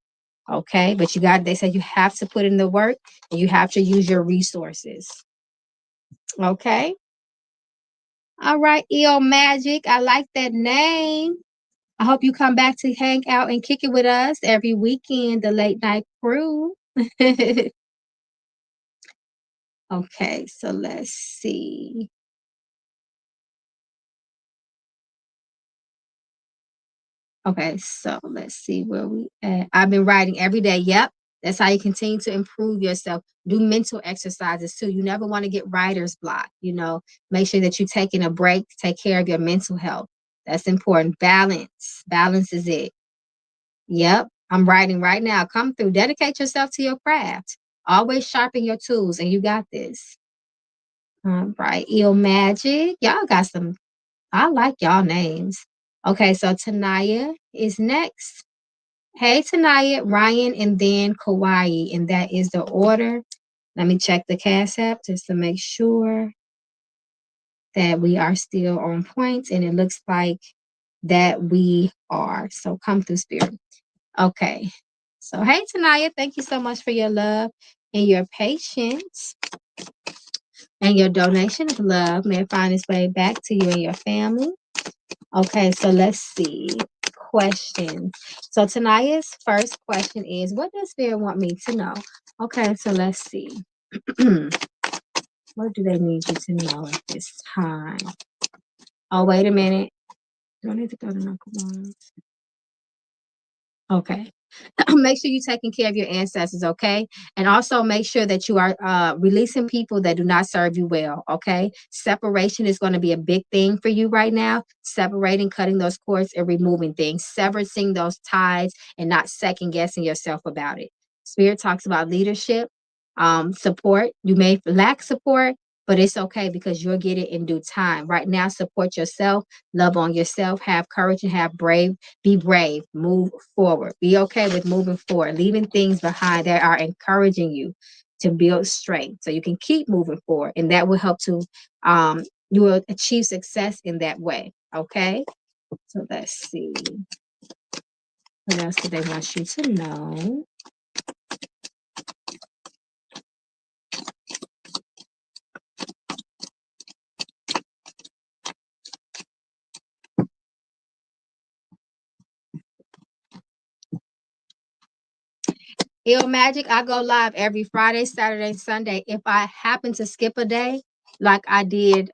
[SPEAKER 1] Okay. But they say you have to put in the work and you have to use your resources. Okay. All right. EO Magic. I like that name. I hope you come back to hang out and kick it with us every weekend, the late night crew. Okay, so let's see. Okay, so let's see where we at. I've been writing every day. Yep. That's how you continue to improve yourself. Do mental exercises too. You never want to get writer's block. Make sure that you're taking a break to take care of your mental health. That's important. Balance. Balance is it. Yep. I'm writing right now. Come through. Dedicate yourself to your craft. Always sharpen your tools, and you got this. All right. Eel Magic. Y'all got some. I like y'all names. Okay, so Tanaya is next. Hey, Tanaya, Ryan, and then Kauai, and that is the order. Let me check the Cashapp just to make sure that we are still on point, and it looks like that we are. So come through, Spirit. Okay. So hey, Tanaya, thank you so much for your love and your patience and your donation of love. May it find its way back to you and your family. Okay, so let's see. Questions. So Tanaya's first question is, what does Spirit want me to know? Okay, so let's see. What do they need you to know at this time? Oh, wait a minute. Do I need to go to number one? Okay. Make sure you're taking care of your ancestors, okay? And also make sure that you are releasing people that do not serve you well, okay? Separation is going to be a big thing for you right now. Separating, cutting those cords, and removing things. Severing those ties and not second guessing yourself about it. Spirit talks about leadership, support. You may lack support, but it's okay because you'll get it in due time. Right now, support yourself, love on yourself, have courage, and be brave, move forward. Be okay with moving forward, leaving things behind that are encouraging you to build strength so you can keep moving forward. And that will help to, you will achieve success in that way. Okay. So let's see. What else do they want you to know? Ill Magic, I go live every Friday, Saturday, Sunday. If I happen to skip a day, like I did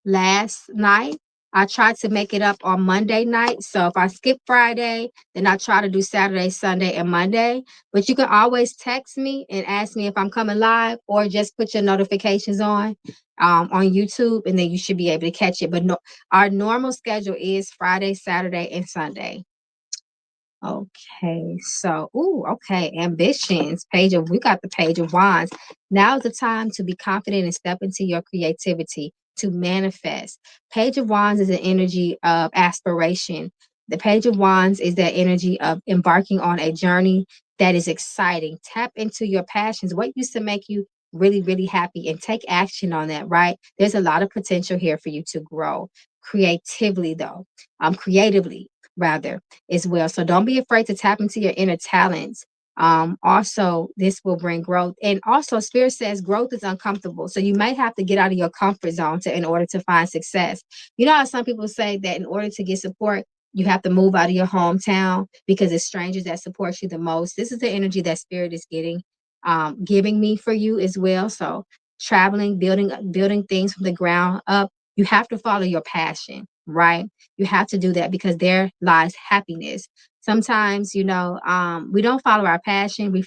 [SPEAKER 1] last night, I try to make it up on Monday night. So if I skip Friday, then I try to do Saturday, Sunday, and Monday. But you can always text me and ask me if I'm coming live, or just put your notifications on YouTube, and then you should be able to catch it. But no, our normal schedule is Friday, Saturday, and Sunday. Okay, so okay, ambitions. We got the Page of Wands. Now is the time to be confident and step into your creativity to manifest. Page of Wands is an energy of aspiration. The Page of Wands is that energy of embarking on a journey that is exciting. Tap into your passions. What used to make you really, really happy, and take action on that, right? There's a lot of potential here for you to grow creatively, though. Creatively, rather, as well. So don't be afraid to tap into your inner talents. Also, this will bring growth. And also, Spirit says growth is uncomfortable. So you might have to get out of your comfort zone in order to find success. You know how some people say that in order to get support, you have to move out of your hometown because it's strangers that support you the most. This is the energy that Spirit is giving me for you as well. So traveling, building things from the ground up, you have to follow your passion, right? You have to do that because there lies happiness. Sometimes, we don't follow our passion. We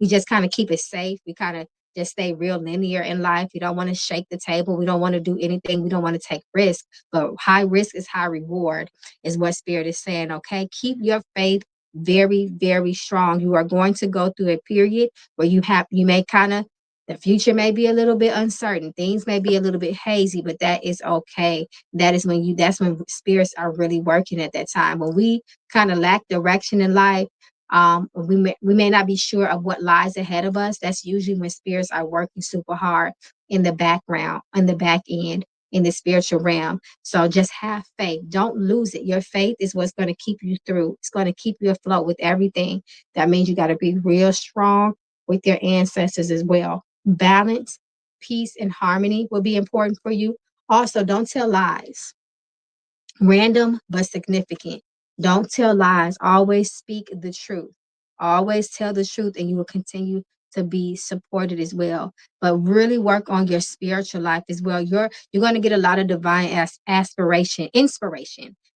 [SPEAKER 1] just kind of keep it safe. We kind of just stay real linear in life. We don't want to shake the table. We don't want to do anything. We don't want to take risk. But high risk is high reward, is what Spirit is saying. Okay. Keep your faith very, very strong. You are going to go through a period where you may the future may be a little bit uncertain. Things may be a little bit hazy, but that is okay. That's when spirits are really working at that time. When we kind of lack direction in life, we may not be sure of what lies ahead of us. That's usually when spirits are working super hard in the background, on the back end, in the spiritual realm. So just have faith. Don't lose it. Your faith is what's going to keep you through. It's going to keep you afloat with everything. That means you got to be real strong with your ancestors as well. Balance, peace, and harmony will be important for you. Also, don't tell lies. Random but significant. Don't tell lies. Always speak the truth. Always tell the truth, and you will continue to be supported as well. But really work on your spiritual life as well. You're going to get a lot of divine inspiration.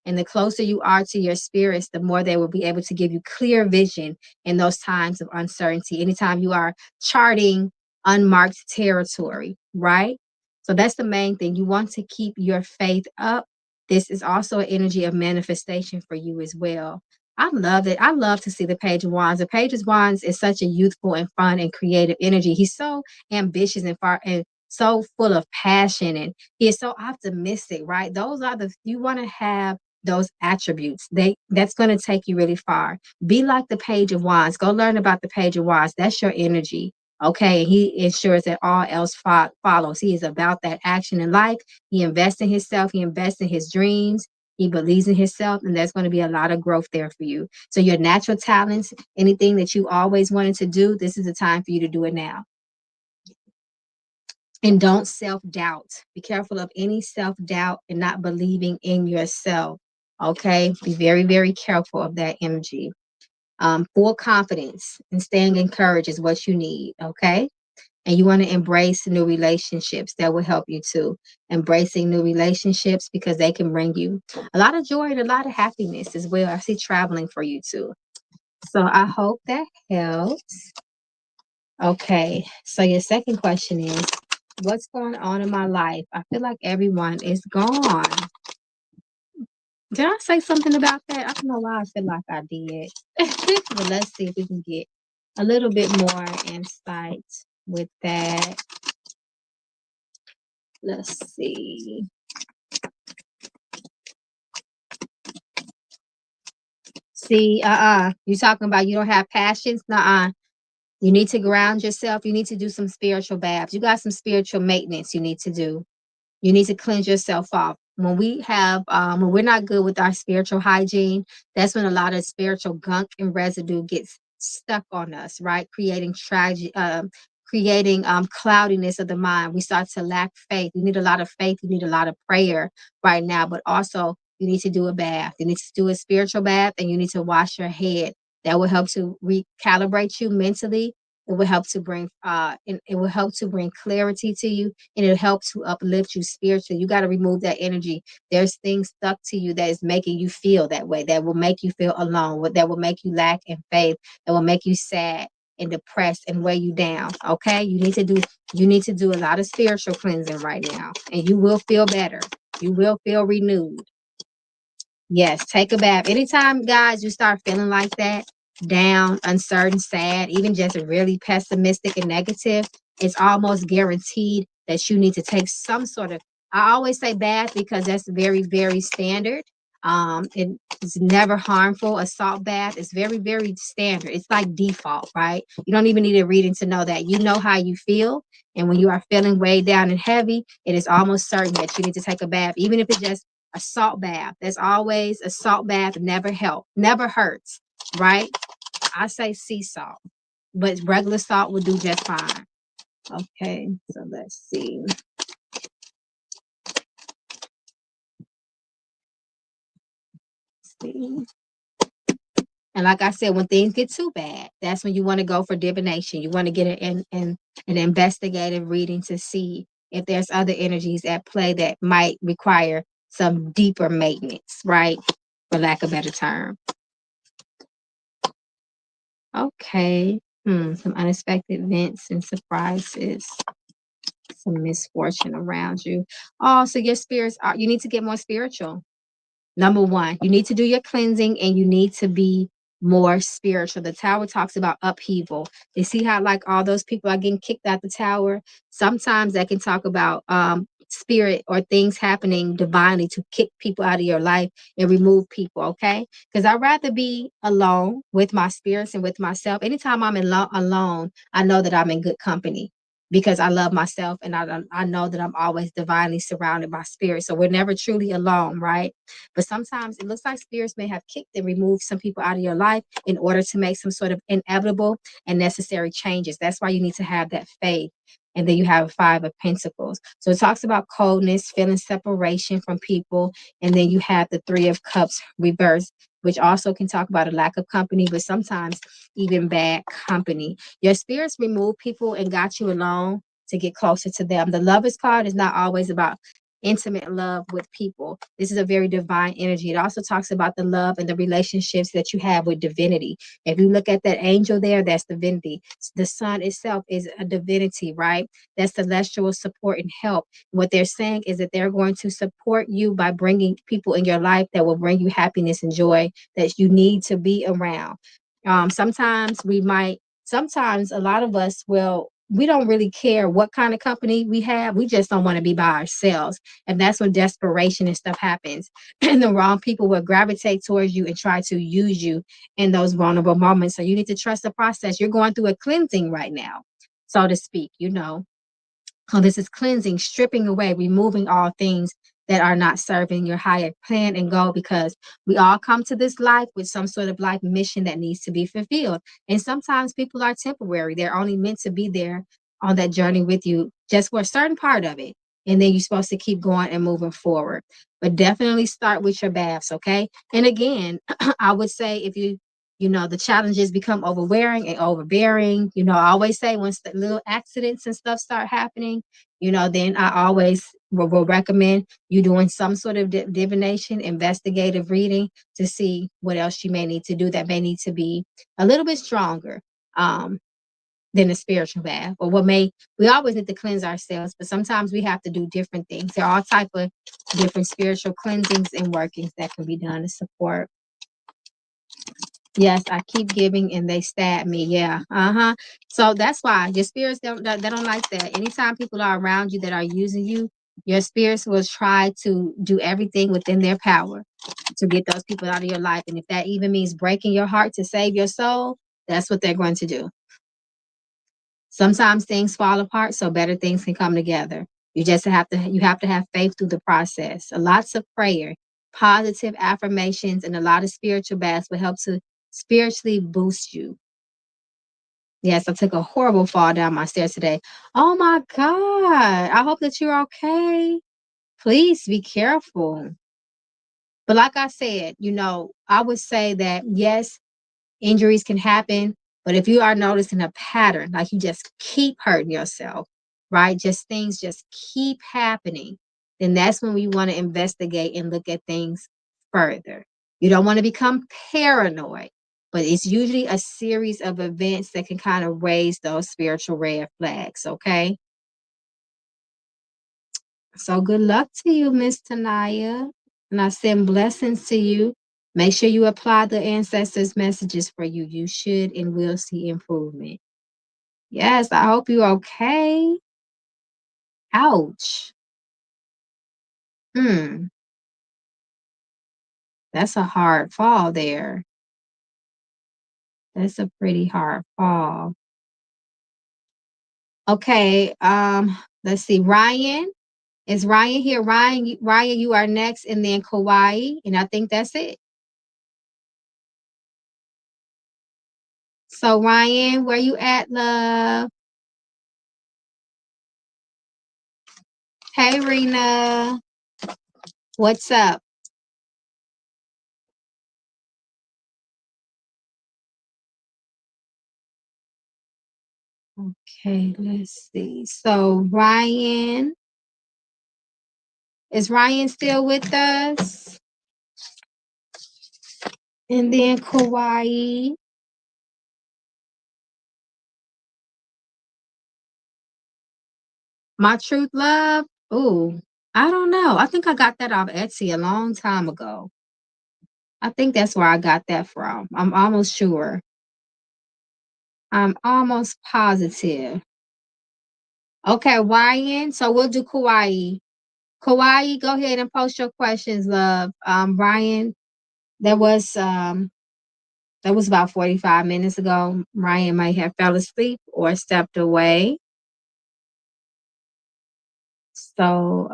[SPEAKER 1] And the closer you are to your spirits, the more they will be able to give you clear vision in those times of uncertainty. Anytime you are charting unmarked territory, right? So that's the main thing. You want to keep your faith up. This is also an energy of manifestation for you as well. I love it. I love to see the Page of Wands. The Page of Wands is such a youthful and fun and creative energy. He's so ambitious and far and so full of passion, and he is so optimistic, right? You want to have those attributes. That's going to take you really far. Be like the Page of Wands. Go learn about the Page of Wands. That's your energy. Okay, he ensures that all else follows. He is about that action in life. He invests in himself. He invests in his dreams. He believes in himself, and there's going to be a lot of growth there for you. So your natural talents, anything that you always wanted to do, this is the time for you to do it now. And don't self-doubt. Be careful of any self-doubt and not believing in yourself. Okay, be very, very careful of that energy. Full confidence and staying encouraged is what you need. Okay. And you want to embrace new relationships. That will help you too. Embracing new relationships because they can bring you a lot of joy and a lot of happiness as well. I see traveling for you too. So I hope that helps. Okay. So your second question is, what's going on in my life? I feel like everyone is gone. Did I say something about that? I don't know why I feel like I did. But let's see if we can get a little bit more insight with that. Let's see. See, you talking about you don't have passions? Nuh-uh. You need to ground yourself. You need to do some spiritual baths. You got some spiritual maintenance you need to do. You need to cleanse yourself off. When we're not good with our spiritual hygiene, that's when a lot of spiritual gunk and residue gets stuck on us, right? Creating tragedy, creating cloudiness of the mind. We start to lack faith. You need a lot of faith. You need a lot of prayer right now, but also you need to do a bath. You need to do a spiritual bath, and you need to wash your head. That will help to recalibrate you mentally. It will help to bring it will help to bring clarity to you, and it'll help to uplift you spiritually. You got to remove that energy. There's things stuck to you that is making you feel that way, that will make you feel alone, that will make you lack in faith, that will make you sad and depressed and weigh you down. Okay. You need to do a lot of spiritual cleansing right now, and you will feel better. You will feel renewed. Yes, take a bath. Anytime, guys, you start feeling like that, down, uncertain, sad, even just really pessimistic and negative, it's almost guaranteed that you need to take some sort of. I always say bath because that's very, very standard. It's never harmful. A salt bath is very, very standard. It's like default, right? You don't even need a reading to know that. You know how you feel. And when you are feeling way down and heavy, it is almost certain that you need to take a bath, even if it's just a salt bath. There's always a salt bath, never hurts, right? I say sea salt, but regular salt will do just fine. Okay, so let's see. And like I said, when things get too bad, that's when you want to go for divination. You want to get an investigative reading to see if there's other energies at play that might require some deeper maintenance, right? For lack of a better term. Okay. Some unexpected events and surprises. Some misfortune around you. Oh, so your spirits are, you need to get more spiritual. Number one, you need to do your cleansing, and you need to be more spiritual. The tower talks about upheaval. You see how like all those people are getting kicked out the tower? Sometimes that can talk about spirit or things happening divinely to kick people out of your life and remove people, okay? Because I'd rather be alone with my spirits and with myself. Anytime I'm alone, I know that I'm in good company because I love myself, and I know that I'm always divinely surrounded by spirit. So we're never truly alone, right? But sometimes it looks like spirits may have kicked and removed some people out of your life in order to make some sort of inevitable and necessary changes. That's why you need to have that faith. And then you have Five of Pentacles. So it talks about coldness, feeling separation from people. And then you have the Three of Cups reversed, which also can talk about a lack of company, but sometimes even bad company. Your spirits remove people and got you alone to get closer to them. The Lovers card is not always about intimate love with people. This is a very divine energy. It also talks about the love and the relationships that you have with divinity. If you look at that angel there, that's divinity. The sun itself is a divinity, right? That's celestial support and help. What they're saying is that they're going to support you by bringing people in your life that will bring you happiness and joy that you need to be around. Sometimes a lot of us will, we don't really care what kind of company we have. We just don't want to be by ourselves. And that's when desperation and stuff happens. And the wrong people will gravitate towards you and try to use you in those vulnerable moments. So you need to trust the process. You're going through a cleansing right now. so to speak, you know. So this is cleansing, stripping away, removing all things that are not serving your higher plan and goal, because we all come to this life with some sort of life mission that needs to be fulfilled. And sometimes people are temporary. They're only meant to be there on that journey with you just for a certain part of it. And then you're supposed to keep going and moving forward. But definitely start with your baths, okay? And again, I would say if you know, the challenges become overwearing and overbearing. You know, I always say once the little accidents and stuff start happening, you know, then I always will recommend you doing some sort of divination, investigative reading to see what else you may need to do that may need to be a little bit stronger than a spiritual bath. Or we always need to cleanse ourselves, but sometimes we have to do different things. There are all type of different spiritual cleansings and workings that can be done to support. Yes, I keep giving and they stab me. Yeah. Uh-huh. So that's why your spirits they don't like that. Anytime people are around you that are using you, your spirits will try to do everything within their power to get those people out of your life. And if that even means breaking your heart to save your soul, that's what they're going to do. Sometimes things fall apart so better things can come together. You have to have faith through the process. Lots of prayer, positive affirmations, and a lot of spiritual baths will help to spiritually boost you. Yes, I took a horrible fall down my stairs today. Oh my God. I hope that you're okay. Please be careful. But like I said, you know, I would say that yes, injuries can happen, but if you are noticing a pattern, like you just keep hurting yourself, right? Just things just keep happening, then that's when we want to investigate and look at things further. You don't want to become paranoid, but it's usually a series of events that can kind of raise those spiritual red flags, okay? So good luck to you, Miss Tanaya. And I send blessings to you. Make sure you apply the ancestors' messages for you. You should and will see improvement. Yes, I hope you're okay. Ouch. Hmm. That's a hard fall there. That's a pretty hard fall. Okay. Let's see. Ryan. Is Ryan here? Ryan, you are next, and then Kauai. And I think that's it. So Ryan, where you at, love? Hey, Rena. What's up? Okay, let's see. So Ryan, is Ryan still with us? And then Kauai. My Truth Love. Ooh, I don't know. I think I got that off Etsy a long time ago. I think that's where I got that from. I'm almost sure. I'm almost positive. Okay, Ryan. So we'll do Kauai. Kauai, go ahead and post your questions, love. Ryan, that was that was about 45 minutes ago. Ryan might have fell asleep or stepped away. So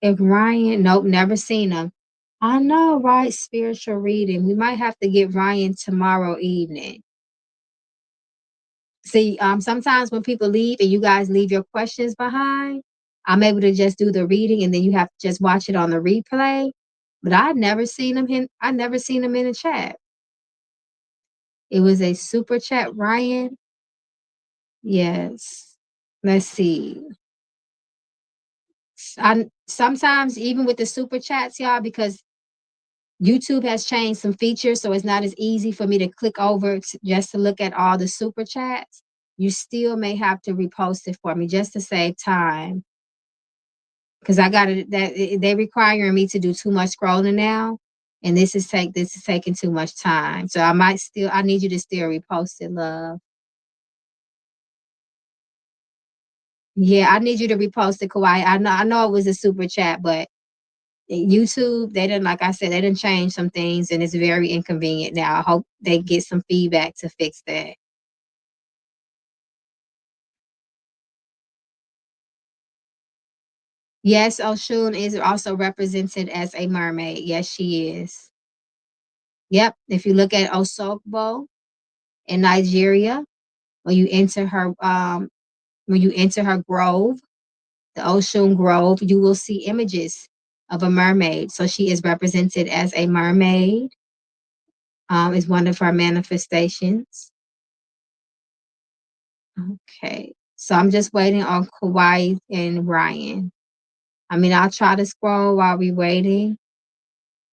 [SPEAKER 1] if Ryan, nope, never seen him. I know, right? Spiritual reading. We might have to get Ryan tomorrow evening. See, sometimes when people leave and you guys leave your questions behind, I'm able to just do the reading and then you have to just watch it on the replay. But I never seen him in the chat. It was a super chat, Ryan. Yes. Let's see. Sometimes even with the super chats, y'all, because YouTube has changed some features, so it's not as easy for me to click over just to look at all the super chats. You still may have to repost it for me just to save time, because I got it that they requiring me to do too much scrolling now, and this is taking too much time. So I need you to still repost it, love. Yeah, I need you to repost it, Kauai. I know it was a super chat, but YouTube, they didn't, like I said, they didn't change some things and it's very inconvenient now. I hope they get some feedback to fix that. Yes, Oshun is also represented as a mermaid. Yes, she is. Yep. If you look at Osogbo in Nigeria, when you enter her grove, the Oshun Grove, you will see images of a mermaid. So she is represented as a mermaid. Is one of her manifestations. Okay. So I'm just waiting on Kauai and Ryan. I mean, I'll try to scroll while we're waiting.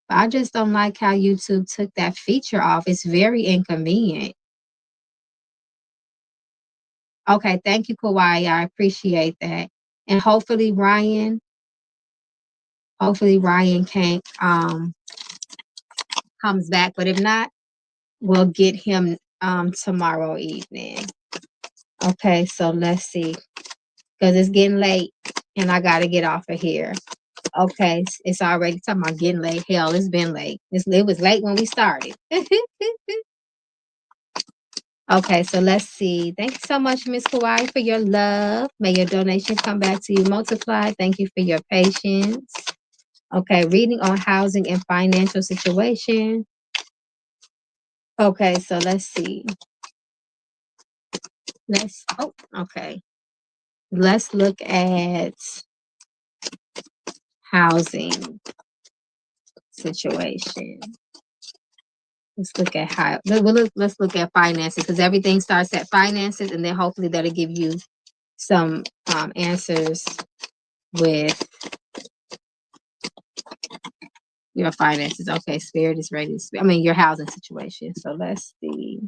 [SPEAKER 1] But I just don't like how YouTube took that feature off. It's very inconvenient. Okay, thank you, Kauai. I appreciate that. And hopefully Ryan can comes back. But if not, we'll get him tomorrow evening. Okay, so let's see. Because it's getting late and I gotta get off of here. Okay, it's already talking about getting late. Hell, it's been late. It was late when we started. Okay, so let's see. Thank you so much, Miss Kauai, for your love. May your donation come back to you multiplied. Thank you for your patience. Okay, reading on housing and financial situation. Okay, so let's see. Okay. Let's look at housing situation. Let's look at let's look at finances, because everything starts at finances, and then hopefully that'll give you some answers with your finances. Okay, spirit is ready. I mean, your housing situation. So let's see.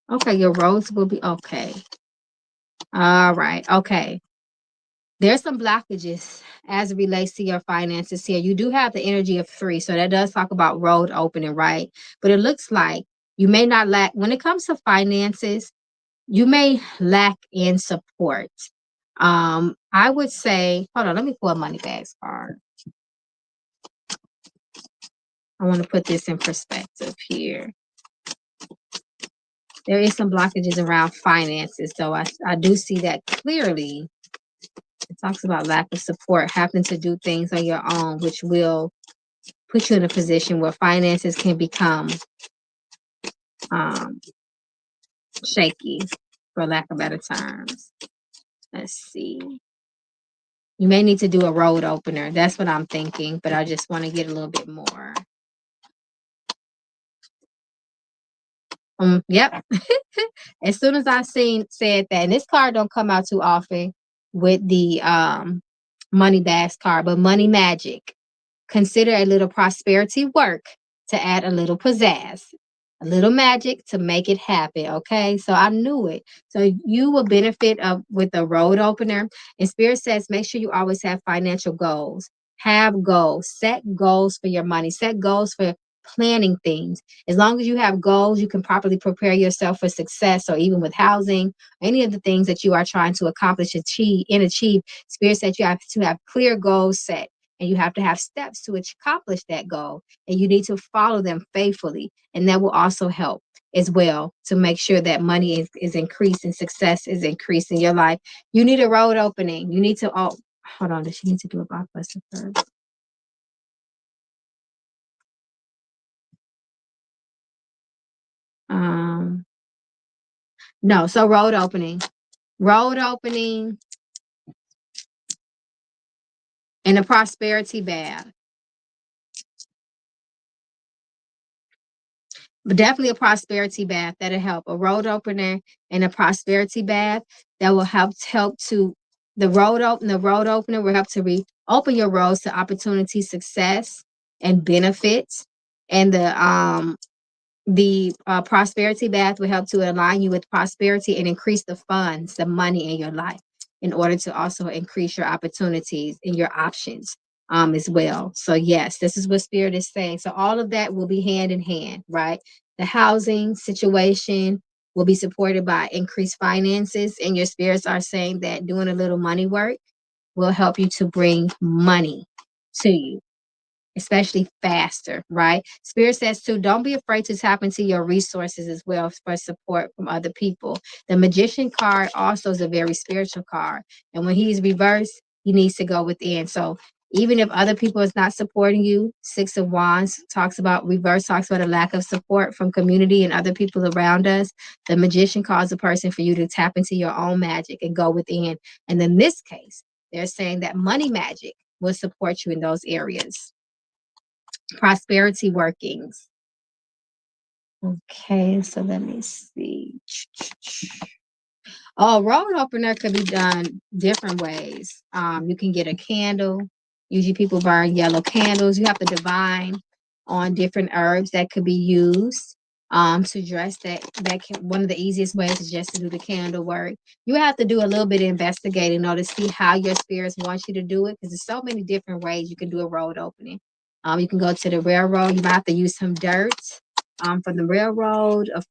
[SPEAKER 1] Okay, your roads will be okay. All right. Okay. There's some blockages as it relates to your finances here. You do have the energy of 3, so that does talk about road opening, right? But it looks like you may not lack, when it comes to finances, you may lack in support. I would say, hold on, let me pull a money bags card. I want to put this in perspective here. There is some blockages around finances, so I do see that clearly. It talks about lack of support, having to do things on your own, which will put you in a position where finances can become shaky, for lack of better terms. Let's see. You may need to do a road opener. That's what I'm thinking, but I just want to get a little bit more. Yep. As soon as I said that, and this card don't come out too often with the money bags card, but money magic. Consider a little prosperity work to add a little pizzazz, a little magic to make it happen. Okay, so I knew it. So you will benefit with a road opener. And Spirit says, make sure you always have financial goals. Have goals. Set goals for your money. Set goals for planning things. As long as you have goals, you can properly prepare yourself for success, or even with housing, any of the things that you are trying to accomplish, achieve. Spirit says you have to have clear goals set. And you have to have steps to accomplish that goal. And you need to follow them faithfully. And that will also help as well to make sure that money is increased and success is increased in your life. You need a road opening. You need to, hold on. Does she need to do a blockbuster first? No, so road opening. Road opening and a prosperity bath. But definitely a prosperity bath that'll help. A road opener and a prosperity bath that will help to the road opener will help to reopen your roads to opportunity, success, and benefits. And the prosperity bath will help to align you with prosperity and increase the funds, the money in your life, in order to also increase your opportunities and your options as well. So yes, this is what Spirit is saying. So all of that will be hand in hand, right? The housing situation will be supported by increased finances, and your spirits are saying that doing a little money work will help you to bring money to you. especially faster, right? Spirit says too, don't be afraid to tap into your resources as well for support from other people. The Magician card also is a very spiritual card. And when he's reversed, he needs to go within. So even if other people is not supporting you, Six of Wands talks about a lack of support from community and other people around us. The Magician calls a person for you to tap into your own magic and go within. And in this case, they're saying that money magic will support you in those areas. Prosperity workings. Okay, so let me see. Oh, road opener could be done different ways. You can get a candle. Usually people burn yellow candles. You have to divine on different herbs that could be used to dress that. One of the easiest ways is just to do the candle work. You have to do a little bit of investigating though to see how your spirits want you to do it, because there's so many different ways you can do a road opening. You can go to the railroad. You might have to use some dirt from the railroad or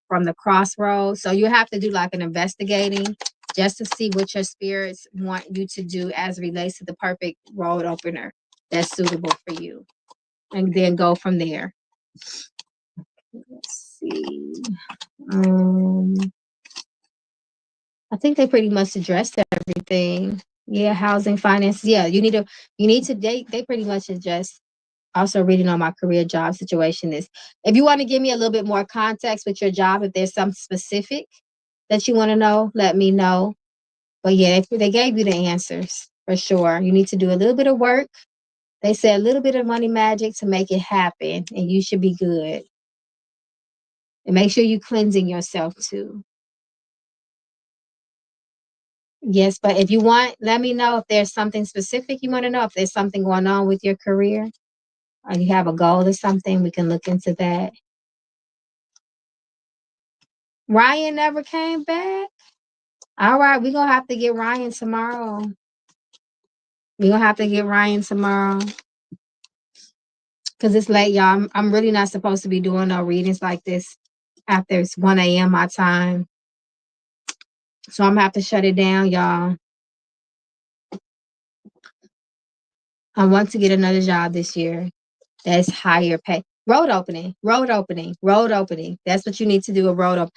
[SPEAKER 1] from the crossroads. So you have to do like an investigating just to see what your spirits want you to do as it relates to the perfect road opener that's suitable for you. And then go from there. Let's see. I think they pretty much addressed everything. Yeah, housing, finance. Yeah, you need to date. They pretty much address. Also reading on my career job situation is, if you want to give me a little bit more context with your job, if there's something specific that you want to know, let me know. But yeah, they gave you the answers for sure. You need to do a little bit of work. They said a little bit of money magic to make it happen, and you should be good. And make sure you cleansing yourself too. Yes, but if you want, let me know if there's something specific you want to know. If there's something going on with your career or you have a goal or something, we can look into that. Ryan never came back. All right, we're gonna have to get Ryan tomorrow. Because it's late, y'all. I'm really not supposed to be doing no readings like this after it's 1 a.m. my time. So I'm gonna have to shut it down, y'all. I want to get another job this year that's higher pay. Road opening. That's what you need to do. A road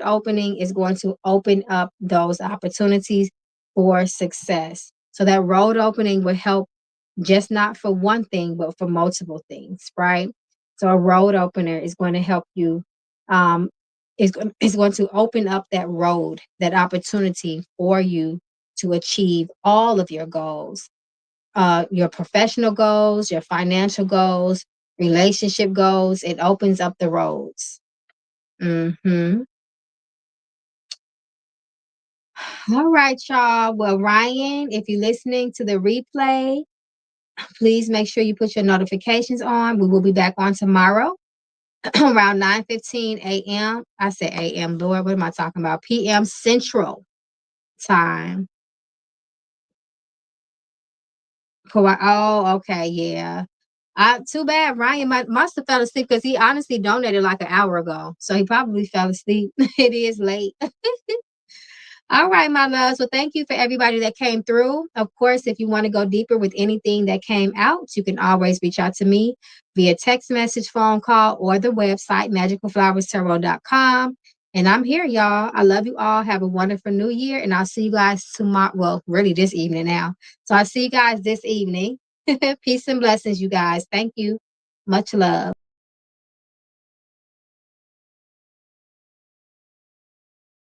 [SPEAKER 1] opening is going to open up those opportunities for success. So that road opening will help just not for one thing, but for multiple things, right? So a road opener is going to help you, is going to open up that road, that opportunity for you to achieve all of your goals, your professional goals, your financial goals, relationship goals. It opens up the roads. Mm-hmm. All right, y'all. Well, Ryan, if you're listening to the replay, please make sure you put your notifications on. We will be back on tomorrow around 9:15 a.m. I said a.m. Lord, what am I talking about? P.m. Central time. Oh, okay, yeah. Too bad Ryan must have fell asleep because he honestly donated like an hour ago. So he probably fell asleep. It is late. All right, my loves. Well, thank you for everybody that came through. Of course, if you want to go deeper with anything that came out, you can always reach out to me via text message, phone call, or the website, magicalflowerstarot.com. And I'm here, y'all. I love you all. Have a wonderful new year. And I'll see you guys tomorrow. Well, really this evening now. So I'll see you guys this evening. Peace and blessings, you guys. Thank you. Much love.